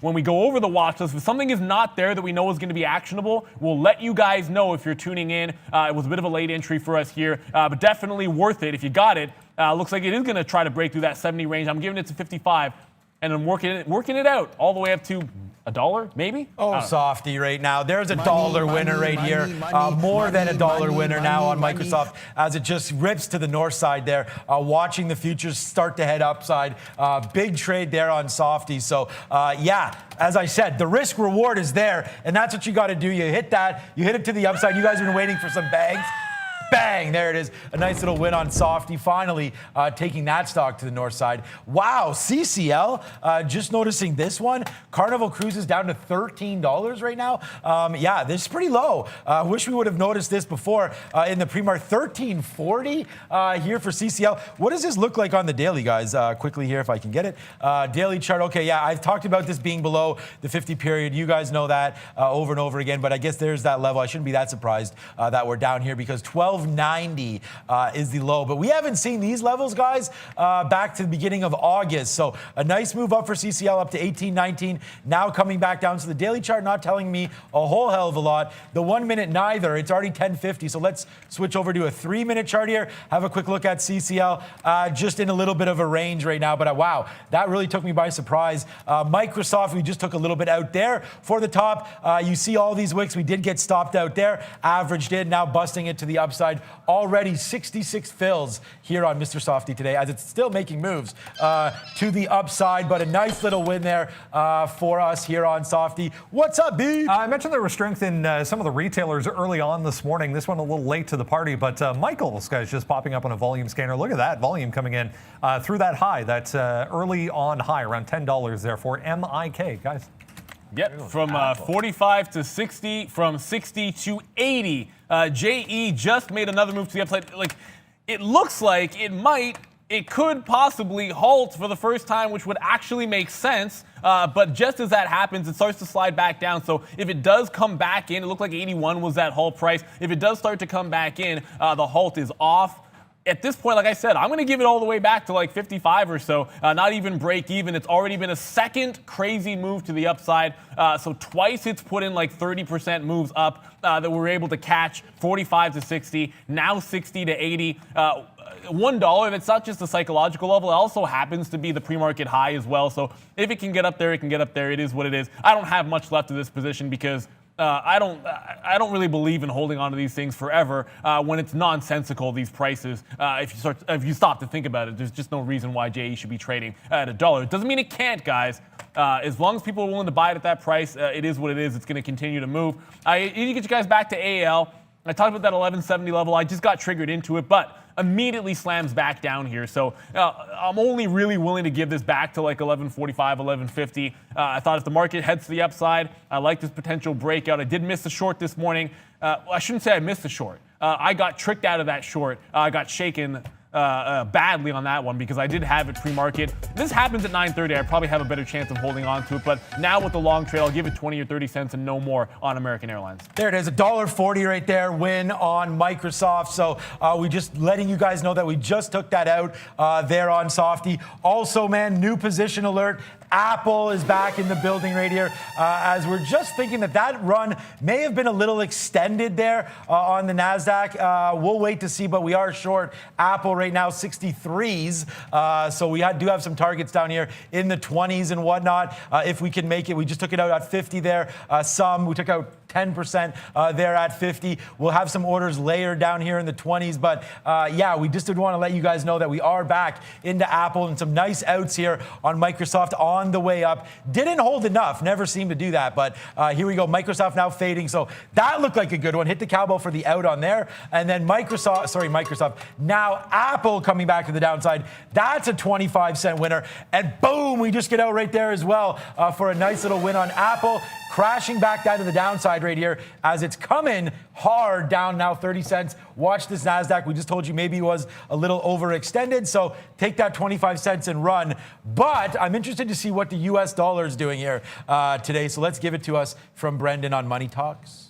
when we go over the watch list, if something is not there that we know is going to be actionable, we'll let you guys know if you're tuning in. It was a bit of a late entry for us here, but definitely worth it if you got it. Looks like it is going to try to break through that 70 range. I'm giving it to 55, and I'm working it out all the way up to $1, maybe? Oh, Softy right now. There's a dollar winner right here. More than a dollar winner now on Microsoft as it just rips to the north side there. Watching the futures start to head upside. Big trade there on Softy. So, yeah, as I said, the risk reward is there, and that's what you got to do. You hit that. You hit it to the upside. You guys have been waiting for some bags. Bang, there it is. A nice little win on Softy, finally taking that stock to the north side. Wow, CCL, just noticing this one. Carnival Cruises down to $13 right now. Yeah, this is pretty low. Wish we would have noticed this before in the pre-market. $13.40 here for CCL. What does this look like on the daily, guys? Quickly here, if I can get it. Daily chart, okay, yeah, I've talked about this being below the 50 period. You guys know that over and over again, but I guess there's that level. I shouldn't be that surprised that we're down here because 1290 is the low. But we haven't seen these levels, guys, back to the beginning of August. So a nice move up for CCL up to 1819. Now coming back down. So the daily chart not telling me a whole hell of a lot. The 1 minute neither. It's already 1050. So let's switch over to a 3 minute chart here. Have a quick look at CCL. Just in a little bit of a range right now. But wow, that really took me by surprise. Microsoft, we just took a little bit out there for the top. You see all these wicks. We did get stopped out there. Average did. Now busting it to the upside. Already 66 fills here on Mr. Softy today as it's still making moves to the upside, but a nice little win there for us here on Softy. What's up, B? I mentioned there was strength in some of the retailers early on this morning. This one a little late to the party, but Michael's guys just popping up on a volume scanner. Look at that volume coming in through that high. That's early on high, around $10 there for MIK, guys. Yep, from 45 to 60, from 60 to 80. JE just made another move to the upside. Like, it looks like it could possibly halt for the first time, which would actually make sense. But just as that happens, it starts to slide back down. So if it does come back in, it looked like 81 was that halt price. If it does start to come back in, the halt is off. At this point, like I said, I'm going to give it all the way back to like 55 or so, not even break even. It's already been a second crazy move to the upside. So twice it's put in like 30% moves up that we were able to catch, 45 to 60, now 60 to 80. $1, it's not just a psychological level. It also happens to be the pre-market high as well. So if it can get up there, it can get up there. It is what it is. I don't have much left of this position because I don't really believe in holding on to these things forever when it's nonsensical, these prices. If you stop to think about it, there's just no reason why JE should be trading at $1. It doesn't mean it can't, guys. As long as people are willing to buy it at that price, it is what it is. It's going to continue to move. I need to get you guys back to AL. I talked about that 1170 level. I just got triggered into it, but immediately slams back down here. So I'm only really willing to give this back to like 1145, 1150. I thought if the market heads to the upside, I like this potential breakout. I did miss the short this morning. I shouldn't say I missed the short. I got tricked out of that short. I got shaken badly on that one because I did have it pre-market. If this happens at 9:30, I probably have a better chance of holding on to it. But now with the long trade, I'll give it 20 or 30 cents and no more on American Airlines. There it is, $1.40 right there, win on Microsoft. So we just letting you guys know that we just took that out there on Softy. Also, man, new position alert. Apple is back in the building right here as we're just thinking that run may have been a little extended there on the NASDAQ. We'll wait to see, but we are short Apple right now, 63s. So we do have some targets down here in the 20s and whatnot. If we can make it, we just took it out at 50 there. We took out 10% there at 50. We'll have some orders layered down here in the 20s. But yeah, we just did want to let you guys know that we are back into Apple and some nice outs here on Microsoft on the way up. Didn't hold enough. Never seemed to do that. But here we go. Microsoft now fading. So that looked like a good one. Hit the cowbell for the out on there. And then Microsoft. Now Apple coming back to the downside. That's a 25-cent winner. And boom, we just get out right there as well for a nice little win on Apple. Crashing back down to the downside right here as it's coming hard down now 30 cents. Watch this NASDAQ. We just told you maybe it was a little overextended. So take that 25 cents and run. But I'm interested to see what the US dollar is doing here today. So let's give it to us from Brendan on Money Talks.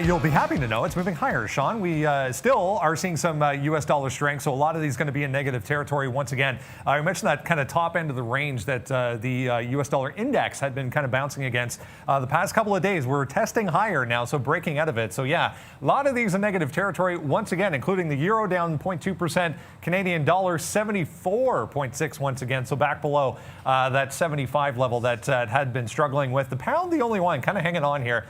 You'll be happy to know it's moving higher, Sean. We still are seeing some U.S. dollar strength, so a lot of these going to be in negative territory once again. I mentioned that kind of top end of the range that the U.S. dollar index had been kind of bouncing against the past couple of days. We're testing higher now, so breaking out of it. So yeah, a lot of these in negative territory once again, including the euro down 0.2%, Canadian dollar 74.6 once again, so back below that 75 level that had been struggling with. The pound, the only one kind of hanging on here.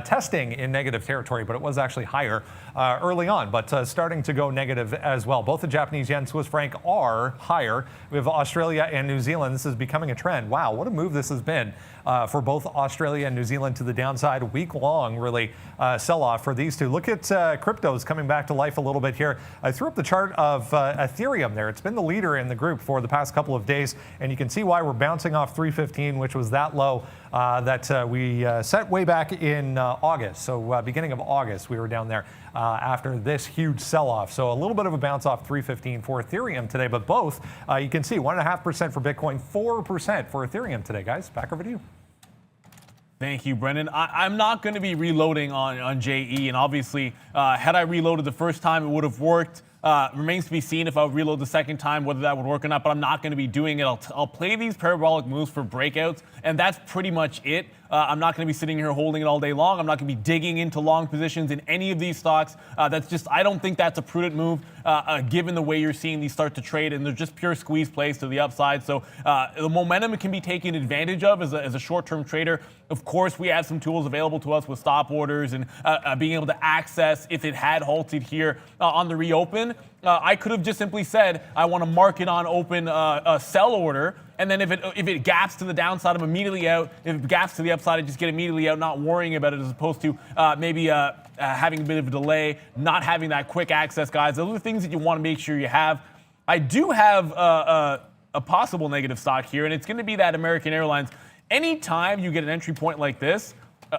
testing in negative territory, but it was actually higher early on, but starting to go negative as well. Both the Japanese yen, Swiss franc are higher. We have Australia and New Zealand. This is becoming a trend. Wow, what a move this has been for both Australia and New Zealand to the downside. Week-long, really, sell-off for these two. Look at cryptos coming back to life a little bit here. I threw up the chart of Ethereum there. It's been the leader in the group for the past couple of days, and you can see why we're bouncing off 315, which was that low that we set way back in August. So beginning of August, we were down there after this huge sell-off. So a little bit of a bounce off 315 for Ethereum today, but both, you can see 1.5% for Bitcoin, 4% for Ethereum today, guys. Back over to you. Thank you, Brendan. I'm not going to be reloading on JE, and obviously, had I reloaded the first time, it would have worked. Remains to be seen if I would reload the second time, whether that would work or not, but I'm not going to be doing it. I'll play these parabolic moves for breakouts, and that's pretty much it. I'm not going to be sitting here holding it all day long. I'm not going to be digging into long positions in any of these stocks. I don't think that's a prudent move, given the way you're seeing these start to trade, and they're just pure squeeze plays to the upside. So the momentum can be taken advantage of as a short-term trader. Of course, we have some tools available to us with stop orders and being able to access if it had halted here on the reopen. I could have just simply said, I want to mark it on open a sell order, and then if it gaps to the downside, I'm immediately out. If it gaps to the upside, I just get immediately out, not worrying about it, as opposed to maybe having a bit of a delay, not having that quick access, guys. Those are the things that you want to make sure you have. I do have a possible negative stock here, and it's going to be that American Airlines. Anytime you get an entry point like this,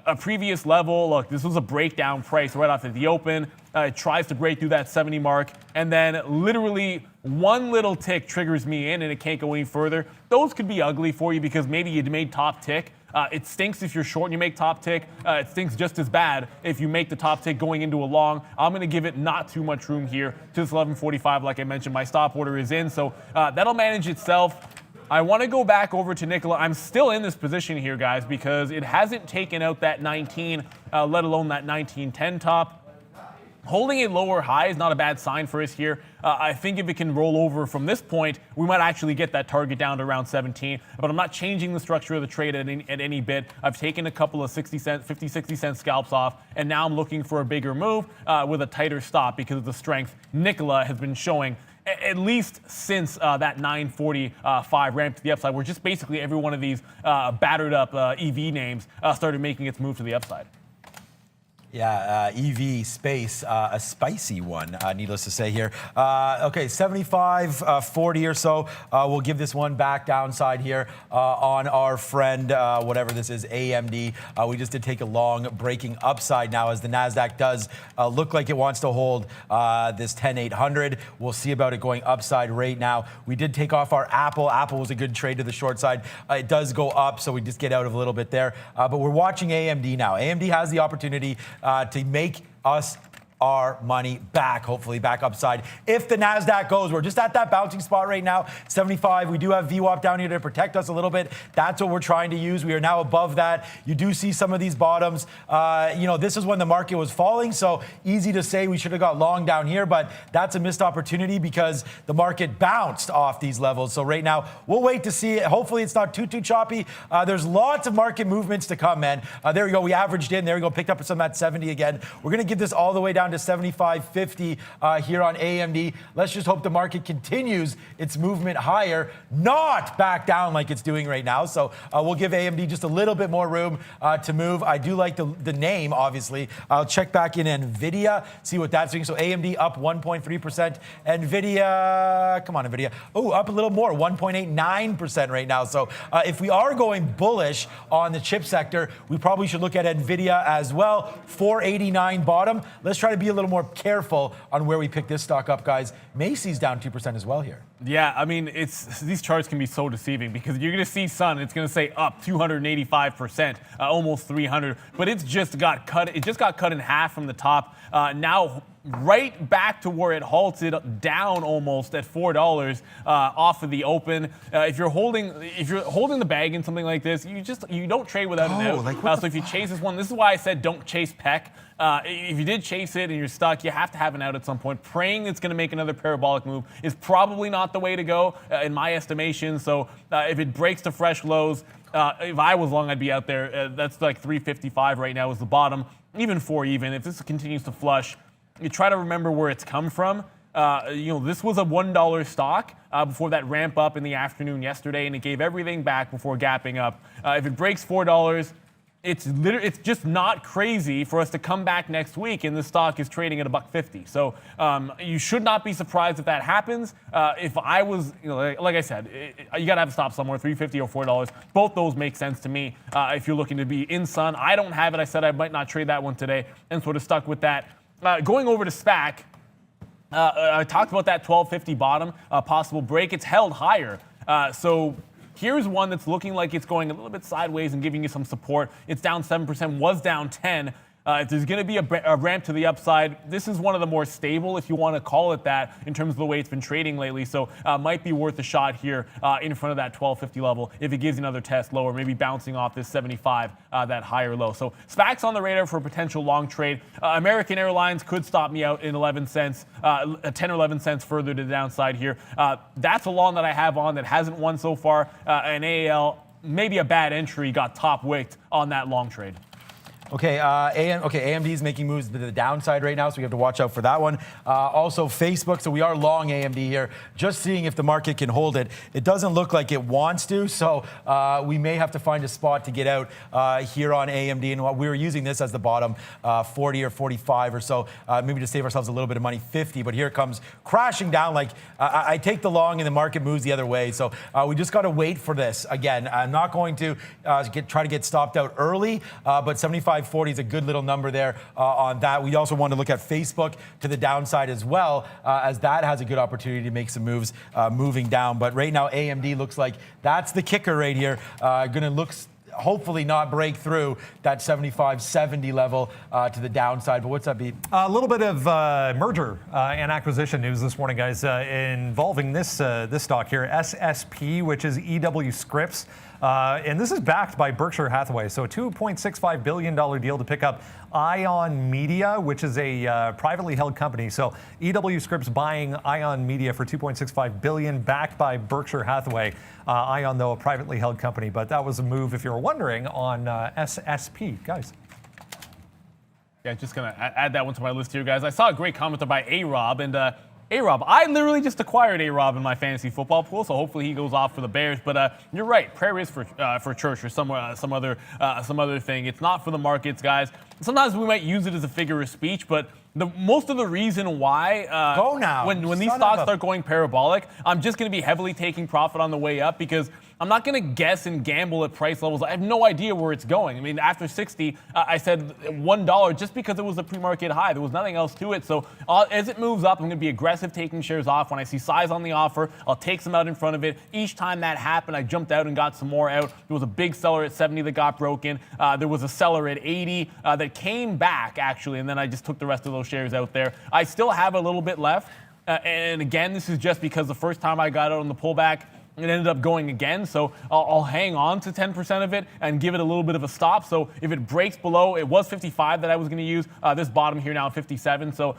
a previous level, look, this was a breakdown price right off at the open. It tries to break through that 70 mark, and then literally one little tick triggers me in, and it can't go any further. Those could be ugly for you because maybe you made top tick. It stinks if you're short and you make top tick. It stinks just as bad if you make the top tick going into a long. I'm going to give it not too much room here to this 1145. Like I mentioned, my stop order is in, so that'll manage itself. I want to go back over to Nikola. I'm still in this position here, guys, because it hasn't taken out that 19, let alone that 1910 top. Holding a lower high is not a bad sign for us here. I think if it can roll over from this point, we might actually get that target down to around 17. But I'm not changing the structure of the trade at any bit. I've taken a couple of 50, 60 cent scalps off, and now I'm looking for a bigger move with a tighter stop because of the strength Nikola has been showing, at least since that 945 ramp to the upside, where just basically every one of these battered up EV names started making its move to the upside. Yeah, EV space, a spicy one, needless to say here. Okay, 75.40 or so. We'll give this one back downside here on our friend, whatever this is, AMD. We just did take a long breaking upside now as the NASDAQ does look like it wants to hold this 10,800. We'll see about it going upside right now. We did take off our Apple. Apple was a good trade to the short side. It does go up, so we just get out of a little bit there. But we're watching AMD now. AMD has the opportunity to make us our money back, hopefully back upside. If the NASDAQ goes, we're just at that bouncing spot right now, 75. We do have VWAP down here to protect us a little bit. That's what we're trying to use. We are now above that. You do see some of these bottoms. This is when the market was falling, so easy to say we should have got long down here, but that's a missed opportunity because the market bounced off these levels. So right now, we'll wait to see it. Hopefully it's not too choppy. There's lots of market movements to come, man. There we go. We averaged in. There we go. Picked up some at 70 again. We're going to give this all the way down to 75.50 here on AMD. Let's just hope the market continues its movement higher, not back down like it's doing right now. So we'll give AMD just a little bit more room to move. I do like the name, obviously. I'll check back in NVIDIA, see what that's doing. So AMD up 1.3%. NVIDIA, come on, NVIDIA. Oh, up a little more, 1.89% right now. So if we are going bullish on the chip sector, we probably should look at NVIDIA as well. 489 bottom. Let's try to be a little more careful on where we pick this stock up, guys. Macy's down 2% as well here. Yeah, I mean, these charts can be so deceiving because you're going to see Sun, it's going to say up 285%, almost 300, but it's just got cut. It just got cut in half from the top. Now right back to where it halted, down almost at $4 off of the open. If you're holding the bag in something like this, you don't trade without an out. So if you chase this one, this is why I said don't chase PEC. If you did chase it and you're stuck, you have to have an out at some point. Praying it's going to make another parabolic move is probably not the way to go in my estimation. So if it breaks to fresh lows, If I was long, I'd be out there. That's like 355 right now is the bottom, even 4 even. If this continues to flush, you try to remember where it's come from. This was a $1 stock before that ramp up in the afternoon yesterday, and it gave everything back before gapping up. If it breaks $4, it's just not crazy for us to come back next week, and the stock is trading at $1.50. So you should not be surprised if that happens. If I was, like I said, you got to have a stop somewhere, $3.50 or $4. Both those make sense to me if you're looking to be in sun. I don't have it. I said I might not trade that one today, and sort of stuck with that. Going over to SPAC. I talked about that 1250 bottom, possible break. It's held higher. So here's one that's looking like it's going a little bit sideways and giving you some support. It's down 7%, was down 10. If there's going to be a ramp to the upside, this is one of the more stable, if you want to call it that, in terms of the way it's been trading lately. So might be worth a shot here in front of that 1250 level if it gives you another test lower, maybe bouncing off this 75, that higher low. So SPAC's on the radar for a potential long trade. American Airlines could stop me out in 11 cents, 10 or 11 cents further to the downside here. That's a long that I have on that hasn't won so far. And AAL, maybe a bad entry, got top wicked on that long trade. Okay, AMD is making moves to the downside right now, so we have to watch out for that one. Also, Facebook, so we are long AMD here, just seeing if the market can hold it. It doesn't look like it wants to, so we may have to find a spot to get out here on AMD. And we were using this as the bottom, 40 or 45 or so, maybe to save ourselves a little bit of money, 50. But here it comes crashing down. Like I take the long and the market moves the other way. So we just got to wait for this. Again, I'm not going to try to get stopped out early, but 75.40 is a good little number there on that. We also want to look at Facebook to the downside as well, as that has a good opportunity to make some moves moving down. But right now, AMD looks like that's the kicker right here. Going to look hopefully not break through that 75-70 level to the downside. But what's that, Beat? A little bit of merger and acquisition news this morning, guys, involving this stock here, SSP, which is EW Scripps. And this is backed by Berkshire Hathaway. So a $2.65 billion deal to pick up Ion Media, which is a privately held company. So EW Scripps buying Ion Media for $2.65 billion, backed by Berkshire Hathaway. Ion, though, a privately held company. But that was a move, if you're wondering, on SSP. Guys. Yeah, just going to add that one to my list here, guys. I saw a great commenter by A-Rob, and A-Rob, I literally just acquired A-Rob in my fantasy football pool, so hopefully he goes off for the Bears. But you're right, prayer is for church or some other thing. It's not for the markets, guys. Sometimes we might use it as a figure of speech, but most of the reason why go now. when these stocks start going parabolic, I'm just going to be heavily taking profit on the way up, because I'm not going to guess and gamble at price levels. I have no idea where it's going. I mean, after 60, I said $1 just because it was a pre-market high. There was nothing else to it. So as it moves up, I'm going to be aggressive taking shares off. When I see size on the offer, I'll take some out in front of it. Each time that happened, I jumped out and got some more out. There was a big seller at 70 that got broken. There was a seller at 80 that came back, actually, and then I just took the rest of those shares out there. I still have a little bit left. And again, this is just because the first time I got out on the pullback, it ended up going again, so I'll hang on to 10% of it and give it a little bit of a stop. So if it breaks below, it was 55 that I was going to use. This bottom here now, 57. So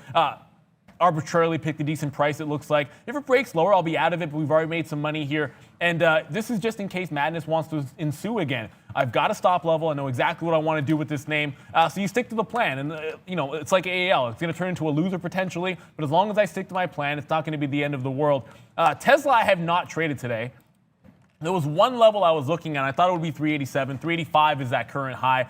arbitrarily picked a decent price, it looks like. If it breaks lower, I'll be out of it, but we've already made some money here. And this is just in case madness wants to ensue again. I've got a stop level. I know exactly what I want to do with this name. So you stick to the plan. And, it's like AAL. It's going to turn into a loser potentially. But as long as I stick to my plan, it's not going to be the end of the world. Tesla, I have not traded today. There was one level I was looking at. I thought it would be 387. 385 is that current high.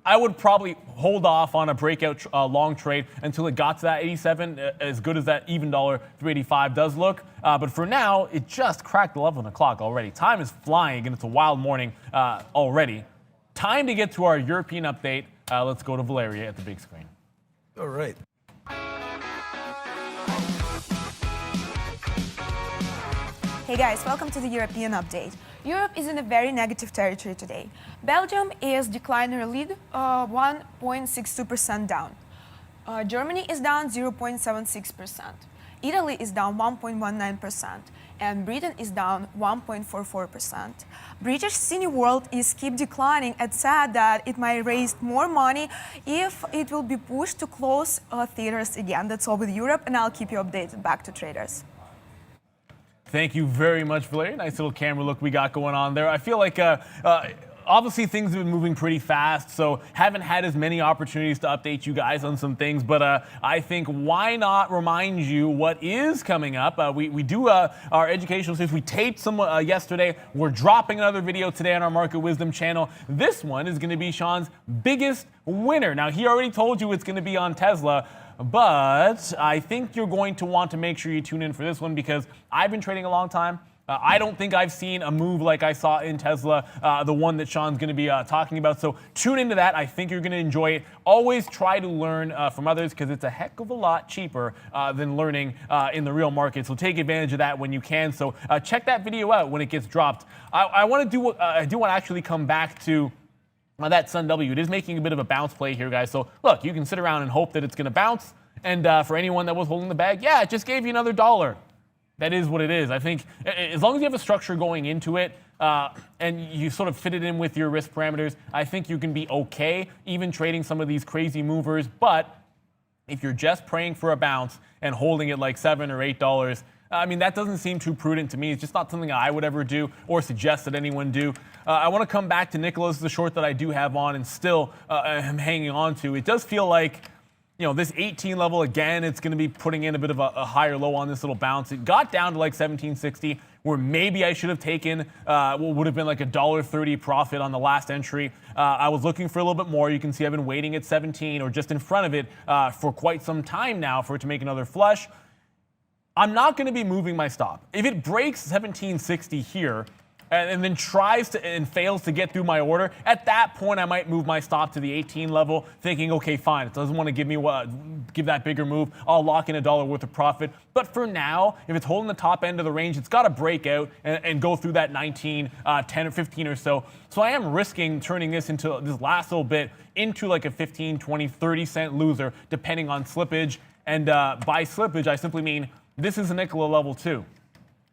I would probably hold off on a breakout long trade until it got to that 87, as good as that even dollar 385 does look. But for now, it just cracked 11 o'clock already. Time is flying, and it's a wild morning already. Time to get to our European update. Let's go to Valeria at the big screen. All right. Hey guys, welcome to the European update. Europe is in a very negative territory today. Belgium is declining a lead, 1.62% down. Germany is down 0.76%. Italy is down 1.19%. And Britain is down 1.44%. British Cineworld is keep declining and said that it might raise more money if it will be pushed to close theaters again. That's all with Europe, and I'll keep you updated. Back to traders. Thank you very much, Valeria. Nice little camera look we got going on there. I feel like obviously things have been moving pretty fast, so haven't had as many opportunities to update you guys on some things, but I think why not remind you what is coming up. We do our educational series. We taped some yesterday. We're dropping another video today on our Market Wisdom channel. This one is going to be Sean's biggest winner. Now, he already told you it's going to be on Tesla, but I think you're going to want to make sure you tune in for this one because I've been trading a long time. I don't think I've seen a move like I saw in Tesla, the one that Sean's going to be talking about. So tune into that. I think you're going to enjoy it. Always try to learn from others because it's a heck of a lot cheaper than learning in the real market. So take advantage of that when you can. So check that video out when it gets dropped. I want to I do want to actually come back to that Sun W. It is making a bit of a bounce play here, guys. So look, you can sit around and hope that it's going to bounce. And for anyone that was holding the bag, yeah, it just gave you another $1. That is what it is. I think as long as you have a structure going into it and you sort of fit it in with your risk parameters, I think you can be okay even trading some of these crazy movers. But if you're just praying for a bounce and holding it like $7 or $8, I mean, that doesn't seem too prudent to me. It's just not something I would ever do or suggest that anyone do. I want to come back to Nicholas, the short that I do have on and still am hanging on to. It does feel like, you know, this 18 level, again, it's going to be putting in a bit of a higher low on this little bounce. It got down to like 1760, where maybe I should have taken what would have been like a $1.30 profit on the last entry. I was looking for a little bit more. You can see I've been waiting at 17 or just in front of it for quite some time now for it to make another flush. I'm not going to be moving my stop. If it breaks 1760 here, and then tries to and fails to get through my order, at that point I might move my stop to the 18 level, thinking, okay, fine, it doesn't want to give that bigger move. I'll lock in $1 worth of profit. But for now, if it's holding the top end of the range, it's got to break out and go through that 19, 10 or 15 or so. So I am risking turning this into this last little bit into like a 15, 20, 30 cent loser, depending on slippage. And by slippage, I simply mean this is a Nikola level 2.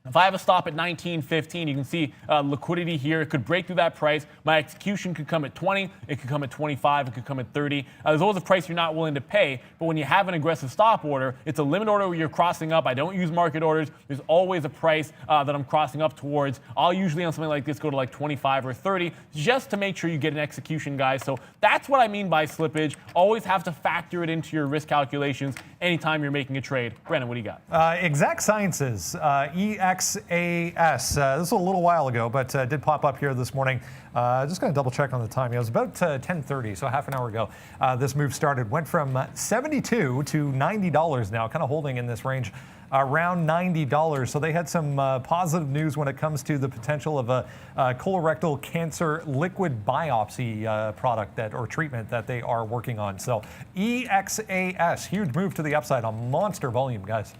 If I have a stop at 19.15, you can see liquidity here. It could break through that price. My execution could come at 20. It could come at 25. It could come at 30. There's always a price you're not willing to pay. But when you have an aggressive stop order, it's a limit order where you're crossing up. I don't use market orders. There's always a price that I'm crossing up towards. I'll usually on something like this go to like 25 or 30 just to make sure you get an execution, guys. So that's what I mean by slippage. Always have to factor it into your risk calculations anytime you're making a trade. Brennan, what do you got? Exact Sciences, EXAS. This was a little while ago, but did pop up here this morning. Just going to double check on the time. It was about 10:30, so half an hour ago. This move started. Went from $72 to $90 now, kind of holding in this range around $90. So they had some positive news when it comes to the potential of a colorectal cancer liquid biopsy product or treatment that they are working on. So EXAS, huge move to the upside on monster volume, guys.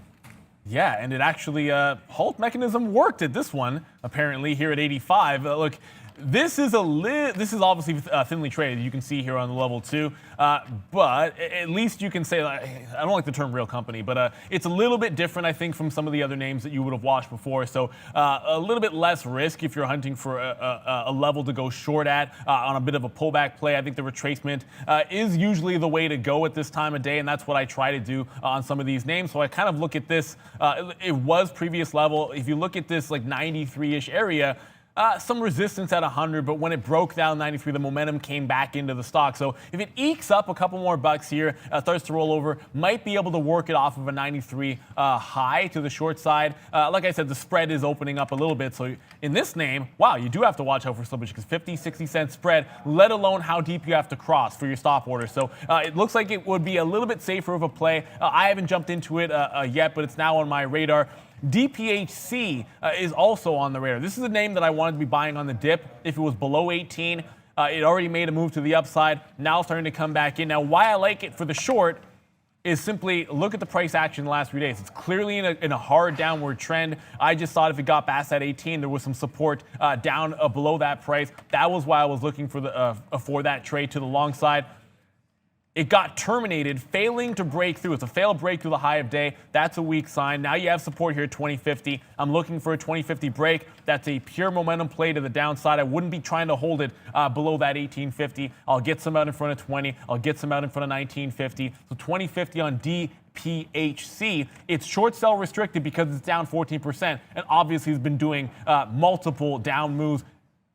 Yeah, and it actually, halt mechanism worked at this one, apparently, here at 85. Look, this is obviously thinly traded. You can see here on the level 2, but at least you can say, I don't like the term real company, but it's a little bit different, I think, from some of the other names that you would have watched before. So a little bit less risk if you're hunting for a level to go short at on a bit of a pullback play. I think the retracement is usually the way to go at this time of day, and that's what I try to do on some of these names. So I kind of look at this, it was previous level. If you look at this like 93-ish area, some resistance at 100, but when it broke down 93, the momentum came back into the stock. So if it ekes up a couple more bucks here, starts to roll over, might be able to work it off of a 93 high to the short side. Like I said, the spread is opening up a little bit. So in this name, wow, you do have to watch out for slippage because 50, 60 cent spread, let alone how deep you have to cross for your stop order. So it looks like it would be a little bit safer of a play. I haven't jumped into it yet, but it's now on my radar. DPHC is also on the radar. This is a name that I wanted to be buying on the dip if it was below 18. It already made a move to the upside, now starting to come back in. Now, why I like it for the short is simply look at the price action in the last 3 days. It's clearly in a hard downward trend. I just thought if it got past that 18, there was some support down below that price. That was why I was looking for that trade to the long side. It got terminated, failing to break through. It's a failed break through the high of day. That's a weak sign. Now you have support here at 2050. I'm looking for a 2050 break. That's a pure momentum play to the downside. I wouldn't be trying to hold it below that 1850. I'll get some out in front of 20. I'll get some out in front of 1950. So 2050 on DPHC. It's short sell restricted because it's down 14%. And obviously has been doing multiple down moves.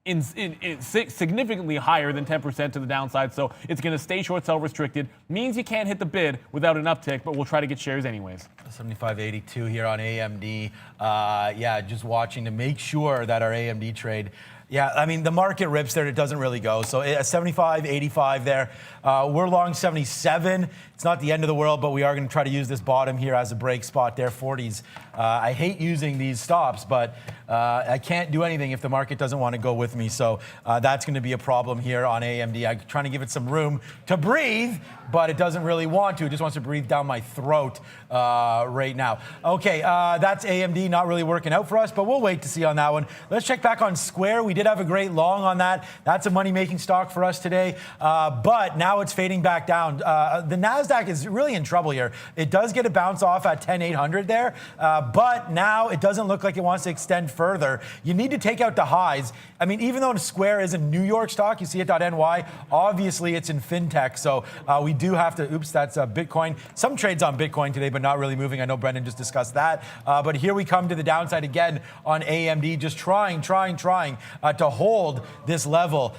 Significantly higher than 10% to the downside, so it's going to stay short sell restricted. Means you can't hit the bid without an uptick, but we'll try to get shares anyways. 75.82 here on AMD. Yeah, just watching to make sure that our AMD trade. Yeah, I mean, the market rips there. It doesn't really go. So 75.85 there. We're long 77. It's not the end of the world, but we are going to try to use this bottom here as a break spot there, 40s. I hate using these stops, but I can't do anything if the market doesn't want to go with me. So that's going to be a problem here on AMD. I'm trying to give it some room to breathe, but it doesn't really want to. It just wants to breathe down my throat right now. Okay, that's AMD not really working out for us, but we'll wait to see on that one. Let's check back on Square. We did have a great long on that. That's a money-making stock for us today, but now it's fading back down. The NASDAQ is really in trouble here. It does get a bounce off at 10,800 there, but now it doesn't look like it wants to extend further. You need to take out the highs. I mean, even though Square is a New York stock, you see it .NY, obviously it's in fintech, so we do have to, oops, that's Bitcoin. Some trades on Bitcoin today, but not really moving. I know Brendan just discussed that. But here we come to the downside again on AMD, just trying to hold this level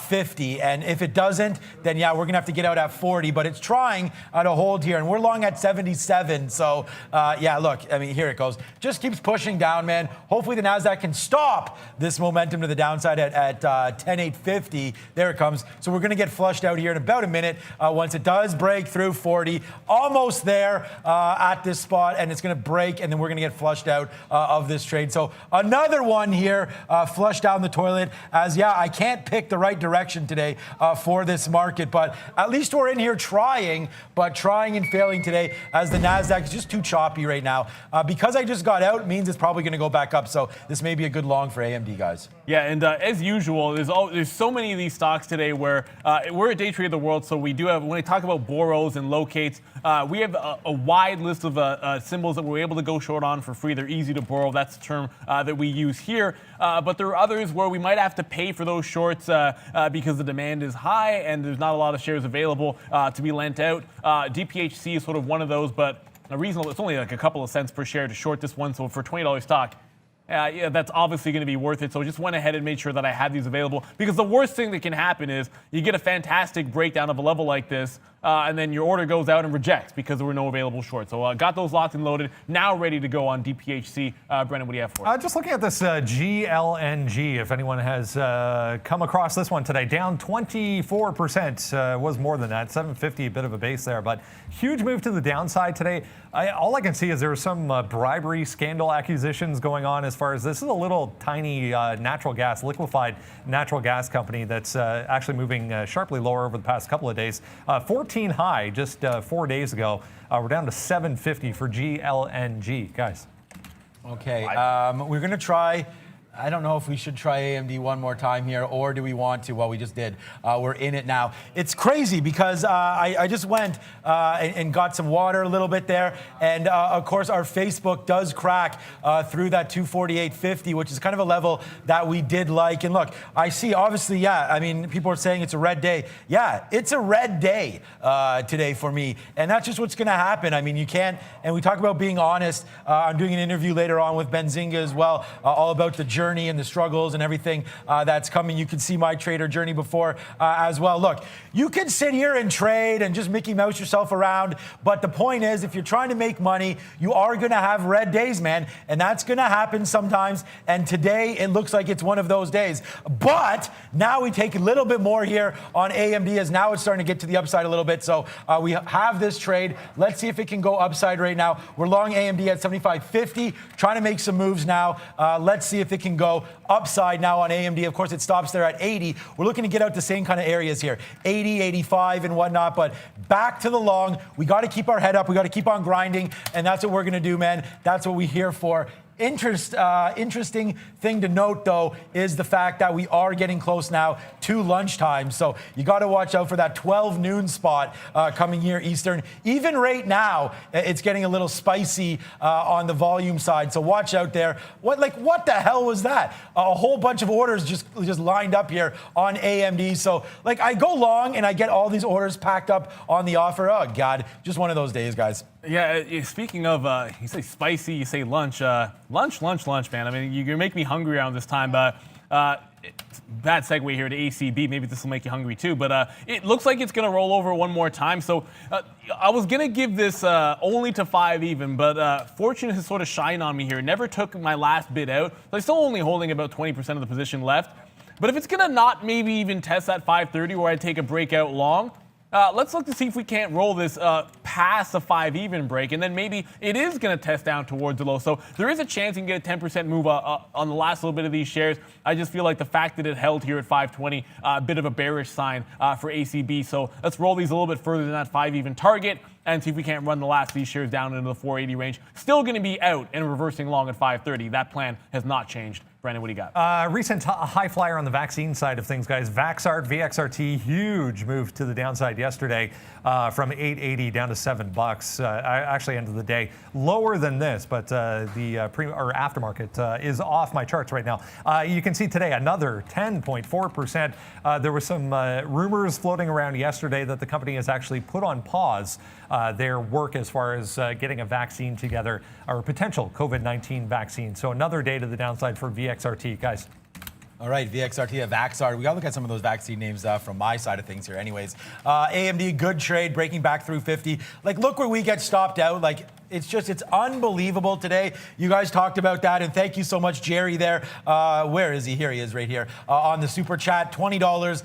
50. And if it doesn't, then yeah, we're going to have to get out at 40, but it's trying to hold here. And we're long at 77. So yeah, look, I mean, here it goes. Just keeps pushing down, man. Hopefully the NASDAQ can stop this momentum to the downside at 10,850. There it comes. So we're going to get flushed out here in about a minute once it does break through 40. Almost there at this spot, and it's going to break, and then we're going to get flushed out of this trade. So another one here, flushed down the toilet, as yeah, I can't pick the right direction today for this market, but at least we're in here trying and failing today, as the NASDAQ is just too choppy right now. Because I just got out means it's probably going to go back up, so this may be a good long for AMD, guys. Yeah, and as usual, there's so many of these stocks today where we're a day trade of the world, so we do have, when I talk about borrows and locates, we have a wide list of symbols that we're able to go short on for free. They're easy to borrow. That's the term that we use here. But there are others where we might have to pay for those shorts because the demand is high and there's not a lot of shares available to be lent out. DPHC is sort of one of those, but a reasonable, it's only like a couple of cents per share to short this one. So for $20 stock, yeah, that's obviously going to be worth it. So I just went ahead and made sure that I had these available, because the worst thing that can happen is you get a fantastic breakdown of a level like this, and then your order goes out and rejects because there were no available shorts. So got those locked and loaded, now ready to go on DPHC. Brendan, what do you have for us? Just looking at this GLNG, if anyone has come across this one today, down 24%, was more than that, 750, a bit of a base there, but huge move to the downside today. All I can see is there are some bribery scandal accusations going on. As far as this is a little tiny natural gas, liquefied natural gas company that's actually moving sharply lower over the past couple of days. 14 high just 4 days ago. We're down to 750 for GLNG, guys. Okay, we're going to try. I don't know if we should try AMD one more time here, or do we want to? Well, we just did. We're in it now. It's crazy because I just went and got some water a little bit there. And of course, our Facebook does crack through that 248.50, which is kind of a level that we did like. And look, I see, obviously, yeah, I mean, people are saying it's a red day. Yeah, it's a red day today for me. And that's just what's going to happen. I mean, you can't, and we talk about being honest. I'm doing an interview later on with Benzinga as well, all about the journey and the struggles and everything that's coming. You can see my trader journey before as well. Look, you can sit here and trade and just Mickey Mouse yourself around, but the point is, if you're trying to make money, you are going to have red days, man, and that's going to happen sometimes, and today it looks like it's one of those days. But now we take a little bit more here on AMD, as now it's starting to get to the upside a little bit, so we have this trade. Let's see if it can go upside right now. We're long AMD at 75.50, trying to make some moves now. Let's see if it can go upside now on AMD. Of course, it stops there at 80. We're looking to get out the same kind of areas here, 80, 85 and whatnot, but back to the long. We got to keep our head up. We got to keep on grinding, and that's what we're going to do, man. That's what we're here for. Interesting thing to note, though, is the fact that we are getting close now to lunchtime. So you got to watch out for that 12 noon spot coming here Eastern. Even right now, it's getting a little spicy on the volume side. So watch out there. What the hell was that? A whole bunch of orders just lined up here on AMD. So I go long and I get all these orders packed up on the offer. Oh God, just one of those days, guys. Yeah, speaking of, you say spicy, you say lunch. Lunch, man. I mean, you make me hungry around this time. Bad segue here to ACB. Maybe this will make you hungry too. But it looks like it's going to roll over one more time. So I was going to give this only to 5 even, but fortune has sort of shined on me here. Never took my last bid out. So I'm still only holding about 20% of the position left. But if it's going to not maybe even test that 530 where I take a breakout long, let's look to see if we can't roll this past a 5 even break, and then maybe it is going to test down towards the low. So there is a chance you can get a 10% move on the last little bit of these shares. I just feel like the fact that it held here at 520, a bit of a bearish sign for ACB. So let's roll these a little bit further than that 5 even target and see if we can't run the last of these shares down into the 480 range. Still going to be out and reversing long at 530. That plan has not changed. Brandon, what do you got? Recent high flyer on the vaccine side of things, guys. Vaxart, VXRT, huge move to the downside yesterday from $8.80 down to $7. Actually, end of the day, lower than this, but the aftermarket is off my charts right now. You can see today another 10.4%. There were some rumors floating around yesterday that the company has actually put on pause their work as far as getting a vaccine together, or potential COVID-19 vaccine. So another day to the downside for VXRT, guys. All right, VXRT, Vaxart. We got to look at some of those vaccine names from my side of things here anyways. AMD, good trade, breaking back through 50. Look where we get stopped out. It's unbelievable today. You guys talked about that, and thank you so much, Jerry, there. Where is he? Here he is right here on the super chat, $20.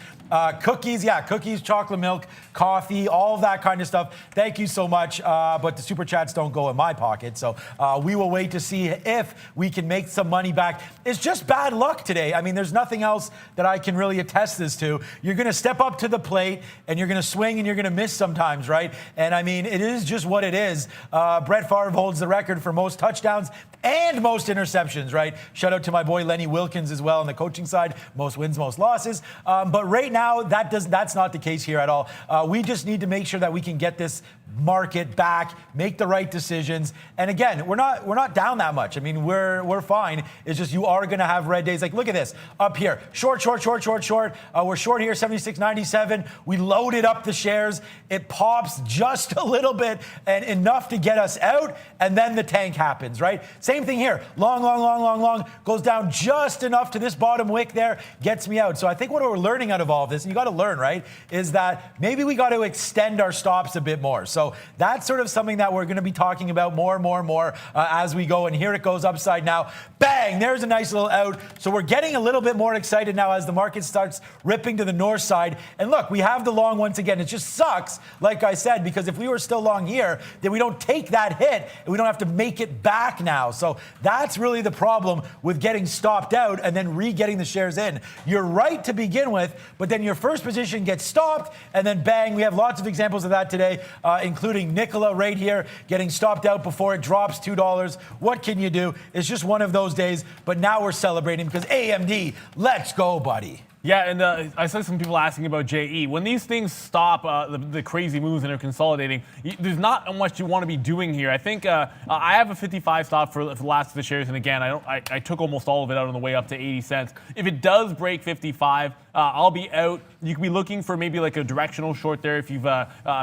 Cookies, chocolate milk, coffee, all of that kind of stuff. Thank you so much, but the super chats don't go in my pocket, so we will wait to see if we can make some money back. It's just bad luck today. I mean, there's nothing else that I can really attest this to. You're going to step up to the plate, and you're going to swing, and you're going to miss sometimes, right? And I mean, it is just what it is. Brett Favre holds the record for most touchdowns and most interceptions, right? Shout out to my boy Lenny Wilkins as well on the coaching side. Most wins, most losses. But right now, that's not the case here at all. We just need to make sure that we can get this market back, make the right decisions. And again, we're not down that much. I mean, we're fine. It's just you are going to have red days. Look at this up here. Short. We're short here, 76.97. We loaded up the shares. It pops just a little bit and enough to get us out, and then the tank happens, right? Same thing here. Long, goes down just enough to this bottom wick there, gets me out. So I think what we're learning out of all of this, and you got to learn, right, is that maybe we got to extend our stops a bit more. So that's sort of something that we're going to be talking about more as we go. And here it goes upside now. Bang! There's a nice little out. So we're getting a little bit more excited now as the market starts ripping to the north side. And look, we have the long once again. It just sucks, like I said, because if we were still long here, then we don't take that hit and we don't have to make it back now. So that's really the problem with getting stopped out and then re-getting the shares in. You're right to begin with, but then your first position gets stopped and then bang. We have lots of examples of that today, including Nikola right here getting stopped out before it drops $2. What can you do? It's just one of those days, but now we're celebrating because AMD, let's go, buddy. Yeah, and I saw some people asking about JE. When these things stop, the crazy moves and are consolidating, there's not much you want to be doing here. I think I have a 55 stop for the last of the shares, and again, I took almost all of it out on the way up to 80 cents. If it does break 55, I'll be out. You could be looking for maybe like a directional short there if you've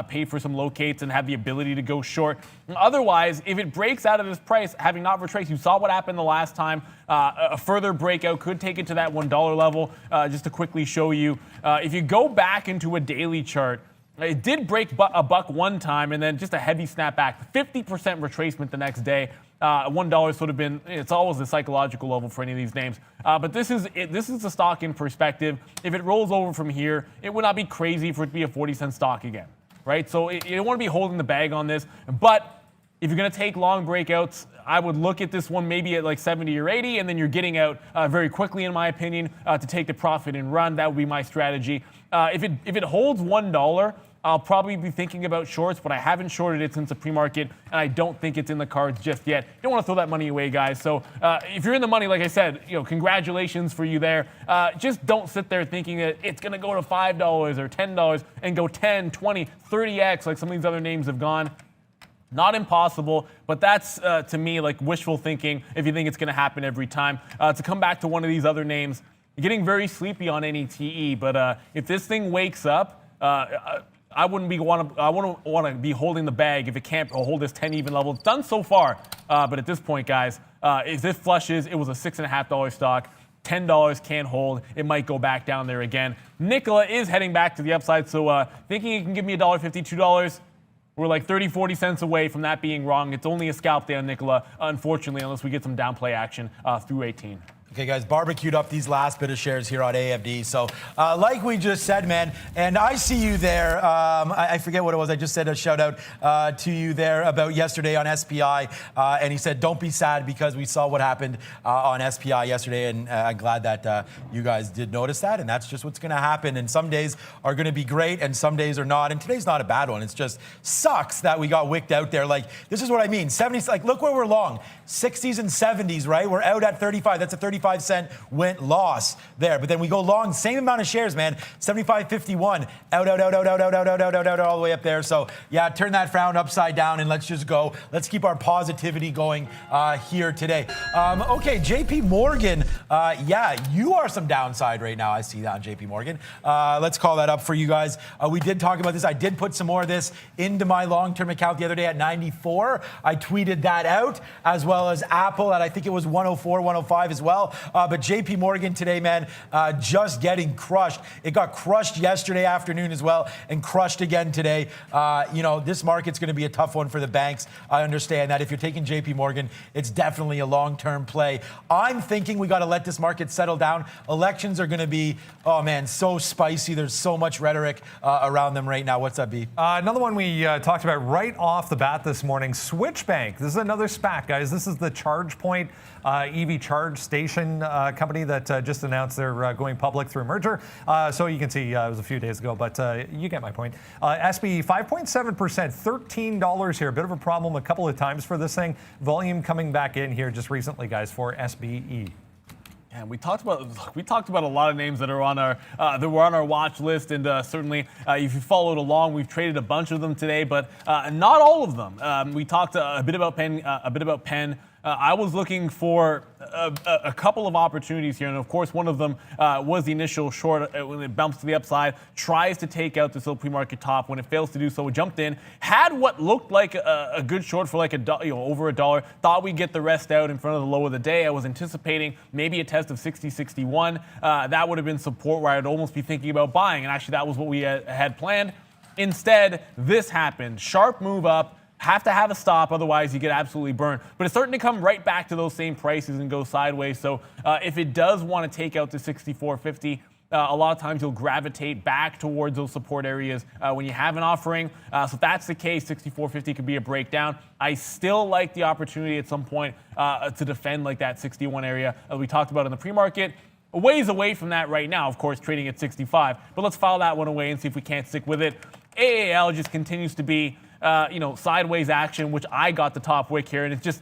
paid for some locates and have the ability to go short. Otherwise, if it breaks out of this price, having not retraced, you saw what happened the last time. A further breakout could take it to that $1 level. Just to quickly show you, if you go back into a daily chart, it did break a buck one time and then just a heavy snapback, 50% retracement the next day. $1 sort of been, it's always the psychological level for any of these names. But this is the stock in perspective. If it rolls over from here, it would not be crazy for it to be a 40-cent stock again, right? So you don't want to be holding the bag on this. But if you're going to take long breakouts, I would look at this one maybe at like 70 or 80, and then you're getting out very quickly, in my opinion, to take the profit and run. That would be my strategy. If it holds $1, I'll probably be thinking about shorts, but I haven't shorted it since the pre-market, and I don't think it's in the cards just yet. You don't want to throw that money away, guys. So if you're in the money, like I said, congratulations for you there. Just don't sit there thinking that it's going to go to $5 or $10 and go 10, 20, 30x like some of these other names have gone. Not impossible, but that's, to me, like wishful thinking if you think it's going to happen every time. To come back to one of these other names, you're getting very sleepy on NETE, but if this thing wakes up, I wouldn't want to be holding the bag if it can't hold this 10 even level. It's done so far, but at this point, guys, if this flushes, it was a $6.50 stock. $10 can't hold. It might go back down there again. Nikola is heading back to the upside, so thinking it can give me $1.50, $2, we're like 30, 40 cents away from that being wrong. It's only a scalp day on Nikola, unfortunately, unless we get some downplay action through 18. Okay, guys, barbecued up these last bit of shares here on AFD. So, like we just said, man, and I see you there. I forget what it was. I just said a shout out to you there about yesterday on SPI. And he said, don't be sad because we saw what happened on SPI yesterday. And I'm glad that you guys did notice that. And that's just what's going to happen. And some days are going to be great and some days are not. And today's not a bad one. It's just sucks that we got wicked out there. Like, this is what I mean. 70s, like, look where we're long. 60s and 70s, right? We're out at 35. That's a 35-cent went loss there. But then we go long, same amount of shares, man. 75.51, out, all the way up there. So yeah, turn that frown upside down and let's just go. Let's keep our positivity going here today. Okay, JP Morgan. Yeah, you are some downside right now. I see that on JP Morgan. Let's call that up for you guys. We did talk about this. I did put some more of this into my long-term account the other day at 94. I tweeted that out, as well as Apple at, I think it was 104, 105 as well. But JP Morgan today, man, just getting crushed. It got crushed yesterday afternoon as well and crushed again today. This market's going to be a tough one for the banks. I understand that. If you're taking JP Morgan, it's definitely a long-term play. I'm thinking we got to let this market settle down. Elections are going to be, oh man, so spicy. There's so much rhetoric around them right now. What's up, B? Another one we talked about right off the bat this morning, Switch Bank. This is another SPAC, guys. This is the ChargePoint EV charge station company that just announced they're going public through merger. So you can see it was a few days ago, but you get my point. SB 5.7%, $13 here. A bit of a problem a couple of times for this thing. Volume coming back in here just recently, guys, for SBE. And we talked about a lot of names that are on our watch list, and certainly if you followed along, we've traded a bunch of them today, but not all of them. We talked a bit about Penn. I was looking for a couple of opportunities here, and of course one of them was the initial short when it bumps to the upside, tries to take out this little pre-market top. When it fails to do so, we jumped in, had what looked like a good short for like over $1. Thought we'd get the rest out in front of the low of the day. I was anticipating maybe a test of 60.61. That would have been support where I'd almost be thinking about buying, and actually that was what we had planned. Instead, this happened. Sharp move up. Have to have a stop, otherwise you get absolutely burned. But it's starting to come right back to those same prices and go sideways. So if it does want to take out to 64.50, a lot of times you'll gravitate back towards those support areas when you have an offering. So if that's the case, 64.50 could be a breakdown. I still like the opportunity at some point to defend like that 61 area we talked about in the pre-market. A ways away from that right now, of course, trading at 65. But let's file that one away and see if we can't stick with it. AAL just continues to be sideways action, which I got the top wick here, and it's just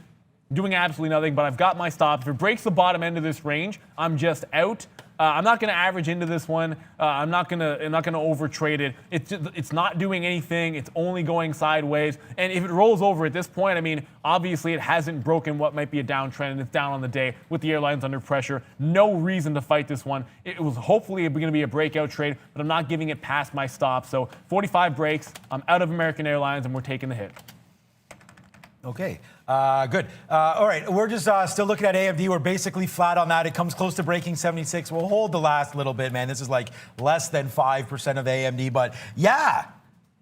doing absolutely nothing, but I've got my stop. If it breaks the bottom end of this range, I'm just out. I'm not going to average into this one. I'm not going to overtrade it. It's not doing anything. It's only going sideways. And if it rolls over at this point, I mean, obviously it hasn't broken what might be a downtrend, and it's down on the day with the airlines under pressure. No reason to fight this one. It was hopefully going to be a breakout trade, but I'm not giving it past my stop. So 45 breaks. I'm out of American Airlines, and we're taking the hit. Okay, good. All right, we're just still looking at AFD. We're basically flat on that. It comes close to breaking 76. We'll hold the last little bit, man. This is like less than 5% of AMD, but yeah.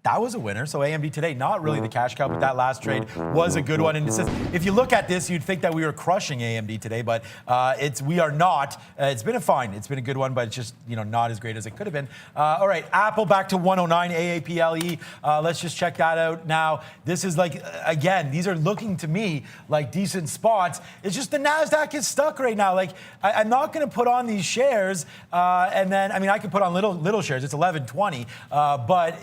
That was a winner. So AMD today, not really the cash cow, but that last trade was a good one. And it says, if you look at this, you'd think that we were crushing AMD today, but we are not. It's been it's been a good one, but it's just not as great as it could have been. All right, Apple back to 109 AAPLE. Let's just check that out now. This is like, again, these are looking to me like decent spots. It's just the NASDAQ is stuck right now. Like I'm not going to put on these shares, and then I mean I could put on little shares. It's 11.20, but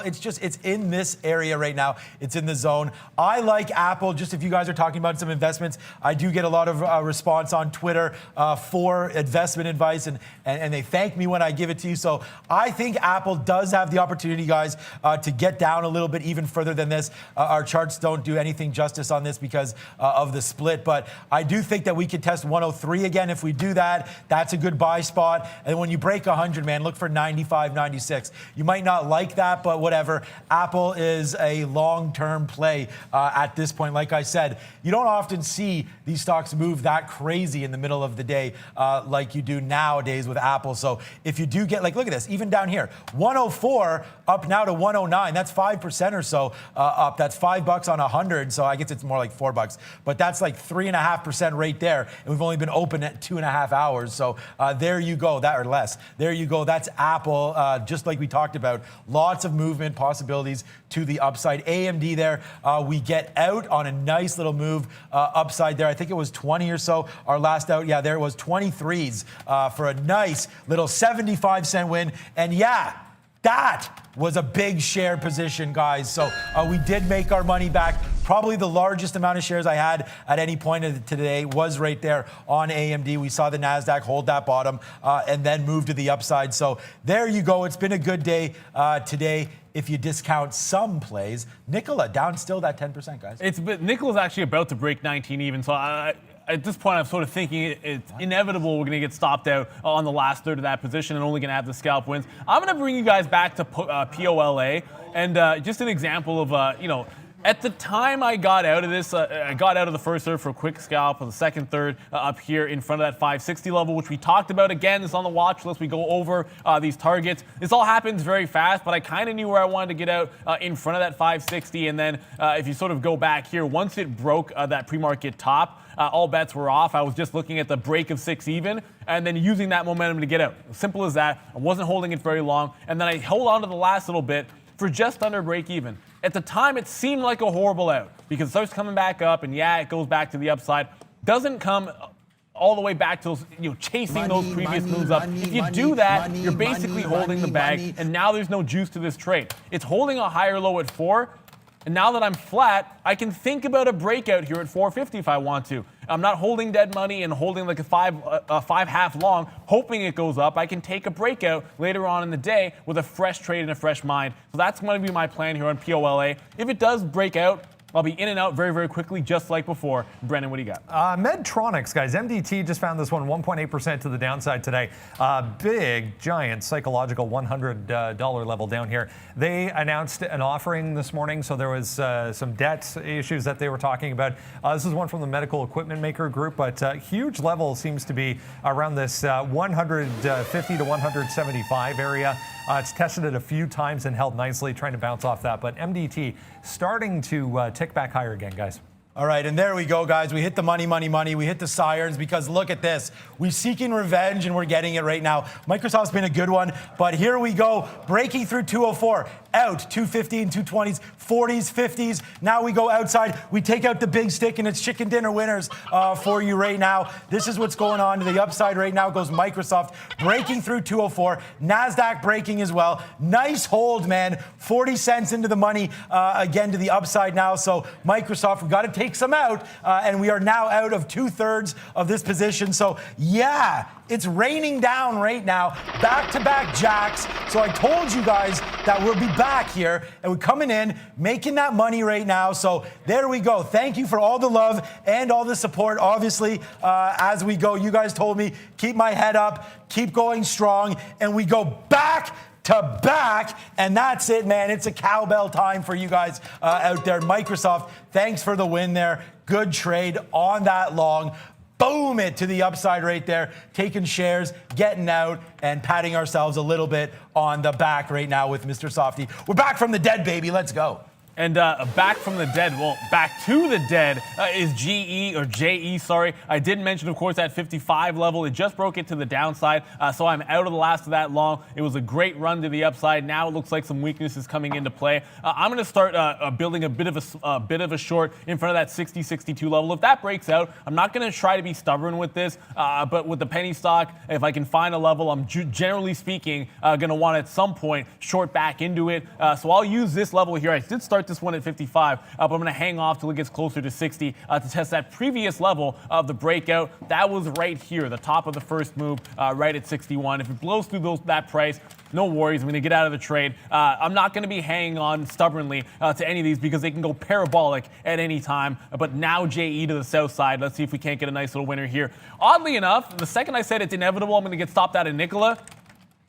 it's it's in this area right now. It's in the zone. I like Apple. Just if you guys are talking about some investments, I do get a lot of response on Twitter for investment advice, and they thank me when I give it to you. So I think Apple does have the opportunity, guys, to get down a little bit even further than this. Our charts don't do anything justice on this because of the split, but I do think that we could test 103 again. If we do that, that's a good buy spot. And when you break 100, man, look for 95, 96. You might not like that, but whatever. Apple is a long-term play at this point. Like I said, you don't often see these stocks move that crazy in the middle of the day like you do nowadays with Apple. So if you do get, like, look at this, even down here, 104 up now to 109. That's 5% or so up. That's $5 on 100. So I guess it's more like $4, but that's like 3.5% right there. And we've only been open at 2.5 hours. So there you go, that or less. There you go. That's Apple. Just like we talked about, lots of movement possibilities to the upside. AMD there, we get out on a nice little move upside there. I think it was 20 or so. Our last out, yeah, there it was 23s for a nice little 75-cent win. And yeah, that was a big share position, guys. So we did make our money back. Probably the largest amount of shares I had at any point of today was right there on AMD. We saw the NASDAQ hold that bottom and then move to the upside. So there you go. It's been a good day today. If you discount some plays, Nikola down still that 10%, guys. Nikola's actually about to break 19 even. So at this point, I'm sort of thinking it's inevitable we're going to get stopped out on the last third of that position and only going to have the scalp wins. I'm going to bring you guys back to POLA and just an example of, at the time I got out of this, I got out of the first third for a quick scalp, of the second third up here in front of that 560 level, which we talked about. Again, it's on the watch list. We go over these targets. This all happens very fast, but I kind of knew where I wanted to get out in front of that 560. And then if you sort of go back here, once it broke that pre-market top, all bets were off. I was just looking at the break of 6 even and then using that momentum to get out. Simple as that. I wasn't holding it very long. And then I hold on to the last little bit for just under break even. At the time, it seemed like a horrible out because it starts coming back up, and yeah, it goes back to the upside. Doesn't come all the way back to chasing those previous moves up. If you do that, you're basically holding the bag, and now there's no juice to this trade. It's holding a higher low at 4, and now that I'm flat, I can think about a breakout here at 450 if I want to. I'm not holding dead money and holding like a five half long, hoping it goes up. I can take a breakout later on in the day with a fresh trade and a fresh mind. So that's going to be my plan here on POLA. If it does break out, I'll be in and out very, very quickly, just like before. Brennan, what do you got? Medtronics, guys. MDT just found this one 1.8% to the downside today. Big, giant psychological $100 level down here. They announced an offering this morning, so there was some debt issues that they were talking about. This is one from the medical equipment maker group, but huge level seems to be around this 150 to 175 area. It's tested it a few times and held nicely, trying to bounce off that. But MDT starting to tick back higher again, guys. All right, and there we go, guys. We hit the money. We hit the sirens because look at this. We're seeking revenge, and we're getting it right now. Microsoft's been a good one, but here we go. Breaking through 204, out 215, 220s, 40s, 50s. Now we go outside. We take out the big stick, and it's chicken dinner winners for you right now. This is what's going on to the upside right now. Goes Microsoft breaking through 204. NASDAQ breaking as well. Nice hold, man. 40 cents into the money again to the upside now. So Microsoft, we've got to take some out, and we are now out of 2/3 of this position. So yeah, it's raining down right now, back-to-back jacks. So I told you guys that we'll be back here, and we're coming in, making that money right now. So there we go. Thank you for all the love and all the support, obviously, as we go. You guys told me, keep my head up, keep going strong, and we go back to back, and that's it, man. It's a cowbell time for you guys out there. Microsoft, thanks for the win there. Good trade on that long. Boom it to the upside right there. Taking shares, getting out, and patting ourselves a little bit on the back right now with Mr. Softy. We're back from the dead, baby. Let's go. And back from the dead, well, back to the dead is JE, sorry. I did mention, of course, that 55 level. It just broke it to the downside, so I'm out of the last of that long. It was a great run to the upside. Now it looks like some weakness is coming into play. I'm going to start building a bit of a short in front of that 60-62 level. If that breaks out, I'm not going to try to be stubborn with this, but with the penny stock, if I can find a level, I'm generally speaking going to want at some point short back into it. So I'll use this level here. I did start this one at 55, but I'm going to hang off till it gets closer to 60 to test that previous level of the breakout. That was right here, the top of the first move, right at 61. If it blows through that price, no worries. I'm going to get out of the trade. I'm not going to be hanging on stubbornly to any of these because they can go parabolic at any time. But now JE to the south side. Let's see if we can't get a nice little winner here. Oddly enough, the second I said it's inevitable, I'm going to get stopped out of Nikola.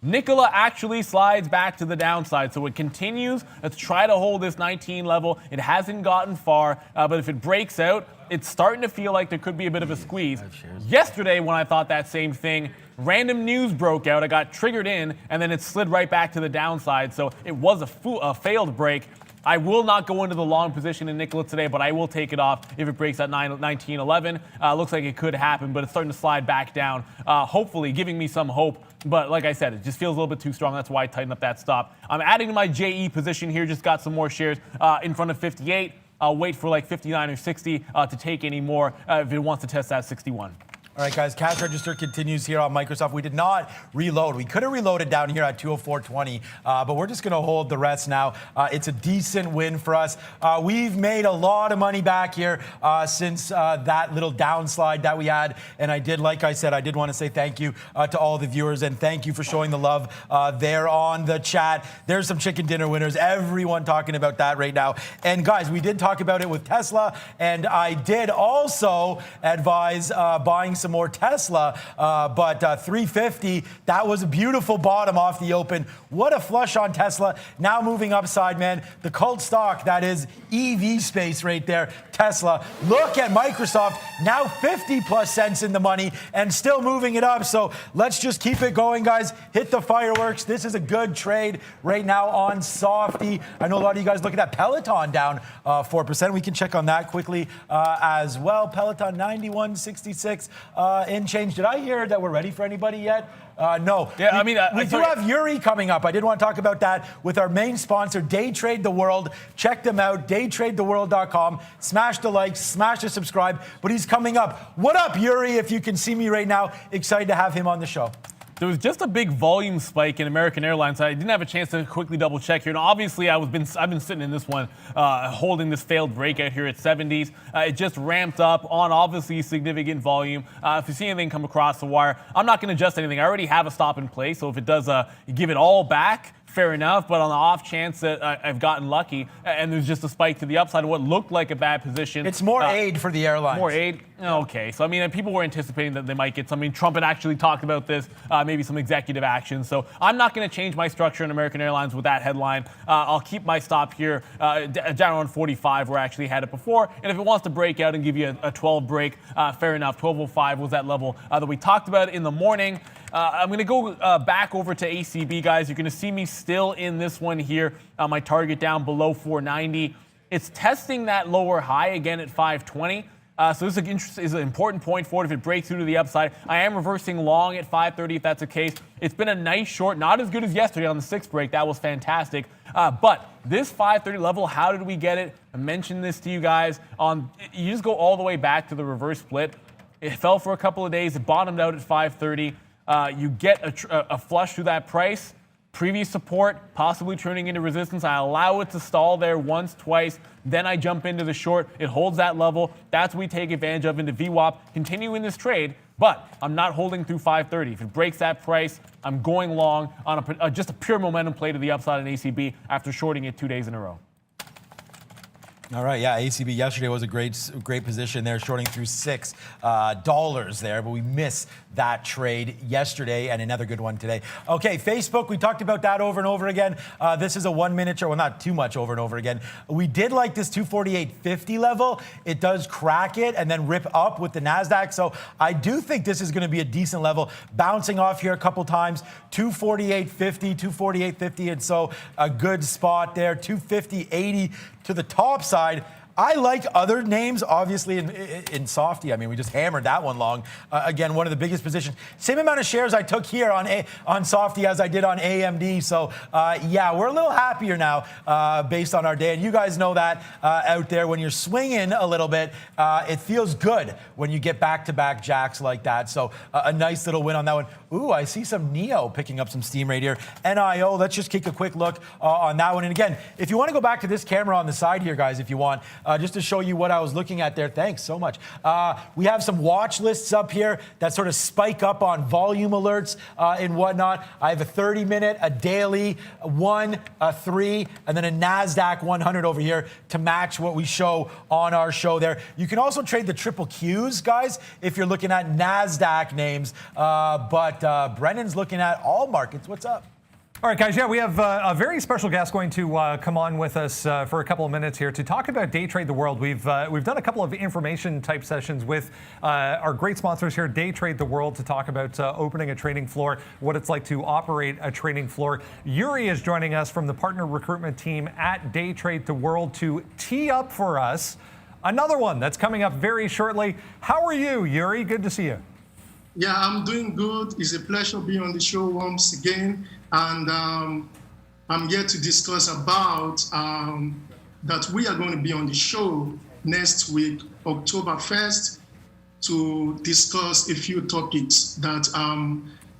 Nikola actually slides back to the downside, so it continues to try to hold this 19 level. It hasn't gotten far, but if it breaks out, it's starting to feel like there could be a bit of a squeeze. Yesterday, when I thought that same thing, random news broke out. I got triggered in, and then it slid right back to the downside, so it was a failed break. I will not go into the long position in Nikola today, but I will take it off if it breaks at 1911. Looks like it could happen, but it's starting to slide back down, hopefully giving me some hope. But like I said, it just feels a little bit too strong. That's why I tightened up that stop. I'm adding to my JE position here. Just got some more shares in front of 58. I'll wait for like 59 or 60 to take any more if it wants to test that 61. All right, guys, cash register continues here on Microsoft. We did not reload. We could have reloaded down here at 204.20, but we're just going to hold the rest now. It's a decent win for us. We've made a lot of money back here since that little downslide that we had. And like I said, I did want to say thank you to all the viewers, and thank you for showing the love there on the chat. There's some chicken dinner winners. Everyone talking about that right now. And guys, we did talk about it with Tesla, and I did also advise buying some more Tesla, but 350, that was a beautiful bottom off the open. What a flush on Tesla. Now moving upside, man. The cult stock that is EV space right there, Tesla. Look at Microsoft, now 50 plus cents in the money and still moving it up. So let's just keep it going, guys. Hit the fireworks. This is a good trade right now on Softy. I know a lot of you guys looking at Peloton down 4%. We can check on that quickly as well. Peloton 91.66 in change. Did I hear that we're ready for anybody yet? No. Yeah, we do have Yuri coming up. I did want to talk about that with our main sponsor, Day Trade the World. Check them out, daytradetheworld.com. Smash the like, smash the subscribe. But he's coming up. What up, Yuri? If you can see me right now, excited to have him on the show. There was just a big volume spike in American Airlines. I didn't have a chance to quickly double check here. And obviously, I've been sitting in this one, holding this failed breakout here at 70s. It just ramped up on obviously significant volume. If you see anything come across the wire, I'm not going to adjust anything. I already have a stop in place. So if it does give it all back, fair enough, but on the off chance that I've gotten lucky and there's just a spike to the upside of what looked like a bad position. It's more aid for the airlines. More aid? Okay. So, people were anticipating that they might get something. Trump had actually talked about this, maybe some executive action. So I'm not going to change my structure in American Airlines with that headline. I'll keep my stop here down around 45 where I actually had it before. And if it wants to break out and give you a 12 break, fair enough. 1205 was that level that we talked about in the morning. I'm going to go back over to ACB, guys. You're going to see me still in this one here. My target down below 490. It's testing that lower high again at 520. So this is an important point for it if it breaks through to the upside. I am reversing long at 530 if that's the case. It's been a nice short, not as good as yesterday on the 6th break. That was fantastic. But this 530 level, how did we get it? I mentioned this to you guys. You just go all the way back to the reverse split. It fell for a couple of days. It bottomed out at 530. You get a flush through that price. Previous support, possibly turning into resistance. I allow it to stall there once, twice. Then I jump into the short. It holds that level. That's what we take advantage of into VWAP. Continuing this trade, but I'm not holding through 530. If it breaks that price, I'm going long on just a pure momentum play to the upside in ACB after shorting it 2 days in a row. All right, yeah, ACB yesterday was a great position there, shorting through $6 there, but we missed that trade yesterday and another good one today. Okay, Facebook, we talked about that over and over again. This is a 1 minute chart, well, not too much over and over again. We did like this 248.50 level. It does crack it and then rip up with the NASDAQ, so I do think this is going to be a decent level, bouncing off here a couple times, 248.50, 248.50, and so a good spot there, 250.80, to the top side. I like other names, obviously, in Softy. I mean, we just hammered that one long. Again, one of the biggest positions. Same amount of shares I took here on Softy as I did on AMD. So, yeah, we're a little happier now based on our day. And you guys know that out there, when you're swinging a little bit, it feels good when you get back-to-back jacks like that. So, a nice little win on that one. Ooh, I see some NEO picking up some steam right here. NIO, let's just take a quick look on that one. And again, if you want to go back to this camera on the side here, guys, if you want, just to show you what I was looking at there. Thanks so much. We have some watch lists up here that sort of spike up on volume alerts and whatnot. I have a 30-minute, a daily, 1, a 3, and then a NASDAQ 100 over here to match what we show on our show there. You can also trade the triple Qs, guys, if you're looking at NASDAQ names. But Brennan's looking at all markets. What's up? All right, guys. Yeah, we have a very special guest going to come on with us for a couple of minutes here to talk about Day Trade the World. We've done a couple of information type sessions with our great sponsors here, Day Trade the World, to talk about opening a trading floor, what it's like to operate a trading floor. Yuri is joining us from the partner recruitment team at Day Trade the World to tee up for us another one that's coming up very shortly. How are you, Yuri? Good to see you. Yeah, I'm doing good. It's a pleasure being on the show once again. And I'm here to discuss about that we are going to be on the show next week, October 1st, to discuss a few topics that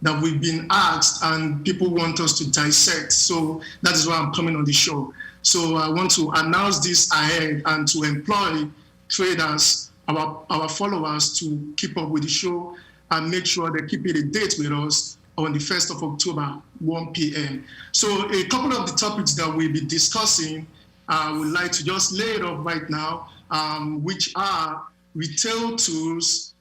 that we've been asked and people want us to dissect. So that is why I'm coming on the show. So I want to announce this ahead and to employ traders, our followers, to keep up with the show and make sure they keep it a date with us on the 1st of October, 1 p.m. So a couple of the topics that we'll be discussing, I would like to just lay it off right now, which are retail tools,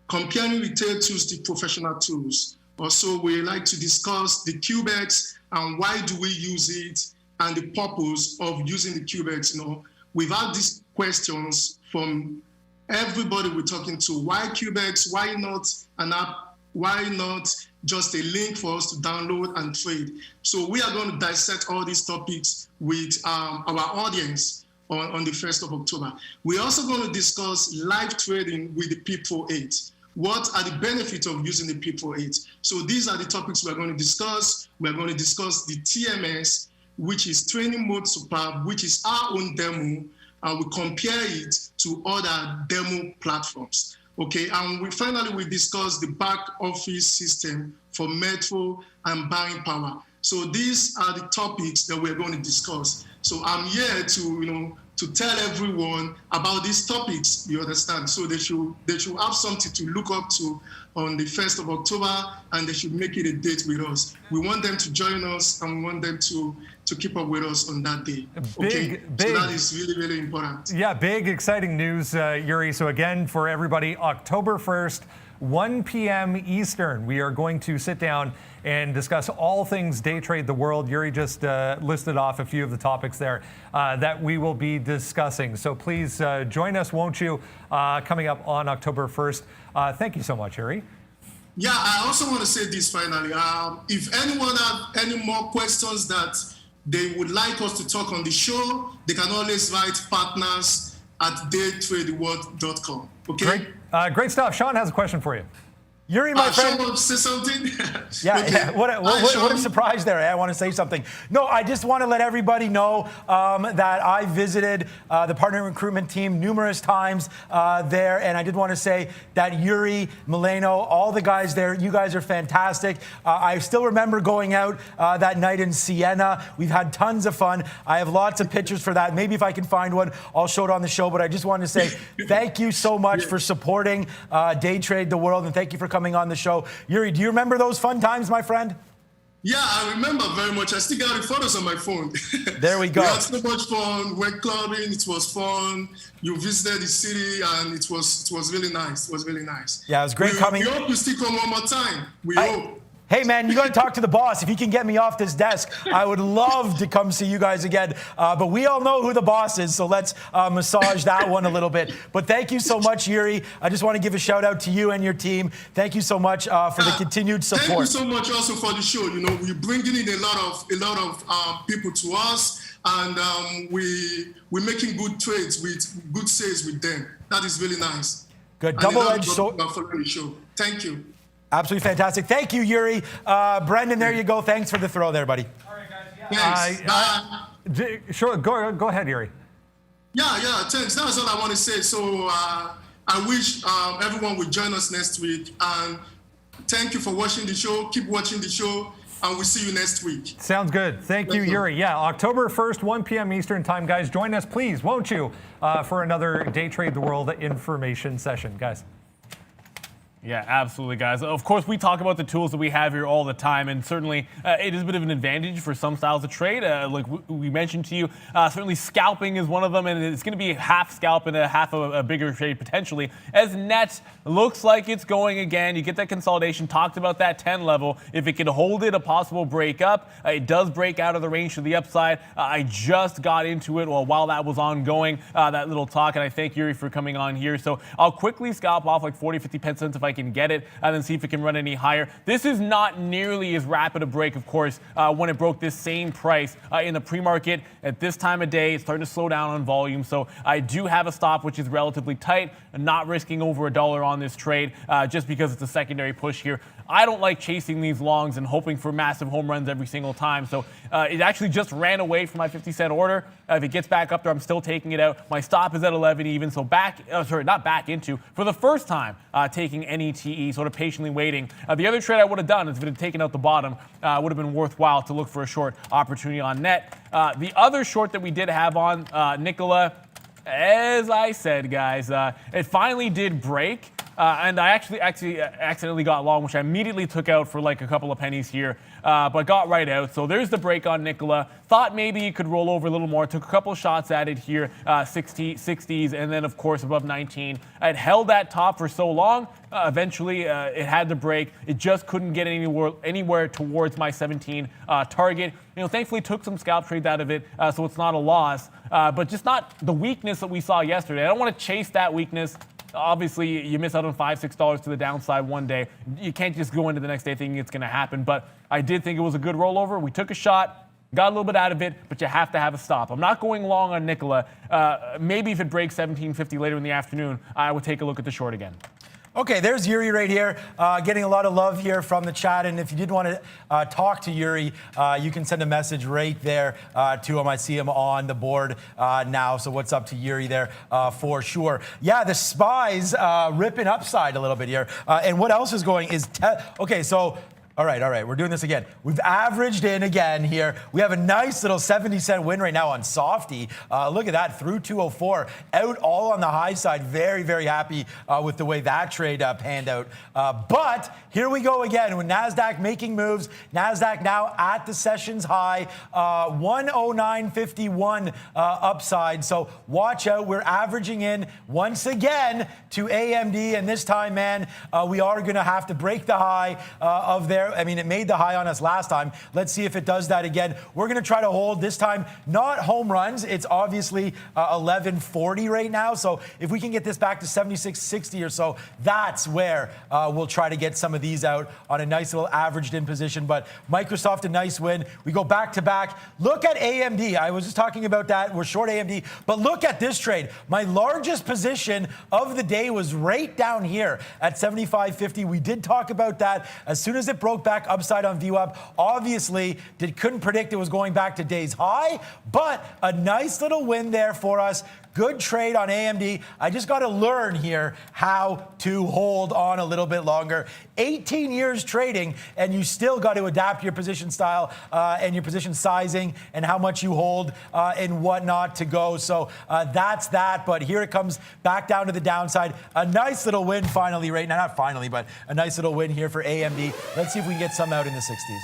comparing retail tools to professional tools. Also, we like to discuss the QBEX and why do we use it and the purpose of using the QBEX. You know, we've had these questions from everybody we're talking to. Why QBEX? Why not an app? Why not just a link for us to download and trade? So we are going to dissect all these topics with our audience on the 1st of October. We're also going to discuss live trading with the P-Pro 8. What are the benefits of using the P-Pro 8? So these are the topics we're going to discuss. We're going to discuss the TMS, which is Training Mode Superb, which is our own demo, and we compare it to other demo platforms. Okay, and we finally discuss the back office system for Metro and buying power. So these are the topics that we're going to discuss. So I'm here to tell everyone about these topics, you understand? So they should have something to look up to on the 1st of October, and they should make it a date with us. We want them to join us, and we want them to keep up with us on that day. Okay, so that is really, really important. Yeah, big, exciting news, Yuri. So again, for everybody, October 1st, 1 p.m. Eastern, we are going to sit down and discuss all things Day Trade the World. Yuri just listed off a few of the topics there that we will be discussing. So please join us, won't you, coming up on October 1st. Thank you so much, Yuri. Yeah, I also want to say this finally. If anyone have any more questions that they would like us to talk on the show, they can always write partners@daytradeworld.com. Okay? Great stuff. Sean has a question for you. Yuri, my friend. Sean wants to say something? Yeah, Okay. yeah. What a surprise there. I want to say something. No, I just want to let everybody know that I visited the partner recruitment team numerous times there, and I did want to say that Yuri, Mileno, all the guys there, you guys are fantastic. I still remember going out that night in Siena. We've had tons of fun. I have lots of pictures for that. Maybe if I can find one, I'll show it on the show, but I just wanted to say thank you so much for supporting Day Trade the World, and thank you for coming on the show. Yuri, do you remember those fun times, my friend? Yeah, I remember very much. I still got the photos on my phone. There we go. We had so much fun. Went clubbing. It was fun. You visited the city, and it was really nice. It was really nice. Yeah, it was great coming. We hope you still come one more time. We hope. Hey, man, you got to talk to the boss. If he can get me off this desk, I would love to come see you guys again. But we all know who the boss is, so let's massage that one a little bit. But thank you so much, Yuri. I just want to give a shout out to you and your team. Thank you so much for the continued support. Thank you so much also for the show. You know, we're bringing in a lot of people to us, and we're making good trades with good sales with them. That is really nice. Good. Double-edged sword. Following the show. Thank you. Absolutely fantastic. Thank you, Yuri. Brendan, there you go. Thanks for the throw there, buddy. All right, guys. Yeah. Thanks. Sure, go ahead, Yuri. Yeah, thanks. That's all I want to say. So I wish everyone would join us next week. And thank you for watching the show. Keep watching the show, and we'll see you next week. Sounds good. Thank you, Yuri. Yeah, October 1st, 1 p.m. Eastern time, guys. Join us, please, won't you, for another Day Trade the World information session, guys. Yeah, absolutely, guys. Of course, we talk about the tools that we have here all the time, and certainly it is a bit of an advantage for some styles of trade. Like we mentioned to you, certainly scalping is one of them, and it's going to be half scalp and half a bigger trade potentially. As net looks like it's going again, you get that consolidation. Talked about that 10 level. If it can hold it, a possible break up. It does break out of the range to the upside. I just got into it while that was ongoing, that little talk, and I thank Yuri for coming on here. So I'll quickly scalp off like 40, 50 cents if I can get it, and then see if it can run any higher. This is not nearly as rapid a break, of course, when it broke this same price in the pre-market. At this time of day, it's starting to slow down on volume, so I do have a stop, which is relatively tight, and not risking over $1 on this trade just because it's a secondary push here. I don't like chasing these longs and hoping for massive home runs every single time, so it actually just ran away from my 50-cent order. If it gets back up there, I'm still taking it out. My stop is at 11 even, so not back into, for the first time, taking any TE, sort of patiently waiting. The other trade I would have done is if it had taken out the bottom, would have been worthwhile to look for a short opportunity on net. The other short that we did have on Nikola, as I said, guys, it finally did break. And I actually accidentally got long, which I immediately took out for like a couple of pennies here, but got right out. So there's the break on Nikola. Thought maybe it could roll over a little more. Took a couple of shots at it here, 60s, and then of course above 19. I had held that top for so long. Eventually, it had the break. It just couldn't get anywhere towards my 17 target. You know, thankfully took some scalp trades out of it, so it's not a loss. But just not the weakness that we saw yesterday. I don't want to chase that weakness. Obviously, you miss out on $5, $6 to the downside one day. You can't just go into the next day thinking it's going to happen. But I did think it was a good rollover. We took a shot, got a little bit out of it, but you have to have a stop. I'm not going long on Nikola. Maybe if it breaks 17.50 later in the afternoon, I would take a look at the short again. Okay, there's Yuri right here, getting a lot of love here from the chat. And if you did want to talk to Yuri, you can send a message right there to him. I see him on the board now. So what's up to Yuri there for sure. Yeah, the SPY's ripping upside a little bit here. And what else is going is, okay, so all right, we're doing this again. We've averaged in again here. We have a nice little 70-cent win right now on Softy. Look at that, through 204. Out all on the high side. Very, very happy with the way that trade panned out. But here we go again with NASDAQ making moves. NASDAQ now at the session's high, 109.51 upside. So watch out. We're averaging in once again to AMD. And this time, man, we are going to have to break the high of there. I mean, it made the high on us last time. Let's see if it does that again. We're going to try to hold this time, not home runs. It's obviously 1140 right now. So if we can get this back to 76.60 or so, that's where we'll try to get some of these out on a nice little averaged in position. But Microsoft, a nice win. We go back to back. Look at AMD. I was just talking about that. We're short AMD. But look at this trade. My largest position of the day was right down here at 75.50. We did talk about that. As soon as it broke back upside on VWAP, obviously couldn't predict it was going back to day's high, but a nice little win there for us. Good trade on AMD. I just got to learn here how to hold on a little bit longer. 18 years trading, and you still got to adapt your position style and your position sizing and how much you hold and whatnot to go. So that's that. But here it comes back down to the downside. A nice little win finally right now. Not finally, but a nice little win here for AMD. Let's see if we can get some out in the 60s.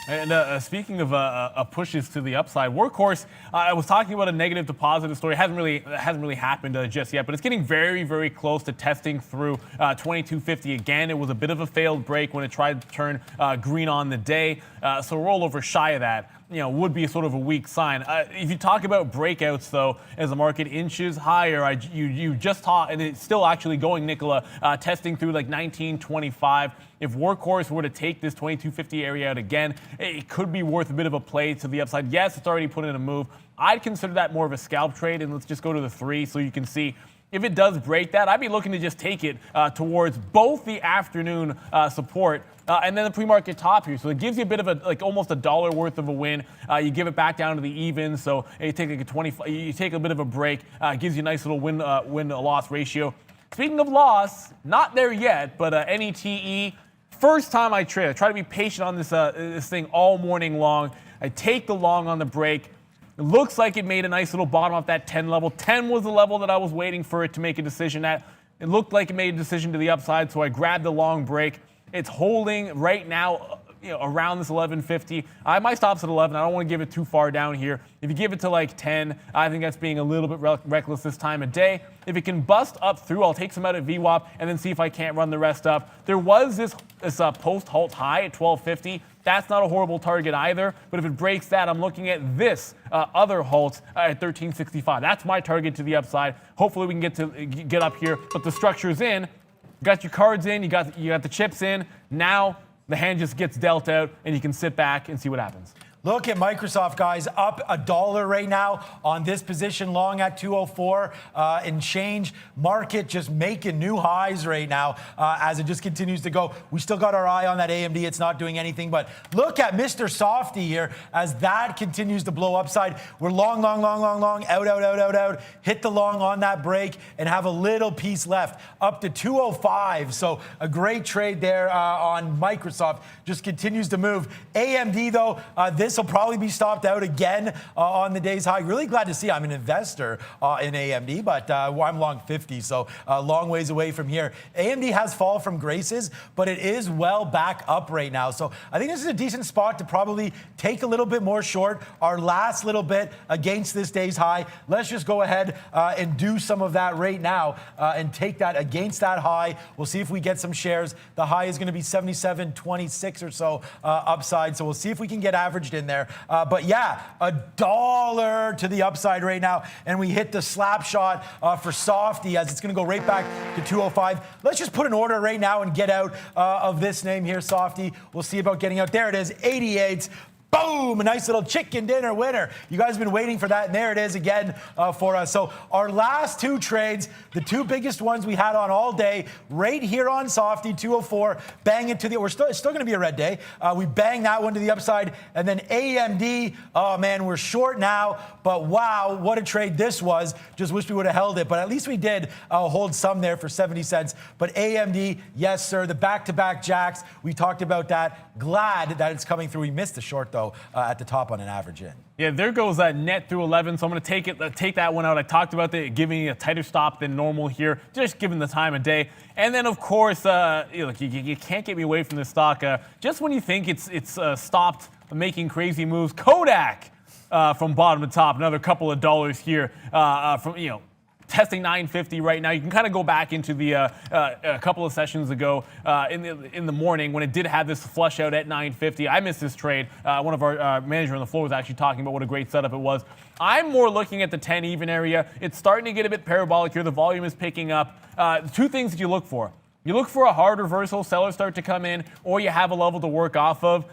And speaking of pushes to the upside, Workhorse, I was talking about a negative to positive story. It hasn't really happened just yet, but it's getting very, very close to testing through 2250 again. It was a bit of a failed break when it tried to turn green on the day, so rollover shy of that, would be sort of a weak sign. If you talk about breakouts, though, as the market inches higher, you just saw, and it's still actually going, Nicola, testing through like 1925. If Workhorse were to take this 2250 area out again, it could be worth a bit of a play to the upside. Yes, it's already put in a move. I'd consider that more of a scalp trade, and let's just go to the 3 so you can see. If it does break that, I'd be looking to just take it towards both the afternoon support and then the pre-market top here. So it gives you a bit of almost $1 worth of a win. You give it back down to the even, so you take like a 25. You take a bit of a break. Gives you a nice little win-loss ratio. Speaking of loss, not there yet, but NETE. First time I trade. I try to be patient on this thing all morning long. I take the long on the break. It looks like it made a nice little bottom off that 10 level. 10 was the level that I was waiting for it to make a decision at. It looked like it made a decision to the upside, so I grabbed the long break. It's holding right now around this 1150. My stop's at 11. I don't want to give it too far down here. If you give it to like 10, I think that's being a little bit reckless this time of day. If it can bust up through, I'll take some out at VWAP and then see if I can't run the rest up. There was this post-halt high at 1250. That's not a horrible target either, but if it breaks that, I'm looking at this other halt at 1365. That's my target to the upside. Hopefully we can get up here, but the structure's in. You got your cards in, you got the chips in. Now the hand just gets dealt out, and you can sit back and see what happens. Look at Microsoft, guys, up $1 right now on this position, long at 204 and change. Market just making new highs right now as it just continues to go. We still got our eye on that AMD. It's not doing anything, but look at Mr. Softy here as that continues to blow upside. We're long, out. Hit the long on that break and have a little piece left up to 205. So a great trade there on Microsoft. Just continues to move. AMD, though, this will probably be stopped out again on the day's high. Really glad to see. I'm an investor in AMD, but I'm long 50, so a long ways away from here. AMD has fall from graces, but it is well back up right now. So I think this is a decent spot to probably take a little bit more short. Our last little bit against this day's high. Let's just go ahead and do some of that right now and take that against that high. We'll see if we get some shares. The high is going to be 77.26 or so upside, so we'll see if we can get averaged in there. But yeah, $1 to the upside right now. And we hit the slap shot for Softy as it's going to go right back to 205. Let's just put an order right now and get out of this name here, Softy. We'll see about getting out. There it is, 88. Boom, a nice little chicken dinner winner. You guys have been waiting for that, and there it is again for us. So our last two trades, the two biggest ones we had on all day, right here on Softy, 204, bang it to the, it's still gonna be a red day. We bang that one to the upside, and then AMD, oh man, we're short now, but wow, what a trade this was. Just wish we would have held it, but at least we did hold some there for 70 cents. But AMD, yes sir, the back-to-back jacks, we talked about that. Glad that it's coming through. We missed the short though. At the top on an average in. Yeah, there goes that net through 11. So I'm going to take that one out. I talked about giving a tighter stop than normal here, just given the time of day. And then, of course, you can't get me away from this stock. Just when you think it's stopped making crazy moves, Kodak from bottom to top, another couple of dollars here from testing 950 right now. You can kind of go back into the a couple of sessions ago in the morning when it did have this flush out at 950. I missed this trade. One of our manager on the floor was actually talking about what a great setup it was. I'm more looking at the 10 even area. It's starting to get a bit parabolic here. The volume is picking up. Two things that you look for. You look for a hard reversal, sellers start to come in, or you have a level to work off of.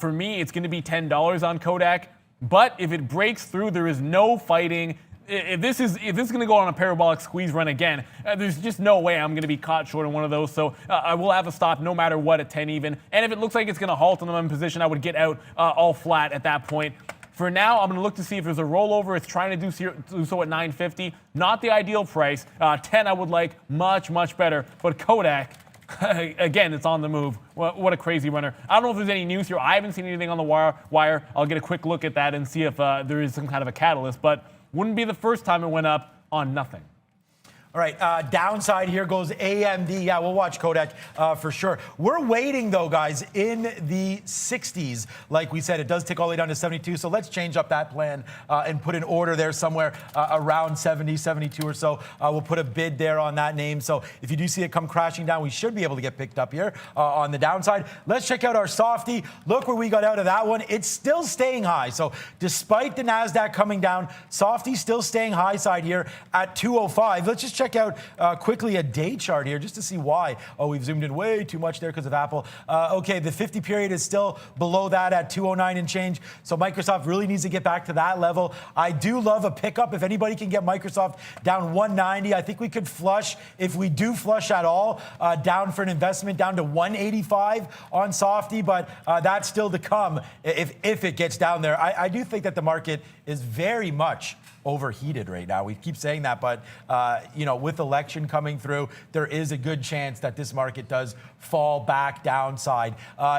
For me, it's going to be $10 on Kodak. But if it breaks through, there is no fighting. If this is going to go on a parabolic squeeze run again, there's just no way I'm going to be caught short in one of those. So I will have a stop no matter what at 10 even. And if it looks like it's going to halt in my position, I would get out all flat at that point. For now, I'm going to look to see if there's a rollover. It's trying to do so at 950. Not the ideal price. 10 I would like much, much better. But Kodak, again, it's on the move. What a crazy runner. I don't know if there's any news here. I haven't seen anything on the wire. I'll get a quick look at that and see if there is some kind of a catalyst. But wouldn't be the first time it went up on nothing. All right, downside here goes AMD. Yeah, we'll watch Kodak for sure. We're waiting, though, guys, in the 60s. Like we said, it does tick all the way down to 72, so let's change up that plan and put an order there somewhere around 70, 72 or so. We'll put a bid there on that name. So if you do see it come crashing down, we should be able to get picked up here on the downside. Let's check out our softy. Look where we got out of that one. It's still staying high. So despite the NASDAQ coming down, softy's still staying high side here at 205. Let's just check out quickly a day chart here just to see why. Oh, we've zoomed in way too much there because of Apple. Okay, the 50 period is still below that at 209 and change. So Microsoft really needs to get back to that level. I do love a pickup. If anybody can get Microsoft down 190, I think we could flush, if we do flush at all, down for an investment down to 185 on softy, but that's still to come if it gets down there. I do think that the market is very much overheated right now. We keep saying that, but with election coming through, there is a good chance that this market does fall back downside.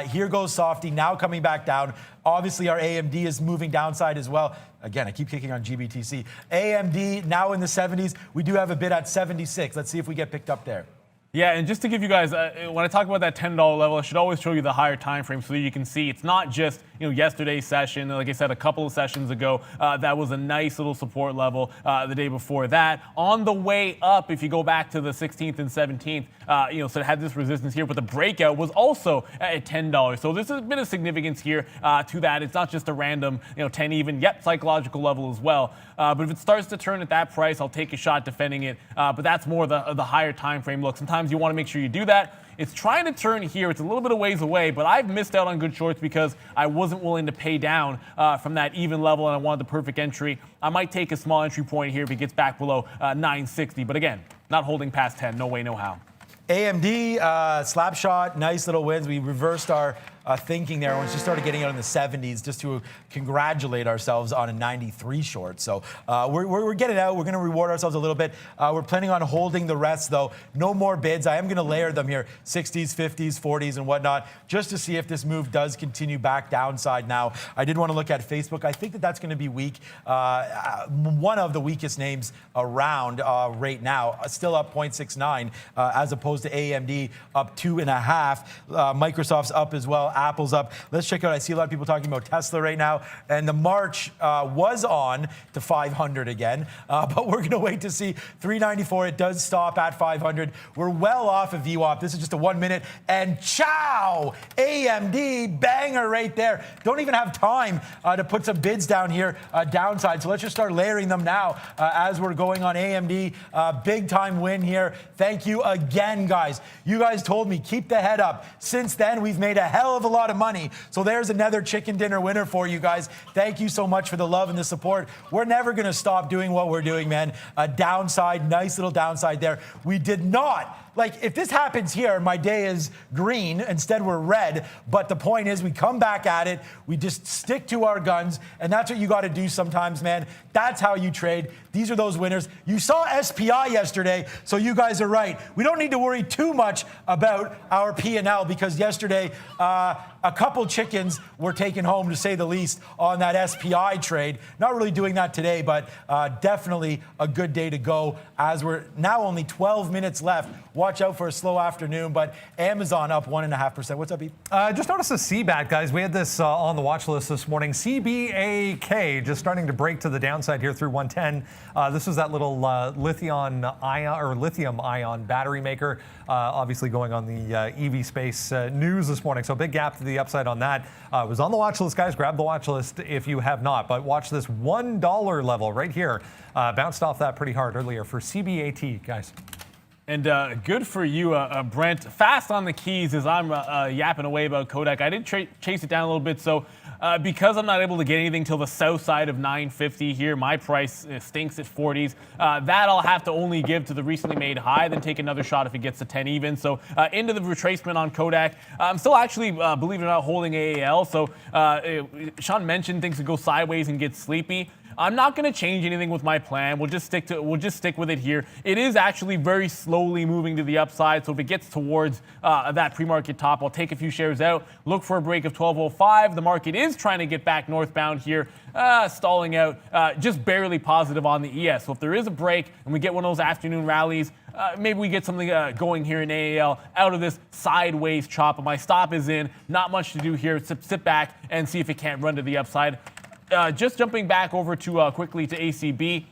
Here goes softy now coming back down. Obviously, our AMD is moving downside as well. Again, I keep kicking on GBTC. AMD now in the 70s. We do have a bid at 76. Let's see if we get picked up there. Yeah, and just to give you guys, when I talk about that $10 level, I should always show you the higher time frame so that you can see it's not just yesterday's session. Like I said, a couple of sessions ago, that was a nice little support level. The day before that, on the way up, if you go back to the 16th and 17th, so it had this resistance here, but the breakout was also at $10. So this has been a significance here to that. It's not just a random 10 even, yet psychological level as well. But if it starts to turn at that price, I'll take a shot defending it. But that's more the higher time frame look. Sometimes you want to make sure you do that. It's trying to turn here. It's a little bit of ways away, but I've missed out on good shorts because I wasn't willing to pay down from that even level, and I wanted the perfect entry. I might take a small entry point here if it gets back below 960. But again, not holding past 10. No way, no how. AMD, slap shot, nice little wins. We reversed our thinking there. Once we started getting out in the 70s just to congratulate ourselves on a 93 short. So we're getting out. We're going to reward ourselves a little bit. We're planning on holding the rest, though. No more bids. I am going to layer them here, 60s, 50s, 40s, and whatnot, just to see if this move does continue back downside now. I did want to look at Facebook. I think that that's going to be weak. One of the weakest names around right now, still up 0.69 as opposed to AMD up 2.5. Microsoft's up as well. Apple's up. Let's check out. I see a lot of people talking about Tesla right now, and the March was on to 500 again, but we're going to wait to see 394. It does stop at 500. We're well off of VWAP. This is just a 1 minute, and ciao, AMD banger right there. Don't even have time to put some bids down here downside. So let's just start layering them now as we're going on AMD. Big time win here. Thank you again, guys. You guys told me keep the head up. Since then, we've made a hell of a lot of money. So there's another chicken dinner winner for you guys. Thank you so much for the love and the support. We're never going to stop doing what we're doing, man. A downside, nice little downside there. We did not. Like, if this happens here, my day is green. Instead, we're red. But the point is, we come back at it. We just stick to our guns. And that's what you got to do sometimes, man. That's how you trade. These are those winners. You saw SPI yesterday, so you guys are right. We don't need to worry too much about our P&L because yesterday, a couple chickens were taken home, to say the least, on that SPI trade. Not really doing that today, but definitely a good day to go as we're now only 12 minutes left. Watch out for a slow afternoon, but Amazon up 1.5%. What's up, E? Just noticed a CBAT, guys. We had this on the watch list this morning. CBAK just starting to break to the downside here through 110. This was that little lithium ion battery maker, obviously going on the EV space news this morning. So big gap to the upside on that. It was on the watch list, guys. Grab the watch list if you have not. But watch this $1 level right here. Bounced off that pretty hard earlier for CBAT, guys. And good for you, Brent. Fast on the keys as I'm yapping away about Kodak. I did chase it down a little bit. So because I'm not able to get anything till the south side of 950 here, my price stinks at 40s. That I'll have to only give to the recently made high, then take another shot if it gets to 10 even. So into the retracement on Kodak. I'm still actually, believe it or not, holding AAL. So Sean mentioned things could go sideways and get sleepy. I'm not going to change anything with my plan. We'll just stick with it here. It is actually very slowly moving to the upside. So if it gets towards that pre-market top, I'll take a few shares out, look for a break of 1205. The market is trying to get back northbound here, stalling out, just barely positive on the ES. So if there is a break and we get one of those afternoon rallies, maybe we get something going here in AAL out of this sideways chop. But my stop is in. Not much to do here. Sit back and see if it can't run to the upside. Just jumping back over to quickly to ACB.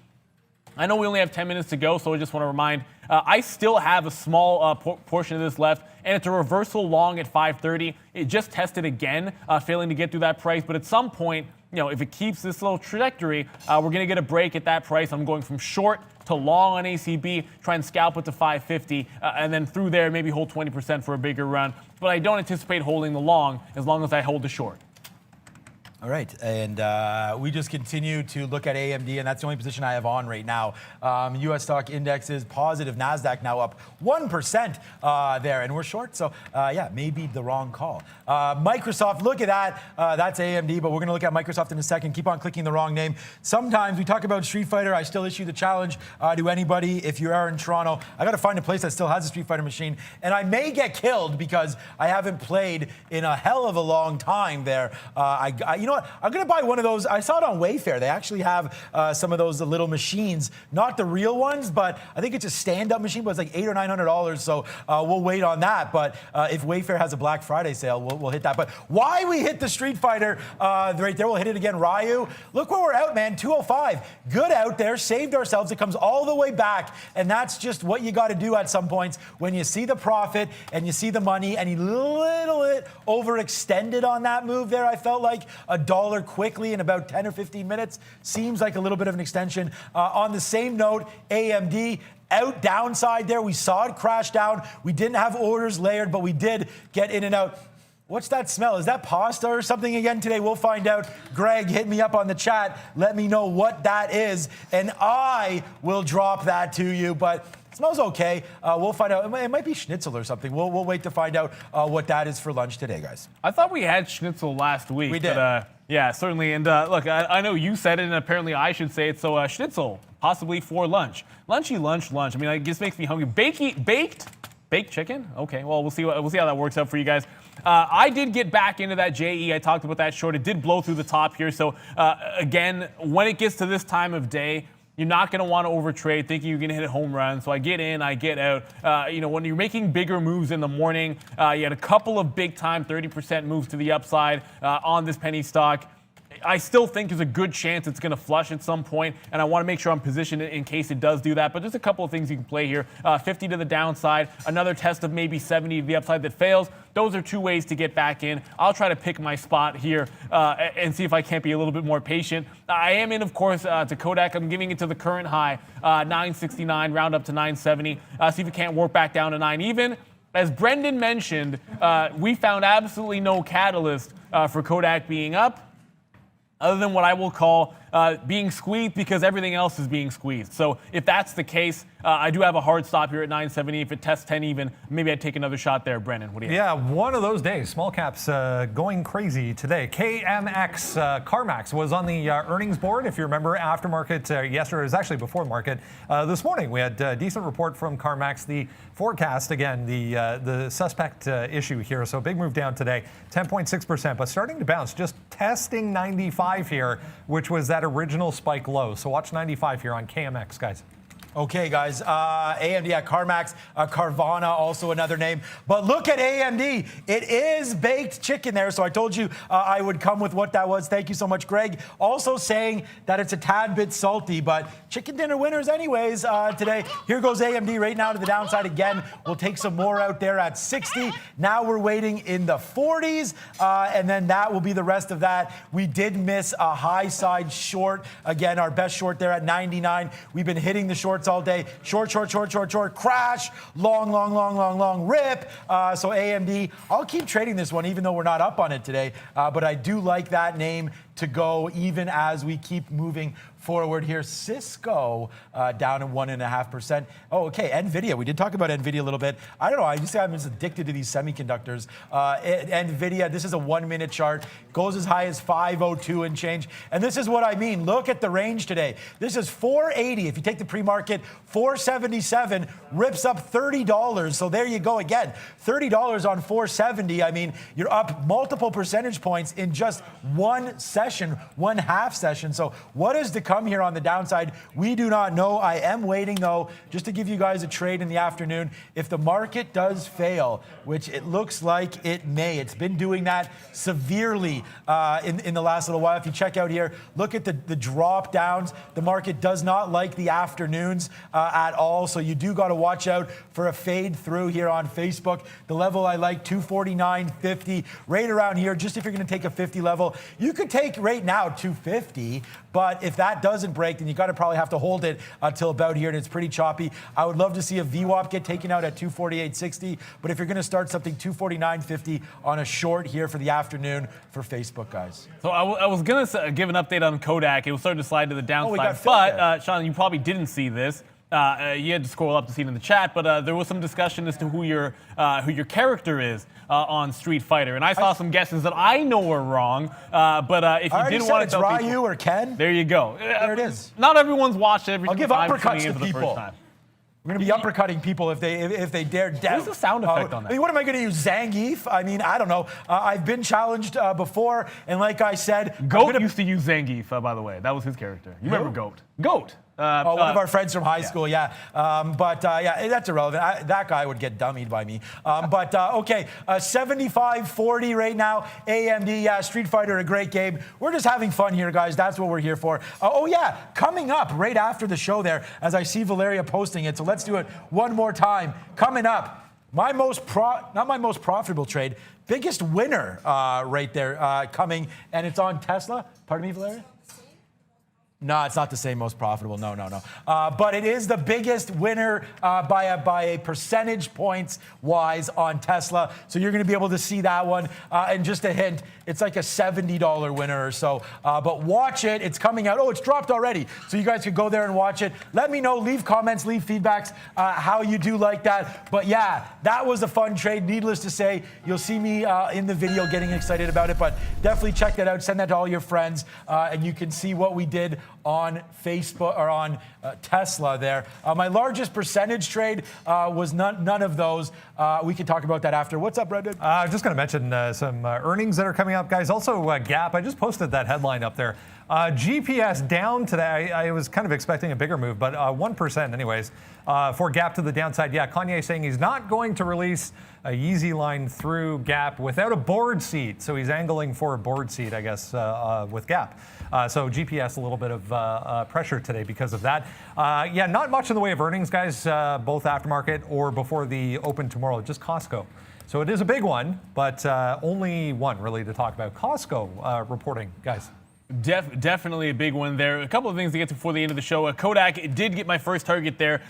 I know we only have 10 minutes to go, so I just want to remind, I still have a small portion of this left, and it's a reversal long at 530. It just tested again, failing to get through that price. But at some point, if it keeps this little trajectory, we're going to get a break at that price. I'm going from short to long on ACB, try and scalp it to 550, and then through there, maybe hold 20% for a bigger run. But I don't anticipate holding the long as long as I hold the short. All right, and we just continue to look at AMD, and that's the only position I have on right now. U.S. stock index is positive. NASDAQ now up 1% there, and we're short, so yeah, maybe the wrong call. Microsoft, look at that. That's AMD, but we're going to look at Microsoft in a second. Keep on clicking the wrong name. Sometimes we talk about Street Fighter. I still issue the challenge to anybody. If you are in Toronto, I got to find a place that still has a Street Fighter machine, and I may get killed because I haven't played in a hell of a long time there. You know what? I'm going to buy one of those. I saw it on Wayfair. They actually have some of those little machines, not the real ones, but I think it's a stand-up machine, but it's like $800 or $900. So we'll wait on that. But if Wayfair has a Black Friday sale, we'll hit that. But why we hit the Street Fighter right there? We'll hit it again. Ryu, look where we're out, man. 205. Good out there. Saved ourselves. It comes all the way back, and that's just what you got to do at some points when you see the profit and you see the money. And he little bit overextended on that move there. I felt like $1 quickly in about 10 or 15 minutes. Seems like a little bit of an extension. On the same note, AMD out downside there. We saw it crash down. We didn't have orders layered, but we did get in and out. What's that smell? Is that pasta or something again today? We'll find out. Greg, hit me up on the chat. Let me know what that is, and I will drop that to you. But it smells okay. We'll find out. It might be schnitzel or something. We'll wait to find out what that is for lunch today, guys. I thought we had schnitzel last week. We did. But, yeah, certainly. And look, I know you said it, and apparently I should say it. So schnitzel, possibly for lunch. Lunchy lunch. I mean, it just makes me hungry. Baked chicken? Okay, well, we'll see how that works out for you guys. I did get back into that JE. I talked about that short. It did blow through the top here. So, again, when it gets to this time of day, you're not going to want to overtrade thinking you're going to hit a home run. So I get in, I get out. When you're making bigger moves in the morning, you had a couple of big-time 30% moves to the upside on this penny stock. I still think there's a good chance it's going to flush at some point, and I want to make sure I'm positioned in case it does do that. But there's a couple of things you can play here. 50 to the downside, another test of maybe 70 to the upside that fails. Those are two ways to get back in. I'll try to pick my spot here and see if I can't be a little bit more patient. I am in, of course, to Kodak. I'm giving it to the current high, 969, round up to 970. See if it can't work back down to 9 even. As Brendan mentioned, we found absolutely no catalyst for Kodak being up, other than what I will call being squeezed because everything else is being squeezed. So if that's the case, I do have a hard stop here at 970. If it tests 10 even, maybe I'd take another shot there. Brennan, what do you think? Yeah, one of those days. Small caps going crazy today. KMX CarMax was on the earnings board. If you remember, aftermarket yesterday, it was actually before market. This morning, we had a decent report from CarMax. The forecast, again, the suspect issue here. So big move down today, 10.6%, but starting to bounce, just testing 95 here, which was that original spike low. So watch 95 here on KMX, guys. Okay, guys, AMD at CarMax, Carvana, also another name. But look at AMD. It is baked chicken there, so I told you I would come with what that was. Thank you so much, Greg. Also saying that it's a tad bit salty, but chicken dinner winners anyways today. Here goes AMD right now to the downside again. We'll take some more out there at 60. Now we're waiting in the 40s, and then that will be the rest of that. We did miss a high side short. Again, our best short there at 99. We've been hitting the shorts all day. Short, crash, long, rip. So AMD, I'll keep trading this one even though we're not up on it today. But I do like that name. to go even as we keep moving forward here. Cisco down at 1.5%. Oh, okay. NVIDIA. We did talk about NVIDIA a little bit. I don't know. I just say I'm just addicted to these semiconductors. NVIDIA, this is a 1-minute chart. Goes as high as 502 and change. And this is what I mean. Look at the range today. This is 480. If you take the pre-market, 477 rips up $30. So there you go again. $30 on 470. I mean, you're up multiple percentage points in just one session, one half session. So what is to come here on the downside? We do not know. I am waiting, though, just to give you guys a trade in the afternoon. If the market does fail, which it looks like it may, it's been doing that severely in the last little while. If you check out here, look at the drop downs. The market does not like the afternoons at all, so you do got to watch out for a fade through here on Facebook. The level I like, 249.50, right around here, just if you're going to take a 50 level. You could take right now 250, but if that doesn't break, then you got to probably have to hold it until about here, and it's pretty choppy. I would love to see a VWAP get taken out at 248.60, but if you're going to start something, 249.50 on a short here for the afternoon for Facebook, guys. So I was going to give an update on Kodak. It was starting to slide to the downside, but Sean, you probably didn't see this. You had to scroll up to see it in the chat, but there was some discussion as to who your character is on Street Fighter, and I saw some guesses that I know are wrong. But if you didn't want to it's tell Ryu people, or Ken. there you go. There it is. Not everyone's watched every I'll give time uppercuts tuning in to for the people. first time. We're going to be uppercutting people if they dare doubt. What's the sound effect on that? I mean, what am I going to use? Zangief? I mean, I don't know. I've been challenged before, and like I said, Goat used to use Zangief, by the way. That was his character. You remember Goat? Goat. One of our friends from high school, yeah. Yeah, that's irrelevant. That guy would get dummied by me. Okay, 75-40 right now. AMD, yeah, Street Fighter, a great game. We're just having fun here, guys. That's what we're here for. Coming up right after the show there, as I see Valeria posting it, so let's do it one more time. Coming up, not my most profitable trade, biggest winner right there coming, and it's on Tesla. Pardon me, Valeria? No, it's not the same most profitable. No. But it is the biggest winner by a percentage points wise on Tesla. So you're going to be able to see that one. And just a hint, it's like a $70 winner or so. But watch it. It's coming out. Oh, it's dropped already. So you guys can go there and watch it. Let me know. Leave comments, leave feedbacks, how you do like that. But yeah, that was a fun trade. Needless to say, you'll see me in the video getting excited about it. But definitely check that out. Send that to all your friends. And you can see what we did on Facebook or on Tesla there. My largest percentage trade was none of those. We can talk about that after. What's up, Brendan? I'm just going to mention some earnings that are coming up, guys. Also, Gap. I just posted that headline up there. GPS down today. I was kind of expecting a bigger move, but 1% anyways for Gap to the downside. Yeah, Kanye saying he's not going to release a Yeezy line through Gap without a board seat. So he's angling for a board seat, I guess, with Gap. So GPS a little bit of pressure today because of that. Yeah, not much in the way of earnings, guys, both aftermarket or before the open tomorrow, just Costco. So it is a big one, but only one really to talk about. Costco reporting, guys. Definitely a big one there. A couple of things to get to before the end of the show. Kodak did get my first target there.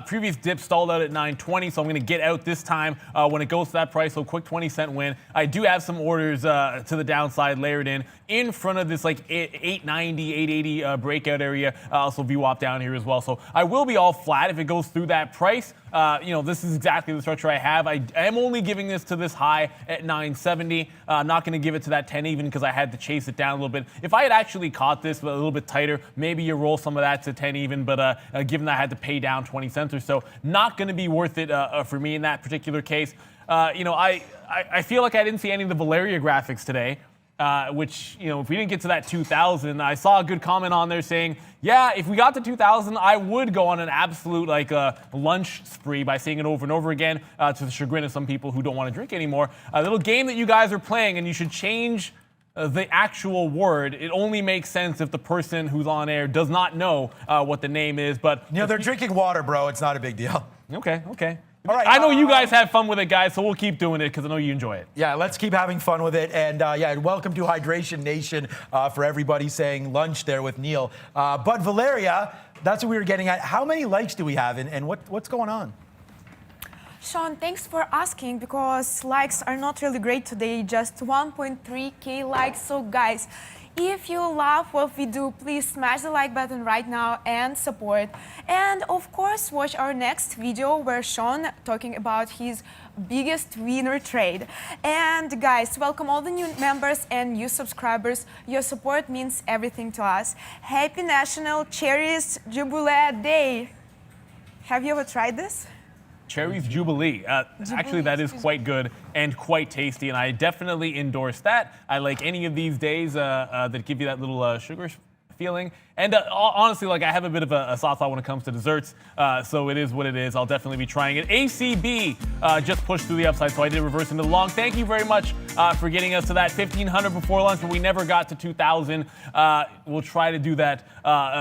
Previous dip stalled out at 920, so I'm going to get out this time when it goes to that price. So quick 20-cent win. I do have some orders to the downside layered in front of this like 890, 880 breakout area. Also VWAP down here as well. So I will be all flat if it goes through that price. This is exactly the structure I have. I am only giving this to this high at 970. I'm not going to give it to that 10 even because I had to chase it down a little bit. If I had actually caught this a little bit tighter, maybe you roll some of that to 10 even, but given that I had to pay down 20 cents or so, not going to be worth it for me in that particular case. I feel like I didn't see any of the Valeria graphics today. Which, if we didn't get to that 2,000, I saw a good comment on there saying, yeah, if we got to 2,000, I would go on an absolute lunch spree by saying it over and over again to the chagrin of some people who don't want to drink anymore. A little game that you guys are playing, and you should change the actual word. It only makes sense if the person who's on air does not know what the name is. But they're drinking water, bro. It's not a big deal. Okay. All right, I know you guys have fun with it, guys, so we'll keep doing it because I know you enjoy it. Yeah, let's keep having fun with it. And welcome to Hydration Nation for everybody saying lunch there with Neil. But Valeria, that's what we were getting at. How many likes do we have, and what's going on? Sean, thanks for asking because likes are not really great today, just 1.3K likes. So guys, If you love what we do, please smash the like button right now and support. And of course, watch our next video where Sean talking about his biggest winner trade. And guys, welcome all the new members and new subscribers. Your support means everything to us. Happy National Cherries Jubilee Day. Have you ever tried this? Cherries Jubilee. Actually, that is quite good and quite tasty, and I definitely endorse that. I like any of these days that give you that little sugar feeling. And honestly, like I have a bit of a soft spot when it comes to desserts, so it is what it is. I'll definitely be trying it. ACB just pushed through the upside, so I did reverse into the long. Thank you very much for getting us to that 1,500 before lunch, but we never got to 2,000. We'll try to do that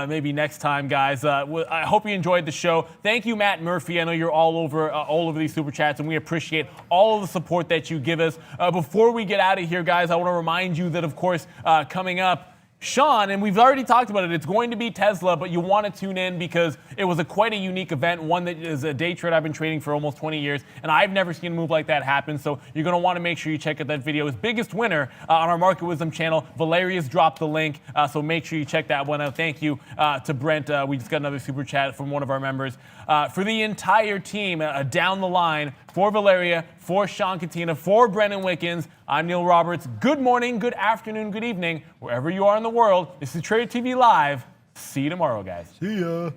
maybe next time, guys. I hope you enjoyed the show. Thank you, Matt Murphy. I know you're all over these super chats, and we appreciate all of the support that you give us. Before we get out of here, guys, I want to remind you that, of course, coming up, Sean, and we've already talked about it, it's going to be Tesla, but you want to tune in because it was quite a unique event, one that is a day trade I've been trading for almost 20 years, and I've never seen a move like that happen, so you're going to want to make sure you check out that video. His biggest winner on our Market Wisdom channel, Valeria's dropped the link, so make sure you check that one out. Thank you to Brent. We just got another super chat from one of our members. For the entire team down the line, for Valeria, for Sean Katina, for Brennan Wickens, I'm Neil Roberts. Good morning, good afternoon, good evening, wherever you are in the world. This is Trader TV Live. See you tomorrow, guys. See ya.